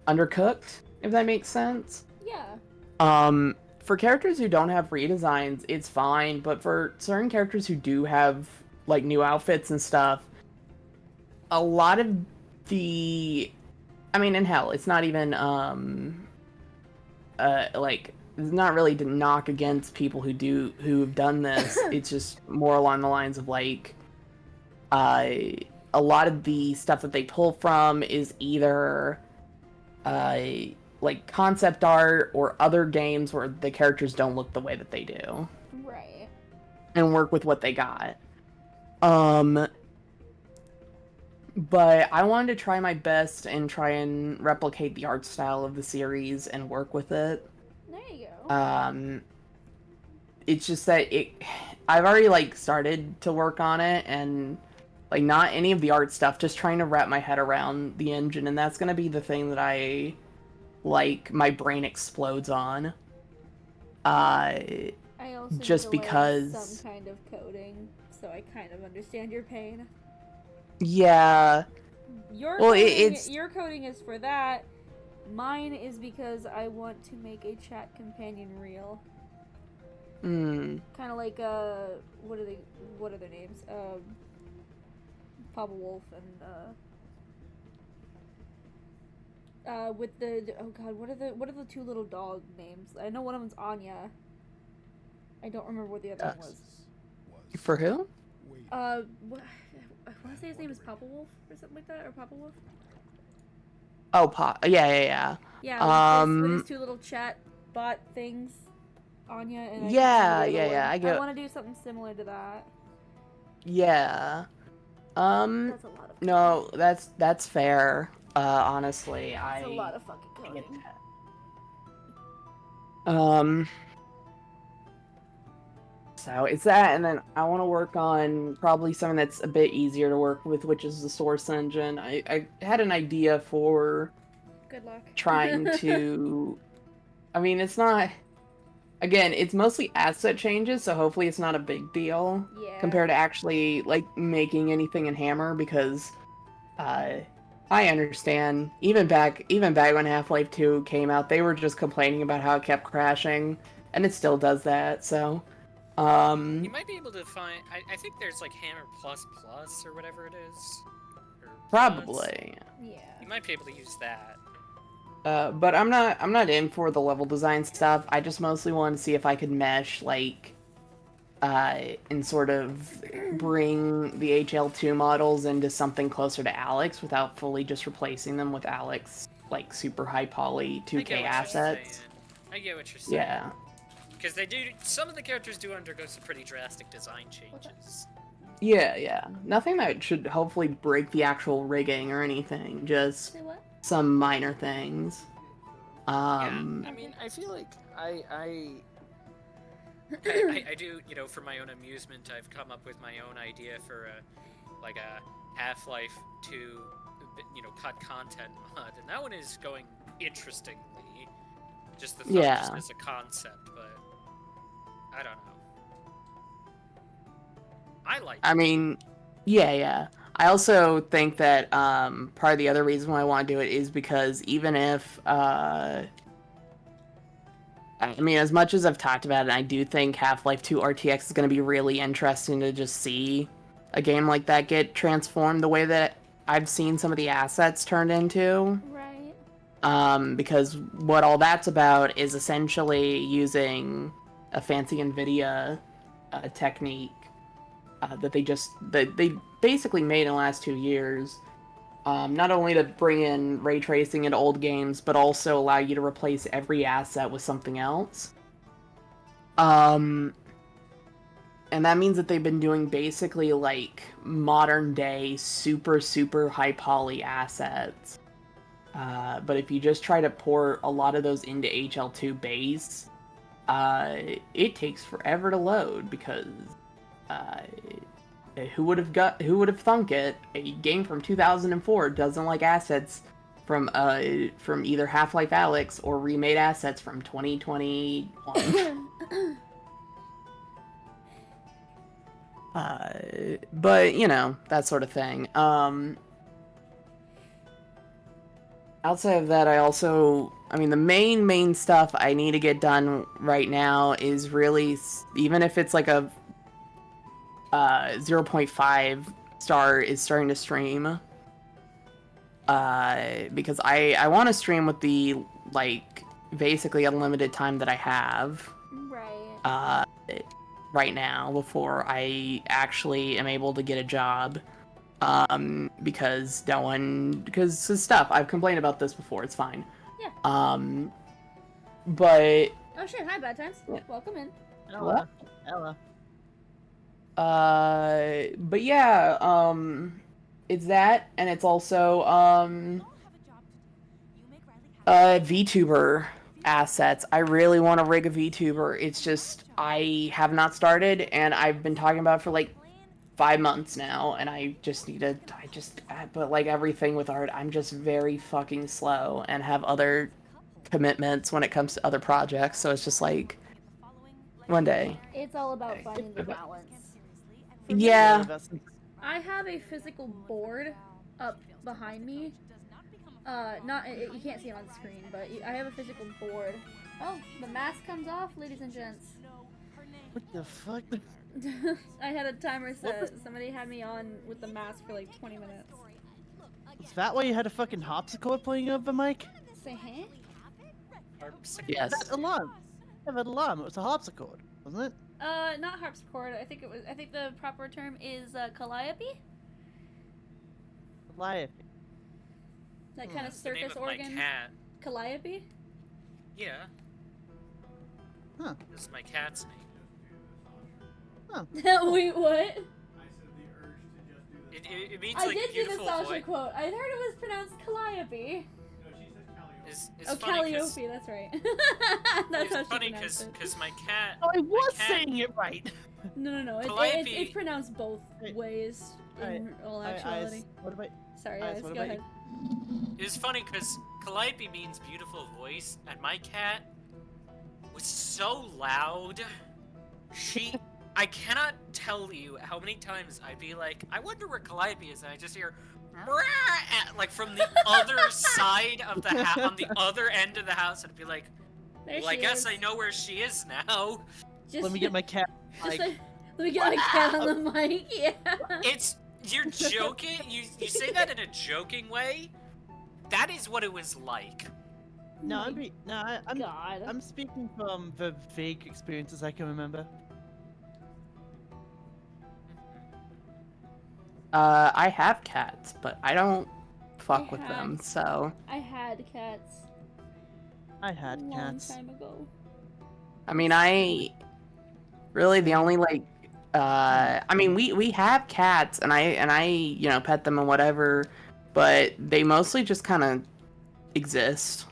undercooked, if that makes sense. Yeah. For characters who don't have redesigns, it's fine, but for certain characters who do have like new outfits and stuff, a lot of and hell, it's not even like it's not really to knock against people who've done this. It's just more along the lines of like a lot of the stuff that they pull from is either like concept art or other games where the characters don't look the way that they do. Right. And work with what they got. But I wanted to try my best and try and replicate the art style of the series and work with it. There you go. It's just that I've already like started to work on it and like not any of the art stuff, just trying to wrap my head around the engine, and that's gonna be the thing that I like my brain explodes on. I also just need to because learn some kind of coding, so I kind of understand your pain. Yeah. Your Well, coding, your coding is for that. Mine is because I want to make a chat companion reel. Kind of like what are their names? Papa Wolf and with the oh god, what are the two little dog names? I know one of them's Anya. I don't remember what the other one was. For who? I want to say his name is Papa Wolf or something like that, or Papa Wolf. Oh, yeah. Yeah, with his two little chat bot things, Anya and yeah. I want to do something similar to that. Yeah. That's a lot of no, that's fair. Honestly, that's a lot of fucking coding. So it's that, and then I want to work on probably something that's a bit easier to work with, which is the Source Engine. I had an idea for Good luck. trying to. I mean, it's not. Again, it's mostly asset changes, so hopefully it's not a big deal compared to actually like making anything in Hammer, because I understand. Even back when Half-Life 2 came out, they were just complaining about how it kept crashing, and it still does that. So. You might be able to find. I think there's like Hammer Plus Plus or whatever it is. Or Probably. Yeah. You might be able to use that. But I'm not in for the level design stuff. I just mostly want to see if I could mesh like, and sort of bring the HL2 models into something closer to Alex without fully just replacing them with Alex like super high poly 2K assets. I get what you're saying. Yeah. Because some of the characters do undergo some pretty drastic design changes. Yeah. Nothing that should hopefully break the actual rigging or anything. Just some minor things. Yeah, I mean, I feel like I do, for my own amusement, I've come up with my own idea for a Half-Life 2, cut content mod, and that one is going interestingly. Just the thought just as a concept, but I don't know. I mean, yeah. I also think that part of the other reason why I want to do it is because even if I mean, as much as I've talked about it, I do think Half-Life 2 RTX is going to be really interesting to just see a game like that get transformed the way that I've seen some of the assets turned into. Right. Because what all that's about is essentially using a fancy NVIDIA technique that they basically made in the last 2 years. Not only to bring in ray tracing into old games, but also allow you to replace every asset with something else. And that means that they've been doing basically like modern day super high poly assets. But if you just try to port a lot of those into HL2 base, it takes forever to load because who would have thunk it? A game from 2004 doesn't like assets from either Half-Life Alyx or remade assets from 2021. But you know, that sort of thing. Outside of that, I mean, the main stuff I need to get done right now is really, even if it's like a 0.5 star, is starting to stream. Because I want to stream with the, like, basically unlimited time that I have. Right. Right now, before I actually am able to get a job. Because stuff. I've complained about this before, it's fine. Yeah. But... Oh shit, hi Bad Times. Yeah. Welcome in. Ella. Ella. But yeah, it's that, and it's also, VTuber assets. I really want to rig a VTuber. It's just, I have not started, and I've been talking about it for like 5 months now, and I just need to, but like everything with art, I'm just very fucking slow and have other commitments when it comes to other projects, so it's just like, one day. It's all about finding the balance. Yeah. I have a physical board up behind me. You can't see it on screen, but I have a physical board. Oh, the mask comes off, ladies and gents. What the fuck? I had a timer set. Somebody had me on with the mask for like 20 minutes. Is that why you had a fucking harpsichord playing over the mic? Say, huh? Yes. That alarm. Yeah, that alarm. It was a harpsichord, wasn't it? Not harpsichord. I think the proper term is calliope. Calliope. That kind of That's the name circus of my organ. cat. Calliope. Yeah. Huh. This is my cat's name. Wait, what? I said the urge to just do this. It means I like did see the beautiful Sasha voice. quote. I heard it was pronounced calliope. No, she says Calliope. It's Oh, funny 'cause- calliope. That's right. That's how it's she funny pronounced it. because my cat. I was cat- saying it right. No. Calliope- It's pronounced both ways in all actuality. What about? Sorry, Ice, guys. what Go about ahead. It was funny because Calliope means beautiful voice, and my cat was so loud. I cannot tell you how many times I'd be like, I wonder where Calliope is, and I just hear, like from the other side of the house, on the other end of the house, and I'd be like, There well, I she guess is. I know where she is now. Just, Let me get my cat. just Like, let me get my cat on the mic. Yeah. You're joking? You say that in a joking way? That is what it was like. no, Oh my I'm God. I'm speaking from the vague experiences I can remember. I have cats, but I don't fuck I with had- them, so... I had cats I a had long cats. time ago. I mean, really the only, like, I mean, we have cats, and I, you know, pet them and whatever, but they mostly just kind of exist.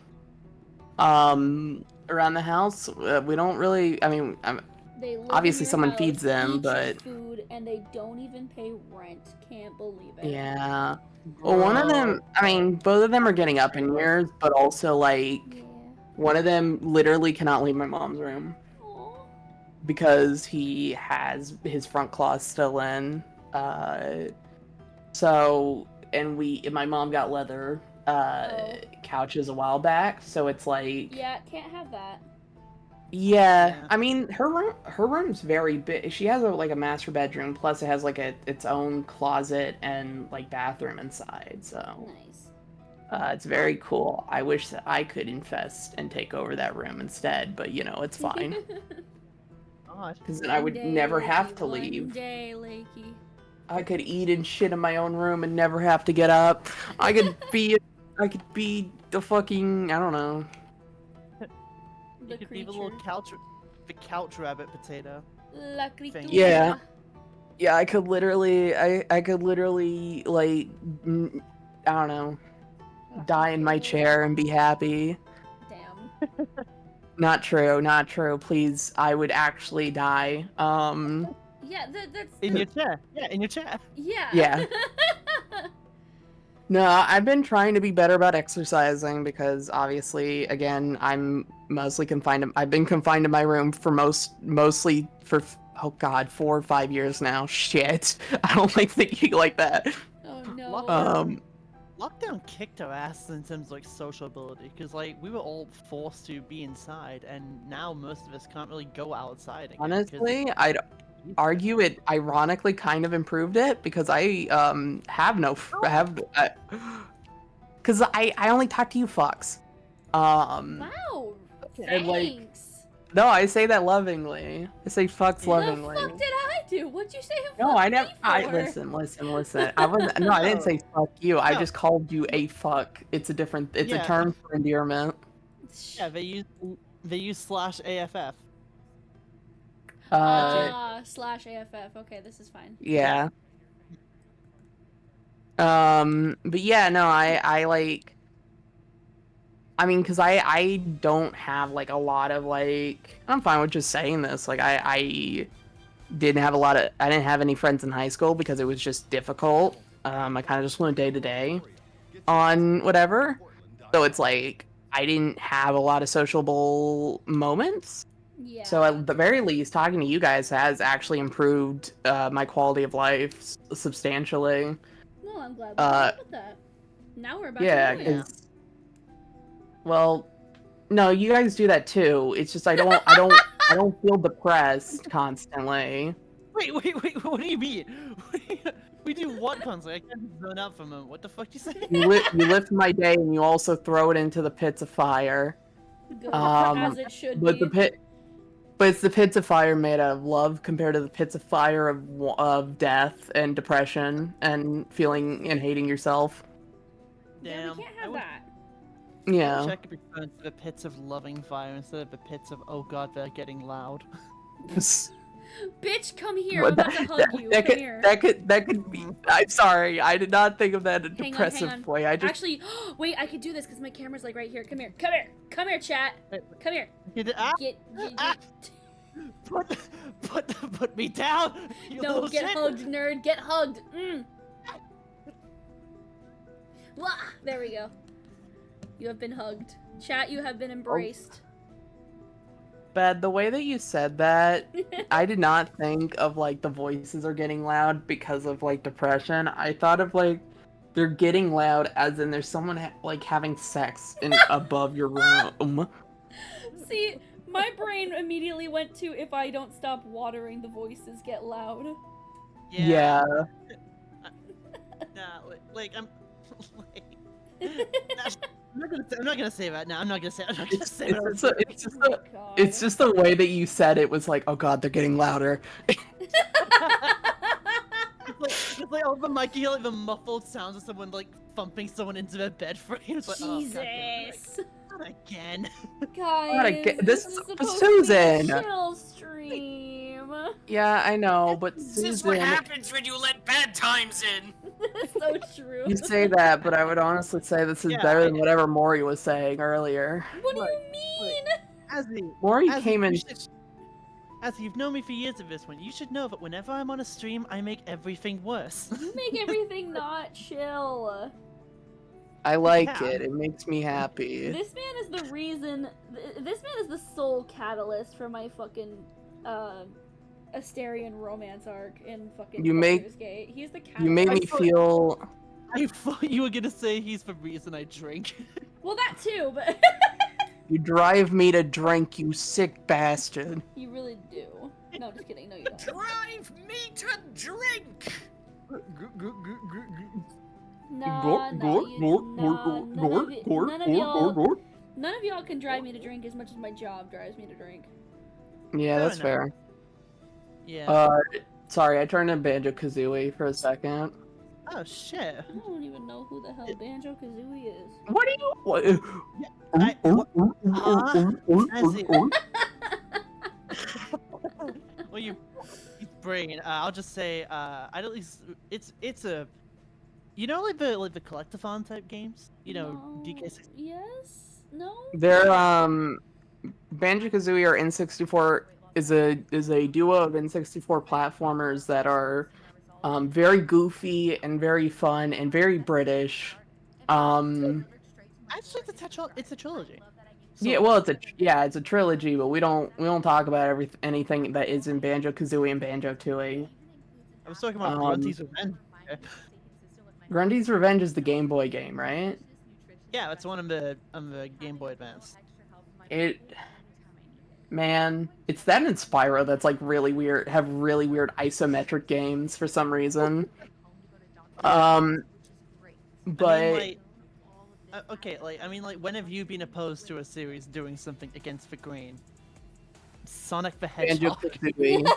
Around the house, we don't really, I mean, They live Obviously in your someone house, feeds them, eat your but- food, and they don't even pay rent. Can't believe it. yeah. Well, one of them, I mean, both of them are getting up in years, but also, like, Yeah. one of them literally cannot leave my mom's room Aw. because he has his front claws still in. So, and my mom got leather Oh. couches a while back, so it's like, Yeah, can't have that. Yeah, Yeah. I mean her room's very big. She has like a master bedroom, plus it has like its own closet and like bathroom inside. So Nice. it's very cool. I wish that I could infest and take over that room instead, but you know it's fine God. because then I would never have to leave. One day, Lakey. I could eat and shit in my own room and never have to get up. I could be the fucking I don't know. You The could be the little creature. couch rabbit potato. La criatura. Yeah. Yeah, I could literally like I don't know, die in my chair and be happy. Damn. Not true, not true. Please, I would actually die. Yeah, that's. In your chair. Yeah, in your chair. Yeah. Yeah. No, I've been trying to be better about exercising because obviously, again, I'm mostly confined. I've been confined to my room for mostly for oh god, 4 or 5 years now. Shit, I don't like thinking like that. Oh no. Lockdown kicked our ass in terms of like sociability, because like we were all forced to be inside, and now most of us can't really go outside. Again, 'cause Honestly, I'd argue it ironically kind of improved it because I have no because I only talk to you fucks. Wow. and, like, Thanks. No, I say that lovingly. I say fucks The lovingly. fuck did I do? What'd you say? No, fuck I never. me I for? listen. I wasn't. No, I didn't say fuck you. I No. just called you a fuck. It's a different. It's a Yeah. term for endearment. Yeah, they use /AFF. Slash AFF. Okay, this is fine. Yeah. But yeah, no, I like. I mean, cause I don't have like a lot of like. I'm fine with just saying this. Like I didn't have I didn't have any friends in high school because it was just difficult. I kind of just went day to day on whatever. So it's like I didn't have a lot of sociable moments. Yeah. So at the very least, talking to you guys has actually improved my quality of life substantially. No, I'm glad we talked about that. Now we're about Yeah, to do it. 'cause well, no, you guys do that too. It's just I don't feel depressed constantly. Wait, what do you mean? We do what constantly? I can't zone out for a moment. What the fuck you say? You lift my day and you also throw it into the pits of fire. Good. Um, As it should But be. but it's the pits of fire made out of love compared to the pits of fire of death and depression and feeling and hating yourself. Yeah, Damn. we can't have that. I wish Yeah. I could be thrown to the pits of loving fire instead of the pits of oh god, they're getting loud. Bitch, come here. But I'm about to hug you. Come here. that could be. I'm sorry. I did not think of that in a Hang on, depressive hang on. way. I just Actually, wait, I could do this because my camera's like right here. Come here. Come here. Come here, chat. Come here. Get. Put me down. You No, little get shit. hugged, nerd. Get hugged. Wah, there we go. You have been hugged. Chat, you have been embraced. Bad. The way that you said that, I did not think of like the voices are getting loud because of like depression. I thought of like they're getting loud as in there's someone like having sex in above your room. See, my brain immediately went to if I don't stop watering, the voices get loud. Yeah. Nah, like I'm. I'm not gonna say that now. I'm not gonna say. I'm not gonna say that. It's just the way that you said it was like, oh god, they're getting louder. It's like over the mic, you hear like the muffled sounds of someone like thumping someone into their bed frame. It's like, oh, God, Jesus. not again. Guys, This is is supposed Susan. to be a chill stream. Yeah, I know, but This is what Susan, happens when you let bad times in. So true. you say that, but I would honestly say this is Yeah, better than whatever Maury was saying earlier. What do you mean? Maury Azzy, came in. As you've known me for years at this one, you should know that whenever I'm on a stream, I make everything worse. You make everything not chill. I like Yeah. it. It makes me happy. This man is the reason. This man is the sole catalyst for my fucking Asterion romance arc in fucking You make- Baldur's Gate. He's the catalyst. You made me feel. I thought you were gonna say he's the reason I drink. Well, that too, but You drive me to drink, you sick bastard. You really do. No, just kidding. No, you don't. Drive me to drink. Nah, none of y'all can drive me to drink as much as my job drives me to drink. Yeah, that's Fair fair. Yeah. Sorry, I turned to Banjo-Kazooie for a second. Oh shit. I don't even know who the hell Banjo-Kazooie is. What are you? What? Well, you brain. I'll just say, I'd at least it's a, you know, like the collectathon type games. You know, No. DK6. Yes? No? They're Banjo-Kazooie or N64 is a duo of N64 platformers that are very goofy and very fun and very British. Actually, it's a trilogy. Yeah, well, it's a trilogy, but we don't talk about anything that is in Banjo-Kazooie and Banjo-Tooie. I was talking about Grunty's Revenge. Grundy's Revenge is the Game Boy game, right? Yeah, it's one of the Game Boy Advance. Man, it's that and Spyro that's like really weird, have really weird isometric games for some reason. But I mean, when have you been opposed to a series doing something against the grain? Sonic the Hedgehog. Banjo-Kazooie.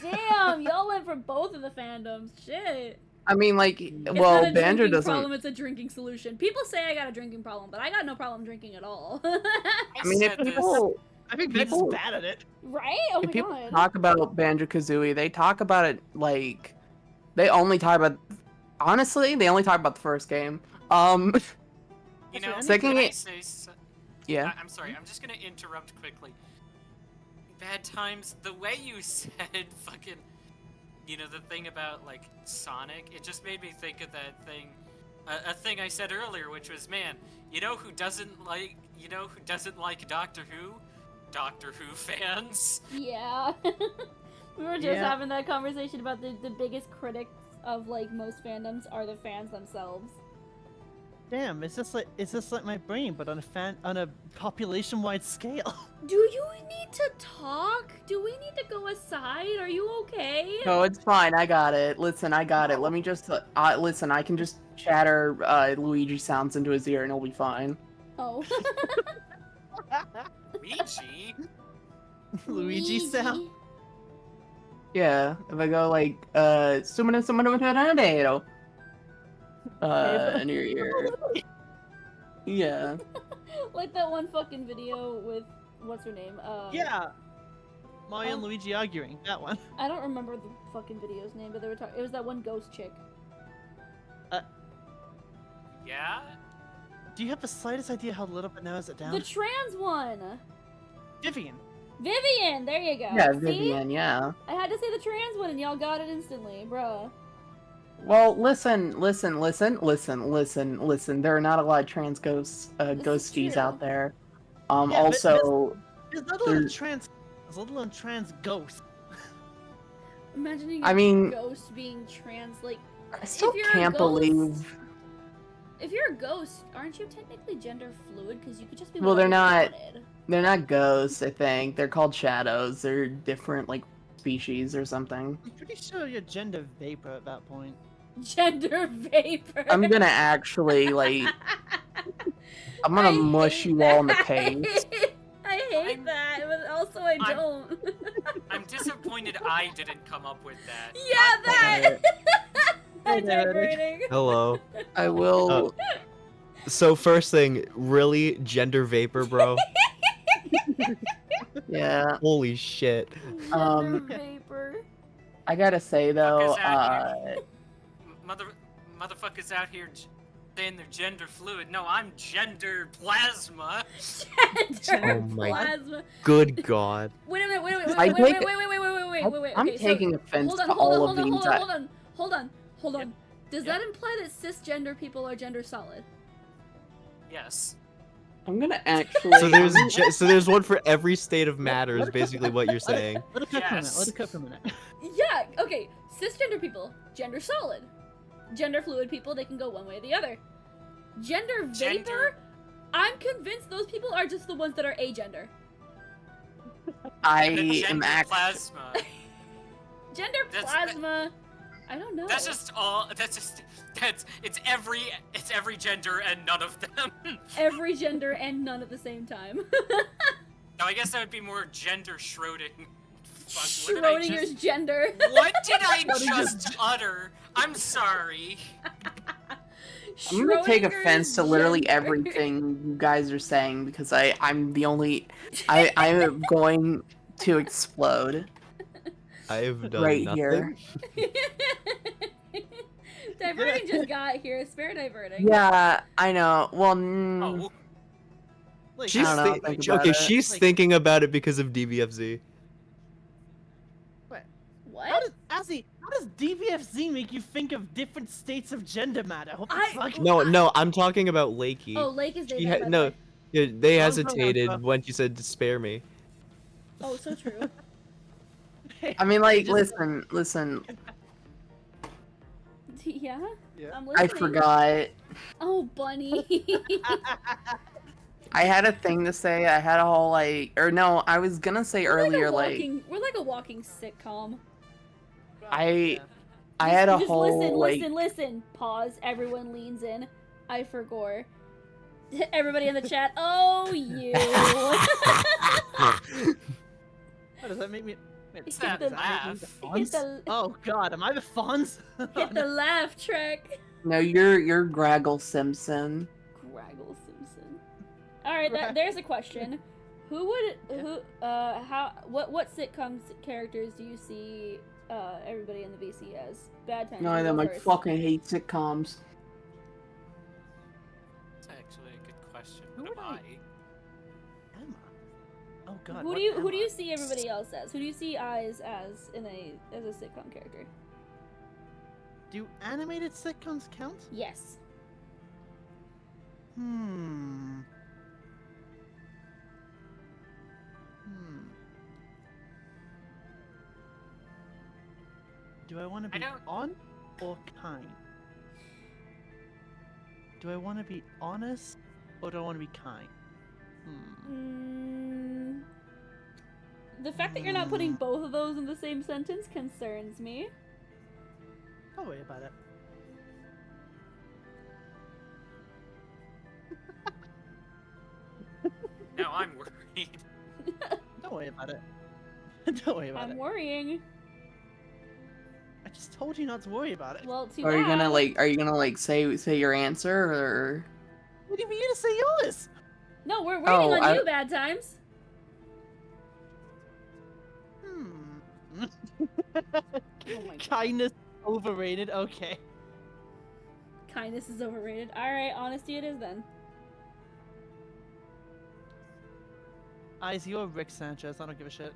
Damn, y'all went for both of the fandoms. Shit. I mean, like, It's well, not a Banjo drinking doesn't. problem, it's a drinking solution. People say I got a drinking problem, but I got no problem drinking at all. I mean, if people, I think Vince is bad at it. Right? Oh my if people god. talk about Banjo-Kazooie, they talk about it like they only talk about. Honestly, they only talk about the first game. You know, Second can I game- say Yeah. I'm sorry, I'm just gonna interrupt quickly. Bad Times, the way you said fucking, you know, the thing about, like, Sonic, it just made me think of that thing, a thing I said earlier, which was, man, you know who doesn't like Doctor Who? Doctor Who fans. Yeah. We were just having that conversation about the biggest critics of, like, most fandoms are the fans themselves. Damn, it's just like my brain, but on a population-wide scale. Do you need to talk? Do we need to go aside? Are you okay? No, it's fine. I got it. Listen, I got it. Let me just listen. I can just chatter Luigi sounds into his ear, and he'll be fine. Oh. Luigi? Luigi sound? Yeah, if I go like summoning in your ear. Yeah. Like that one fucking video with what's her name? Yeah. Mario and Luigi arguing. That one. I don't remember the fucking video's name, but they were talking. It was that one ghost chick. Yeah? Do you have the slightest idea how little bit narrows it down? The trans one. Vivian. Vivian. There you go. Yeah, See? Vivian. Yeah. I had to say the trans one, and y'all got it instantly, bruh. Well, listen. There are not a lot of trans ghosts, This is ghosties true. out there. Yeah, but Also, There's let alone trans ghost. Imagining I a mean- ghost being trans, like, I still you're a can't ghost- believe. if you're a ghost, aren't you technically gender fluid? Because you could just be. Well, they're whatever you not- wanted. They're not ghosts. I think they're called shadows. They're different, like species or something. I'm pretty sure you're gender vapor at that point. Gender vapor. I'm gonna actually like. I'm gonna mush you all in the face. I hate that, but also I I'm- don't. I'm disappointed I didn't come up with that. Yeah, that. I'm Hey, Eric. vibrating. Hello. I will. So first thing, really gender vapor, bro? Yeah. Holy shit. Gender vapor. I gotta say though, Fuckers out here. Motherfuckers out here saying they're gender fluid. No, I'm gender plasma. Gender Oh my- plasma. Good God. Wait a minute. Wait. I Wait. take- Wait. I'm Okay, so- taking offense Hold on, to hold all on, of these. hold on. Does that imply that cisgender people are gender solid? Yes. I'm gonna actually. So there's one for every state of matter is basically what you're saying. Let it cook for a minute. Yes. Let it cook for a minute. Yeah, okay. Cisgender people, gender solid. Gender fluid people, they can go one way or the other. Gender vapor? I'm convinced those people are just the ones that are agender. I The am gender actually. plasma. Gender That's- plasma. I don't know. That's just all. It's every gender and none of them. Every gender and none at the same time. No, I guess that would be more gender Schroding. Fuck, what did I Schrodinger's just- gender. What did I just utter? I'm sorry. I'm gonna take Schrodinger's offense to literally gender. everything you guys are saying because I'm the only. I am going to explode I have done right nothing. here. Diverting just got here. Spare diverting. Yeah, I know. Well, Oh, Like, She's I don't know, thi- think about okay. it. She's Like- thinking about it because of DBFZ. how What? does Azzy, how does DVFZ make you think of different states of gender matter? What the I- fuck? No, I'm talking about Lakey. Oh, Lake is She dating. by the no, way. yeah, they Oh, hesitated no. when she said to spare me. Oh, so true. I mean, like, Just- listen. Yeah. Yeah. I'm I listening. forgot. Oh, bunny. I had a thing to say. I had a whole or no, I was gonna say earlier We're like a walking sitcom. I had a Just whole listen. Pause. Everyone leans in. I forgot. Everybody in the chat. Oh, you. How does that make me? Wait, Hit that the- laugh? hit the Oh god, am I the Fonz? hit the laugh track. No, you're Graggle Simpson. Graggle Simpson. All right, there's a question. What sitcoms characters do you see everybody in the VC as? Bad Times. No, you I go like first. fucking hate sitcoms. that's actually a good question. Who What would am I- I? Emma. Oh god. Who what do you am I? see everybody else as? Who do you see eyes as a sitcom character? Do animated sitcoms count? Yes. Hmm. Do I want to I be don't- on or kind? Do I want to be honest or do I want to be kind? The fact that you're not putting both of those in the same sentence concerns me. Don't worry about it. Now I'm worried. Don't worry about it. Don't worry about I'm it. worrying. I just told you not to worry about it. Well, too Are you bad. gonna say your answer or? Waiting for you to say yours. No, we're waiting on I- you, Bad Times. Oh my God. Kindness overrated. Okay. Kindness is overrated. Alright, honesty it is then. Eyes, you're Rick Sanchez. I don't give a shit.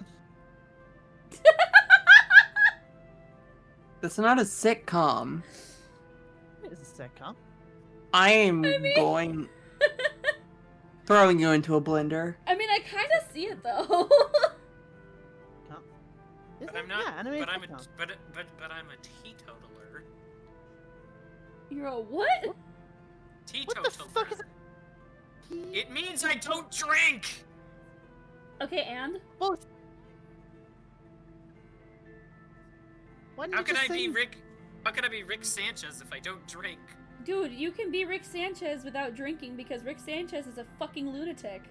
That's not a sitcom. It is a sitcom. I am going throwing you into a blender. I mean, I kind of see it though. But I'm not. Yeah, animated but I'm a. sitcom. But I'm a teetotaler. You're a what? What Teetotaler. the fuck is it? It means I don't drink. Okay, and? Well, why didn't How you can just I be say- Rick? How can I be Rick Sanchez if I don't drink? Dude, you can be Rick Sanchez without drinking because Rick Sanchez is a fucking lunatic.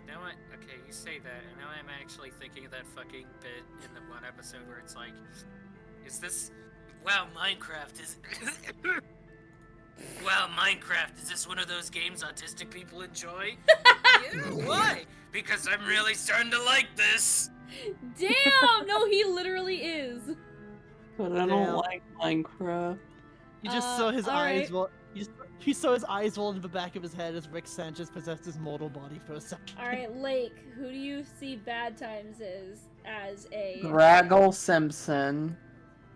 Now okay, you say that, and now I'm actually thinking of that fucking bit in the one episode where it's like, is this, wow, Minecraft is, wow, Minecraft, is this one of those games autistic people enjoy? Yeah, why? Because I'm really starting to like this. Damn! No, he literally is. But I Damn. don't like Minecraft. You just saw his eyes alright. roll. You saw his eyes roll into the back of his head as Rick Sanchez possessed his mortal body for a second. Alright, Lake, who do you see Bad Times as a... Graggle Simpson.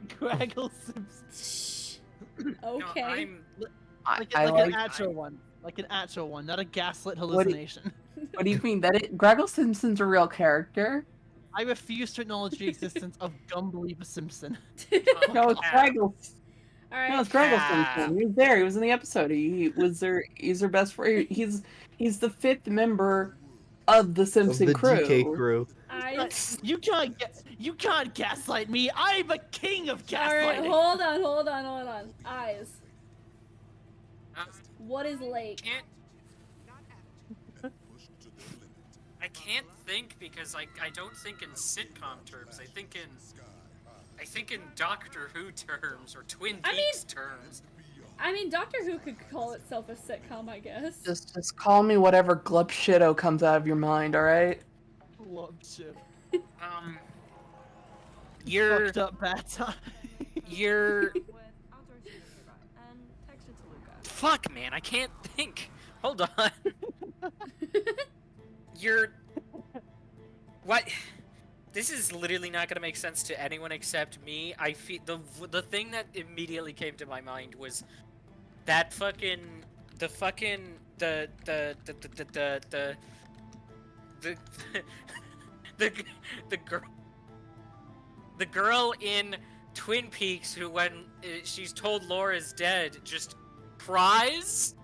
Graggle Simpson. Okay. No, I'm, Like, I like like. an actual one. Like an actual one, not a gaslit hallucination. What do you mean Graggle Simpson's a real character? I refuse to acknowledge the existence of Gumbeliever Simpson. No, it's yeah. Graggle. All right. No, it's Greg Ah. Simpson. He was there. He was in the episode. He was their. He's their best friend. He's the 5th member of the Of Simpson the crew. DK crew. You can't gaslight me. I'm a king of gaslighting. All right, hold on. Eyes. What is lake? I can't think because I don't think in sitcom terms. I think in Doctor Who terms or Twin Peaks terms. I mean, Doctor Who could call itself a sitcom, I guess. Just call me whatever glup shitto comes out of your mind. All right. Love shit. You're fucked up bad time. You're With outdoor shoes, and text it to Luca. fuck, man. I can't think. Hold on. You're what? This is literally not gonna make sense to anyone except me. I feel the thing that immediately came to my mind was that the girl in Twin Peaks who, when she's told Laura's dead, just cries.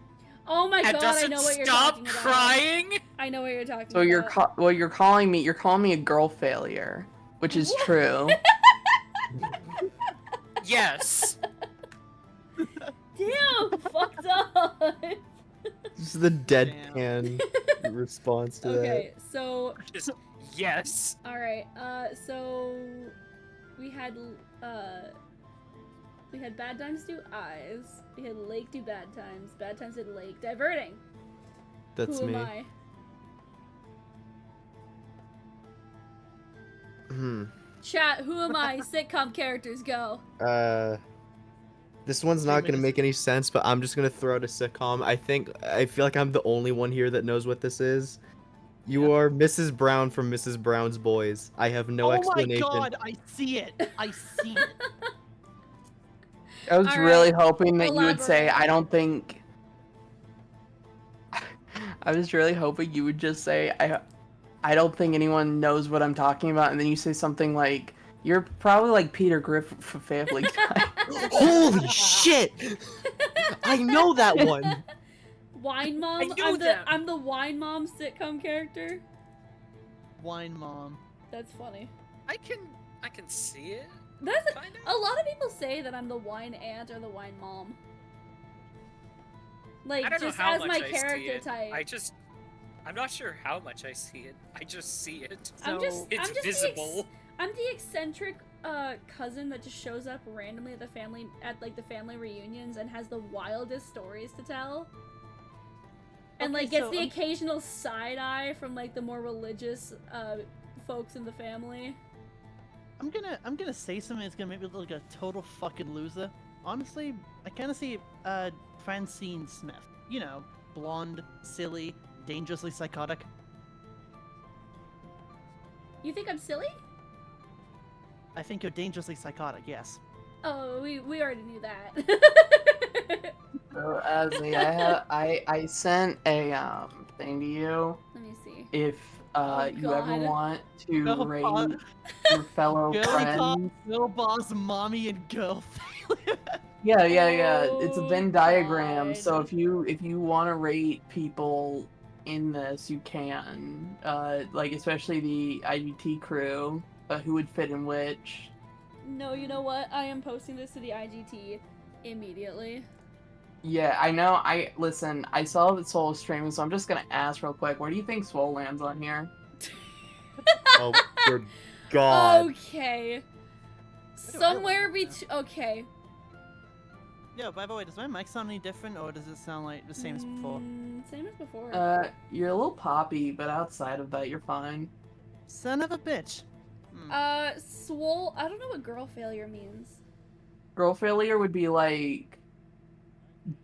Oh my and god, doesn't I know what you're stop talking about. crying. I know what you're talking So about. you're calling me a girl failure, which is true. Yes. Damn, fucked up. This is the deadpan response to Okay, so Just yes. all right. So we had Bad Times do eyes. We had Lake do Bad Times. Bad Times did Lake. Diverting. that. That's Who me. am I? Chat. Who am I? Sitcom characters go. This one's not gonna make any sense, but I'm just gonna throw out a sitcom. I feel like I'm the only one here that knows what this is. You are Mrs. Brown from Mrs. Brown's Boys. I have no explanation. Oh my god, I see it. I see it. I was All really right, hoping that you would say, elaborate. I don't think. I was really hoping you would just say, I don't think anyone knows what I'm talking about, and then you say something like, you're probably like Peter Griffin from Family Guy. Holy shit! I know that one. Wine Mom. knew that. I'm the Wine Mom sitcom character. Wine mom. That's funny. I can see it. That's Kinda. a lot of people say that I'm the wine aunt or the wine mom. Like I don't just know how as much my I see character it. type. I'm not sure how much I see it. I just see it. It's It's visible. I'm the eccentric cousin that just shows up randomly at the family reunions and has the wildest stories to tell. And Okay, like gets so, the occasional side eye from like the more religious folks in the family. I'm gonna say something that's gonna make me look like a total fucking loser. Honestly, I kind of see Francine Smith. You know, blonde, silly, dangerously psychotic. You think I'm silly? I think you're dangerously psychotic. Yes. Oh, we already knew that. So, Ashley, I sent a thing to you. Let me see. If you ever God. want to Girl rate boss- your fellow Girly friends. cop, girl boss, mommy, and girl failure. Yeah. It's a Venn Oh, diagram. So God. if you want to rate people in this, you can. Like especially the IGT crew, who would fit in which. No, you know what? I am posting this to the IGT immediately. Yeah, I know. Listen. I saw that Soul was streaming, so I'm just gonna ask real quick. Where do you think Swole lands on here? Oh, good God. Okay. Somewhere between. Okay. Yeah, by the way, does my mic sound any different, or does it sound like the same as before? Same as before. You're a little poppy, but outside of that, you're fine. Son of a bitch. Swole. I don't know what girl failure means. Girl failure would be like,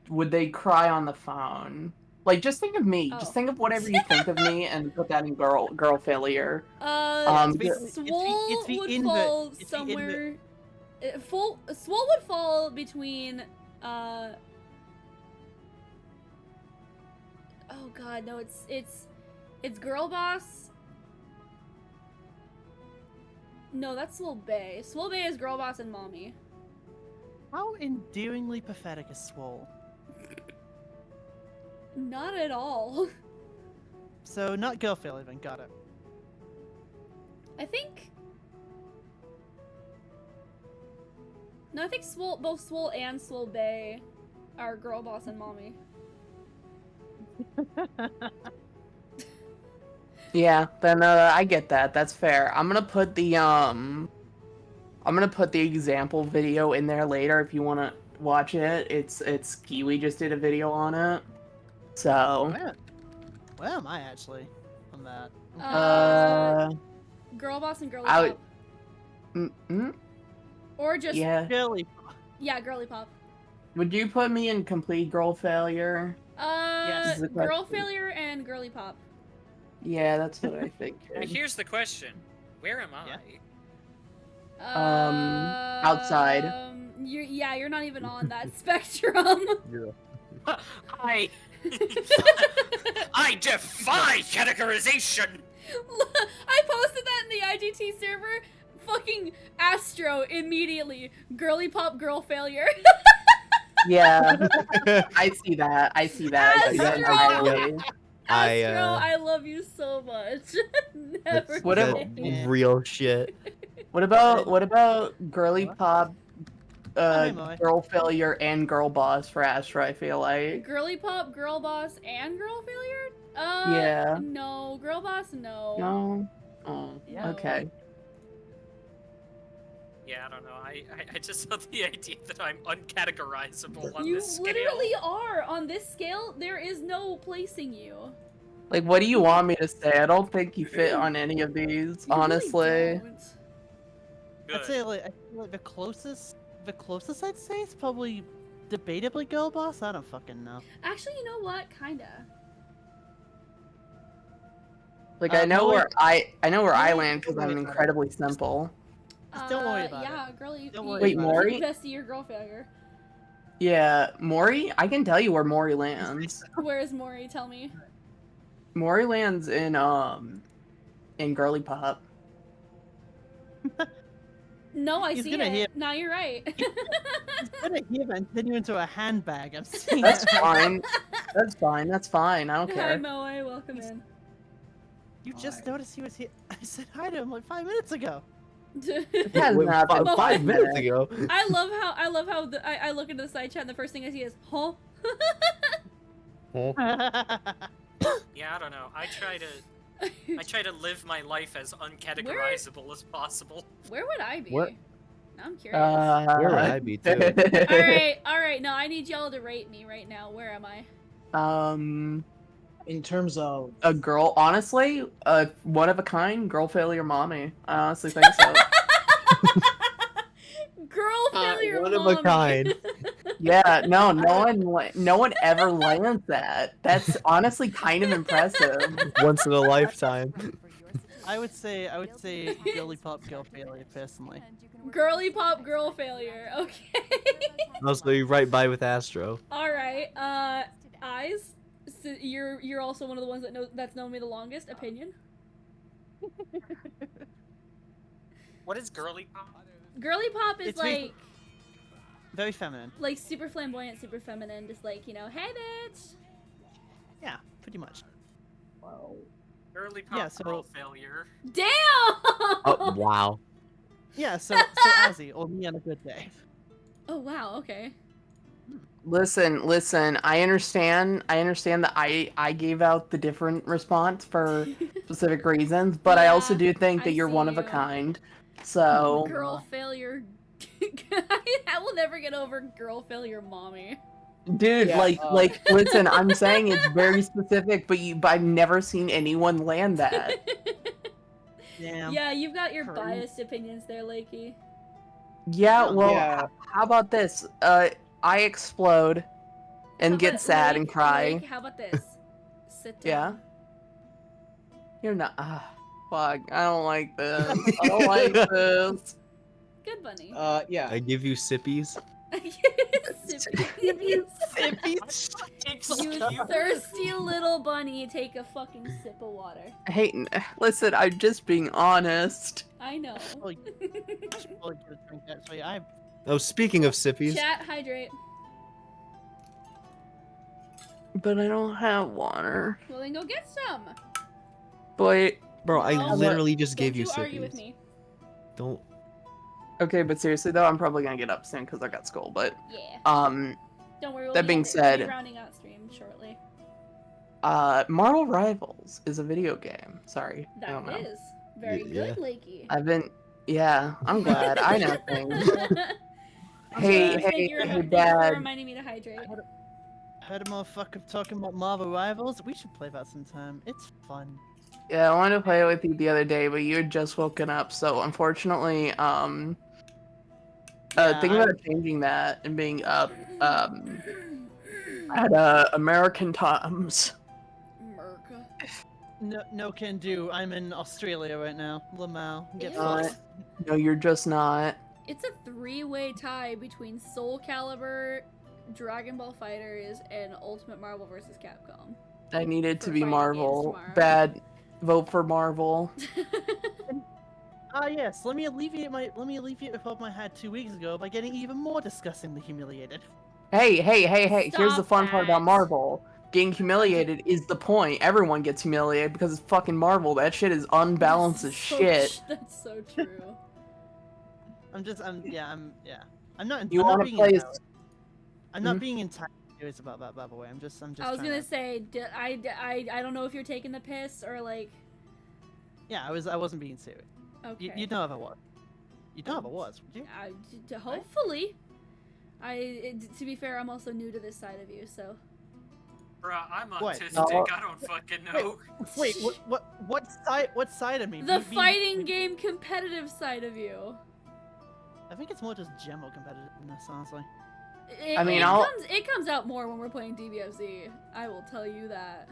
would they cry on the phone? Like, just think of me. Oh. Just think of whatever you think of me, and put that in girl failure. Swole it's the would invert- fall it's the somewhere. Swole would fall between. Oh God, no! It's girl boss. No, that's Swole Bay. Swole Bay is girl boss and mommy. How endearingly pathetic is Swole? Not at all. So, not girl failure then, got it. I think. No, I think both Swole and Swole Bay are girl boss and mommy. Yeah, then I get that. That's fair. I'm gonna put the example video in there later if you wanna watch it. It's Kiwi just did a video on it. So Where am I actually on that? Girl boss and girly I pop. would, Or just yeah. Girly. yeah, girly pop. Would you put me in complete girl failure? Yes. Is the Girl question. failure and girly pop. Yeah, that's what I think. Now, here's the question: where am I? Yeah. Outside. You're not even on that spectrum. I defy categorization. I posted that in the IGT server. Fucking Astro immediately. Girly pop, girl failure. Yeah, I see that. Astro! Exactly. Astro, I love you so much. Never What That's say. real shit. What about girly pop, Hey, Moe. girl failure and girl boss for Astra? I feel like. Girly pop, girl boss, and girl failure? Yeah. No. Girl boss, no. No. Oh. Yeah. Okay. Yeah, I don't know. I just love the idea that I'm uncategorizable on You this scale. literally are. On this scale, there is no placing you. Like, what do you want me to say? I don't think you fit on any of these, You really honestly. don't. I'd say like I feel like the closest I'd say is probably debatably girl boss. I don't fucking know. Actually, you know what? Kinda. Like, I know Moe- where I Moe- land because I'm incredibly simple. Just don't worry about yeah, girly. Don't worry Wait, about Maury? You bestie, your girl failure. Yeah, Maury. I can tell you where Maury lands. Where is Maury? Tell me. Maury lands in girly pop. No, I He's see gonna it. hear- Now you're right. It's gonna give and turn you into a handbag. I'm seeing That's it. fine. That's fine. That's fine. I don't Hi, care. Moe. Welcome in. You just noticed he was here. I said hi to him like 5 minutes ago. Has Wait, not been 5 minutes minutes. ago. I love how I look into the side chat and the first thing I see is huh. Yeah, I don't know. I try to live my life as uncategorizable as possible. Where would I be? Where- Now I'm curious. Where would I be too? all right. No, I need y'all to rate me right now. Where am I? In terms of A girl, honestly, one of a kind, girl failure mommy. I honestly think so. Girl failure one of a mommy. kind. Yeah, no one ever lands that. That's honestly kind of impressive. Once in a lifetime. I would say girly pop girl failure personally. Girly pop girl failure. Okay. Also, you're right by with Astro. All right. Eyes. So you're also one of the ones that's known me the longest. Opinion. What is girly pop? Girly pop is It's very- like Very feminine. super flamboyant, super feminine, just like, you know, hey bitch. Yeah, pretty much. Girly pop Yeah, so- girl failure. Damn. Oh, wow. Yeah, so Azzy, or me on a good day. Oh wow. Okay. Listen. I understand that I gave out the different response for specific reasons, but I also Yeah, do think that I you're see one of a you. kind. So Girl failure. I will never get over girl failure, mommy. dude, Yeah, like listen, I'm saying it's very specific, but I've never seen anyone land that. Damn. Yeah, you've got your Curtain. biased opinions there, Lakey. Yeah, well, Yeah. how about this? I explode and How get about- sad and Lake, cry. how about this? Sit Yeah? down. You're not. Fuck. I don't like this. I don't like this. Good bunny. yeah. I give you sippies. Sippies. Takes You thirsty little bunny, take a fucking sip of water. Hey, listen, I'm just being honest. I know. I should probably get a drink actually. Oh, speaking of sippies, Chat, hydrate. But I don't have water. Well, then go get some. But bro, I No. literally just Don't gave you argue with sippies. me. Don't. okay, but seriously though, I'm probably gonna get up soon because I got school. But Yeah. Don't worry. We'll that be being we'll be said- rounding out stream shortly. Marvel Rivals is a video game. Sorry, I That don't know. is very Yeah. good, Lakey. I've been. Yeah, I'm glad. I know things. Hey, Thank hey, you hey, for Dad. reminding me to hydrate. Heard a motherfucker talking about Marvel Rivals. We should play that sometime. It's fun. Yeah, I wanted to play it with you the other day, but you had just woken up, so unfortunately, Yeah, thinking I- about changing that and being up, at American times. America. No can do. I'm in Australia right now. Lamau. Get Ew. fucked. No, you're just not. It's a three-way tie between Soul Calibur, Dragon Ball Fighters, and Ultimate Marvel vs. Capcom. I needed to For be fighting games Marvel. tomorrow. Bad. Vote for Marvel. Yes. Let me alleviate the problem I had 2 weeks ago by getting even more disgustingly humiliated. Hey, hey, hey, hey! Here's the Stop fun part about that. Marvel. Getting humiliated is the point. Everyone gets humiliated because it's fucking Marvel. That shit is unbalanced as shit. That's so true. I'm not. I'm You not want to being play? entitled- I'm not Mhm. being entirely serious about that, by the way. I'm just. I was trying gonna to- say, I don't know if you're taking the piss or like. Yeah, I wasn't being serious. Okay. You'd know if I was. You'd know if I was, would you? Hopefully. To be fair, I'm also new to this side of you, so. Bruh, I'm What? autistic. No. I don't fucking know. Wait, what side of me? The Me- fighting game competitive side of you. I think it's more just general competitiveness, honestly. I mean, I'll- it comes out more when we're playing DBFZ. I will tell you that.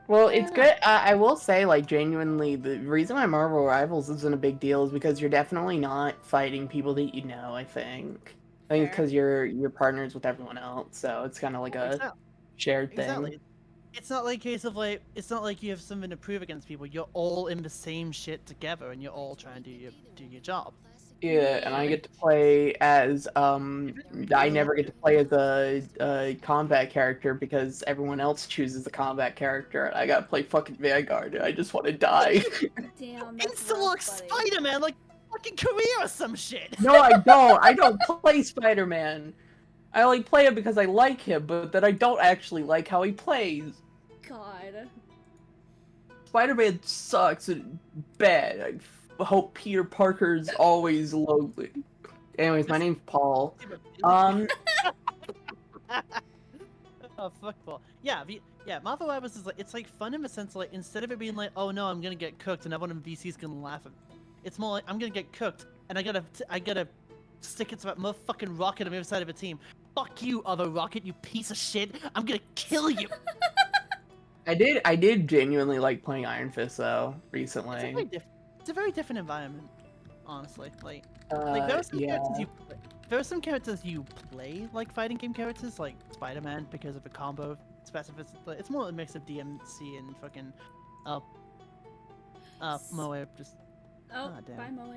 Well, it's good. I will say, like, genuinely, the reason why Marvel Rivals isn't a big deal is because you're definitely not fighting people that you know. I think it's Fair. because you're partners with everyone else, so it's kind of like a Exactly. shared thing. Exactly. It's not like a case of like. It's not like you have something to prove against people. You're all in the same shit together, and you're all trying to do your job. Yeah, and I get to play as I never get to play as a combat character because everyone else chooses the combat character, and I gotta play fucking Vanguard. And I just want to die. Damn, that's Insta-lock rough, buddy. Spider-Man like fucking career or some shit. No, I don't. I don't play Spider-Man. I only play him because I like him, but then I don't actually like how he plays. God. Spider-Man sucks and bad. I hope Peter Parker's always lonely. Anyways, my name's Paul. Oh fuck Paul. Yeah, Marvel Rivals is like it's like fun in the sense like instead of it being like, oh no, I'm gonna get cooked and everyone in VC's gonna laugh at me. It's more like I'm gonna get cooked and I gotta stick it to that motherfucking rocket on the other side of the team. Fuck you, other rocket, you piece of shit. I'm gonna kill you. I did genuinely like playing Iron Fist though recently. It's a very different environment, honestly. Like there are some Yeah. characters you play. There are some characters you play like fighting game characters, like Spider-Man, because of the combo specificity. It's more a mix of DMC and fucking Moe. Just Oh, Ah, damn. bye, Moe.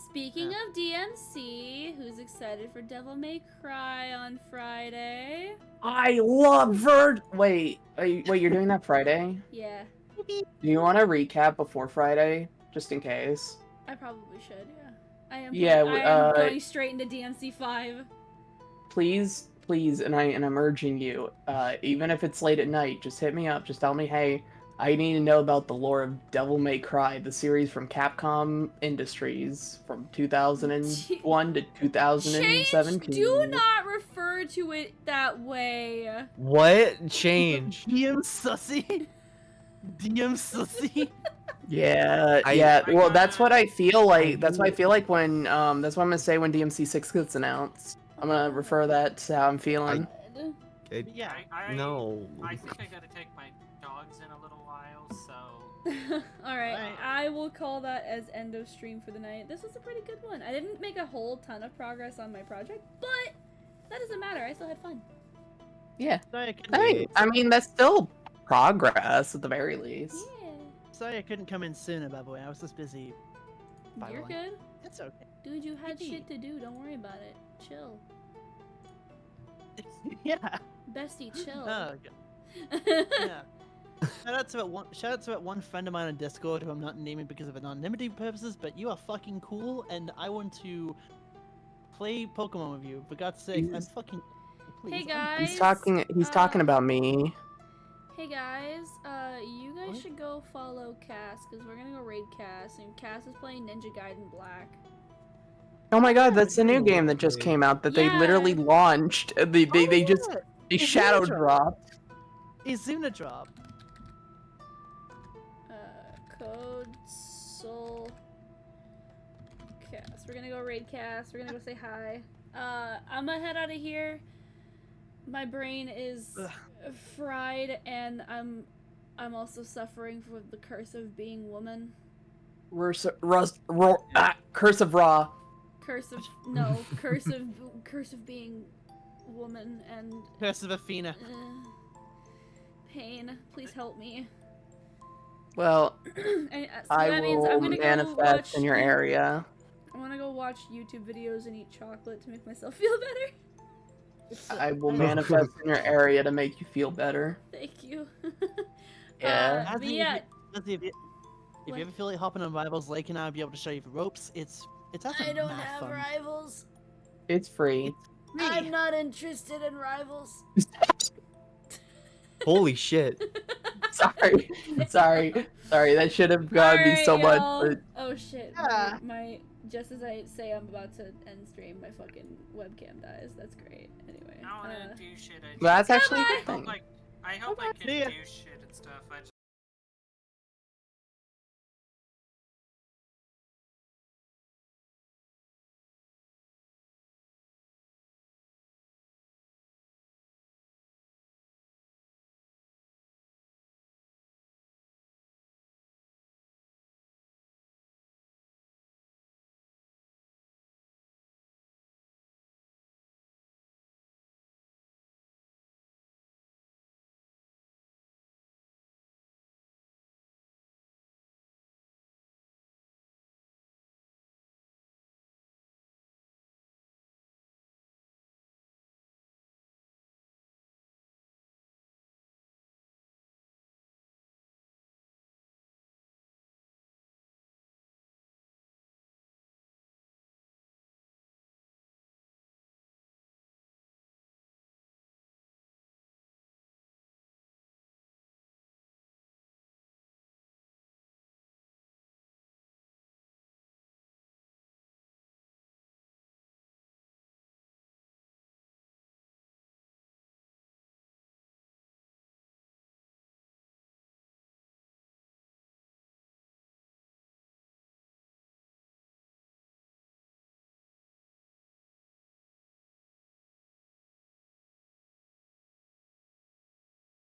Speaking of DMC, who's excited for Devil May Cry on Friday? I love Wait, you're doing that Friday? Yeah, Do you want to recap before Friday, just in case? I probably should. Yeah, I am. Yeah, I am going straight into DMC 5. Please, and I'm urging you, even if it's late at night, just hit me up. Just tell me, hey, I need to know about the lore of Devil May Cry, the series from Capcom Industries from 2001 to 2017. Change, do not refer to it that way. What? Change. DM sussy. DM sussy. Yeah, yeah. Well, that's what I feel like. That's what I feel like when that's what I'm gonna say when DMC6 gets announced. I'm gonna refer that to how I'm feeling. Yeah. No. I think I gotta take my dogs in a little while, so. Alright, I will call that as end of stream for the night. This was a pretty good one. I didn't make a whole ton of progress on my project, but that doesn't matter. I still had fun. Yeah. Sorry, I mean, that's still progress at the very least. Sorry I couldn't come in sooner, by the way. I was just busy. You're battling. good. It's okay. Dude, you had Yippee. shit to do. Don't worry about it. Chill. Yeah. Bestie, chill. Oh, yeah. Shout out to that one friend of mine on Discord who I'm not naming because of anonymity purposes, but you are fucking cool, and I want to play Pokemon with you. For God's sake, I'm He's- fucking. Please, Hey I'm- guys. He's talking uh, about me. Hey guys, you guys What? should go follow Cass, because we're gonna go raid Cass, and Cass is playing Ninja Gaiden Black. Oh my god, that's the new game that just Okay. came out that Yeah. they literally launched. They Oh, just yeah. they It's shadow Ninja. dropped. Izuna drop. Code Soul Cass. We're gonna go raid Cass. We're gonna go say hi. I'm gonna head out of here. My brain is fried, and I'm also suffering from the curse of being woman. Curse of Raw. Curse of curse of being woman and Curse of Athena. pain. Please help me. Well, And, so I that means will I'm gonna go manifest watch, in your area. I wanna go watch YouTube videos and eat chocolate to make myself feel better. I will manifest in your area to make you feel better. Thank you. Yeah. But Azzy, yeah, if you What? ever feel like hopping on Rivals Lake and I'll be able to show you the ropes, it's actually I don't mad have fun. rivals. It's free. I'm not interested in rivals. Holy shit. Sorry. Sorry. That should have gotten me so much. Alright, But y'all. Oh shit. Yeah. My just as I say I'm about to end stream, my fucking webcam dies. That's great. Anyway. I don't want to do shit. that's actually a Bye-bye. good thing. I hope I can See ya. do shit.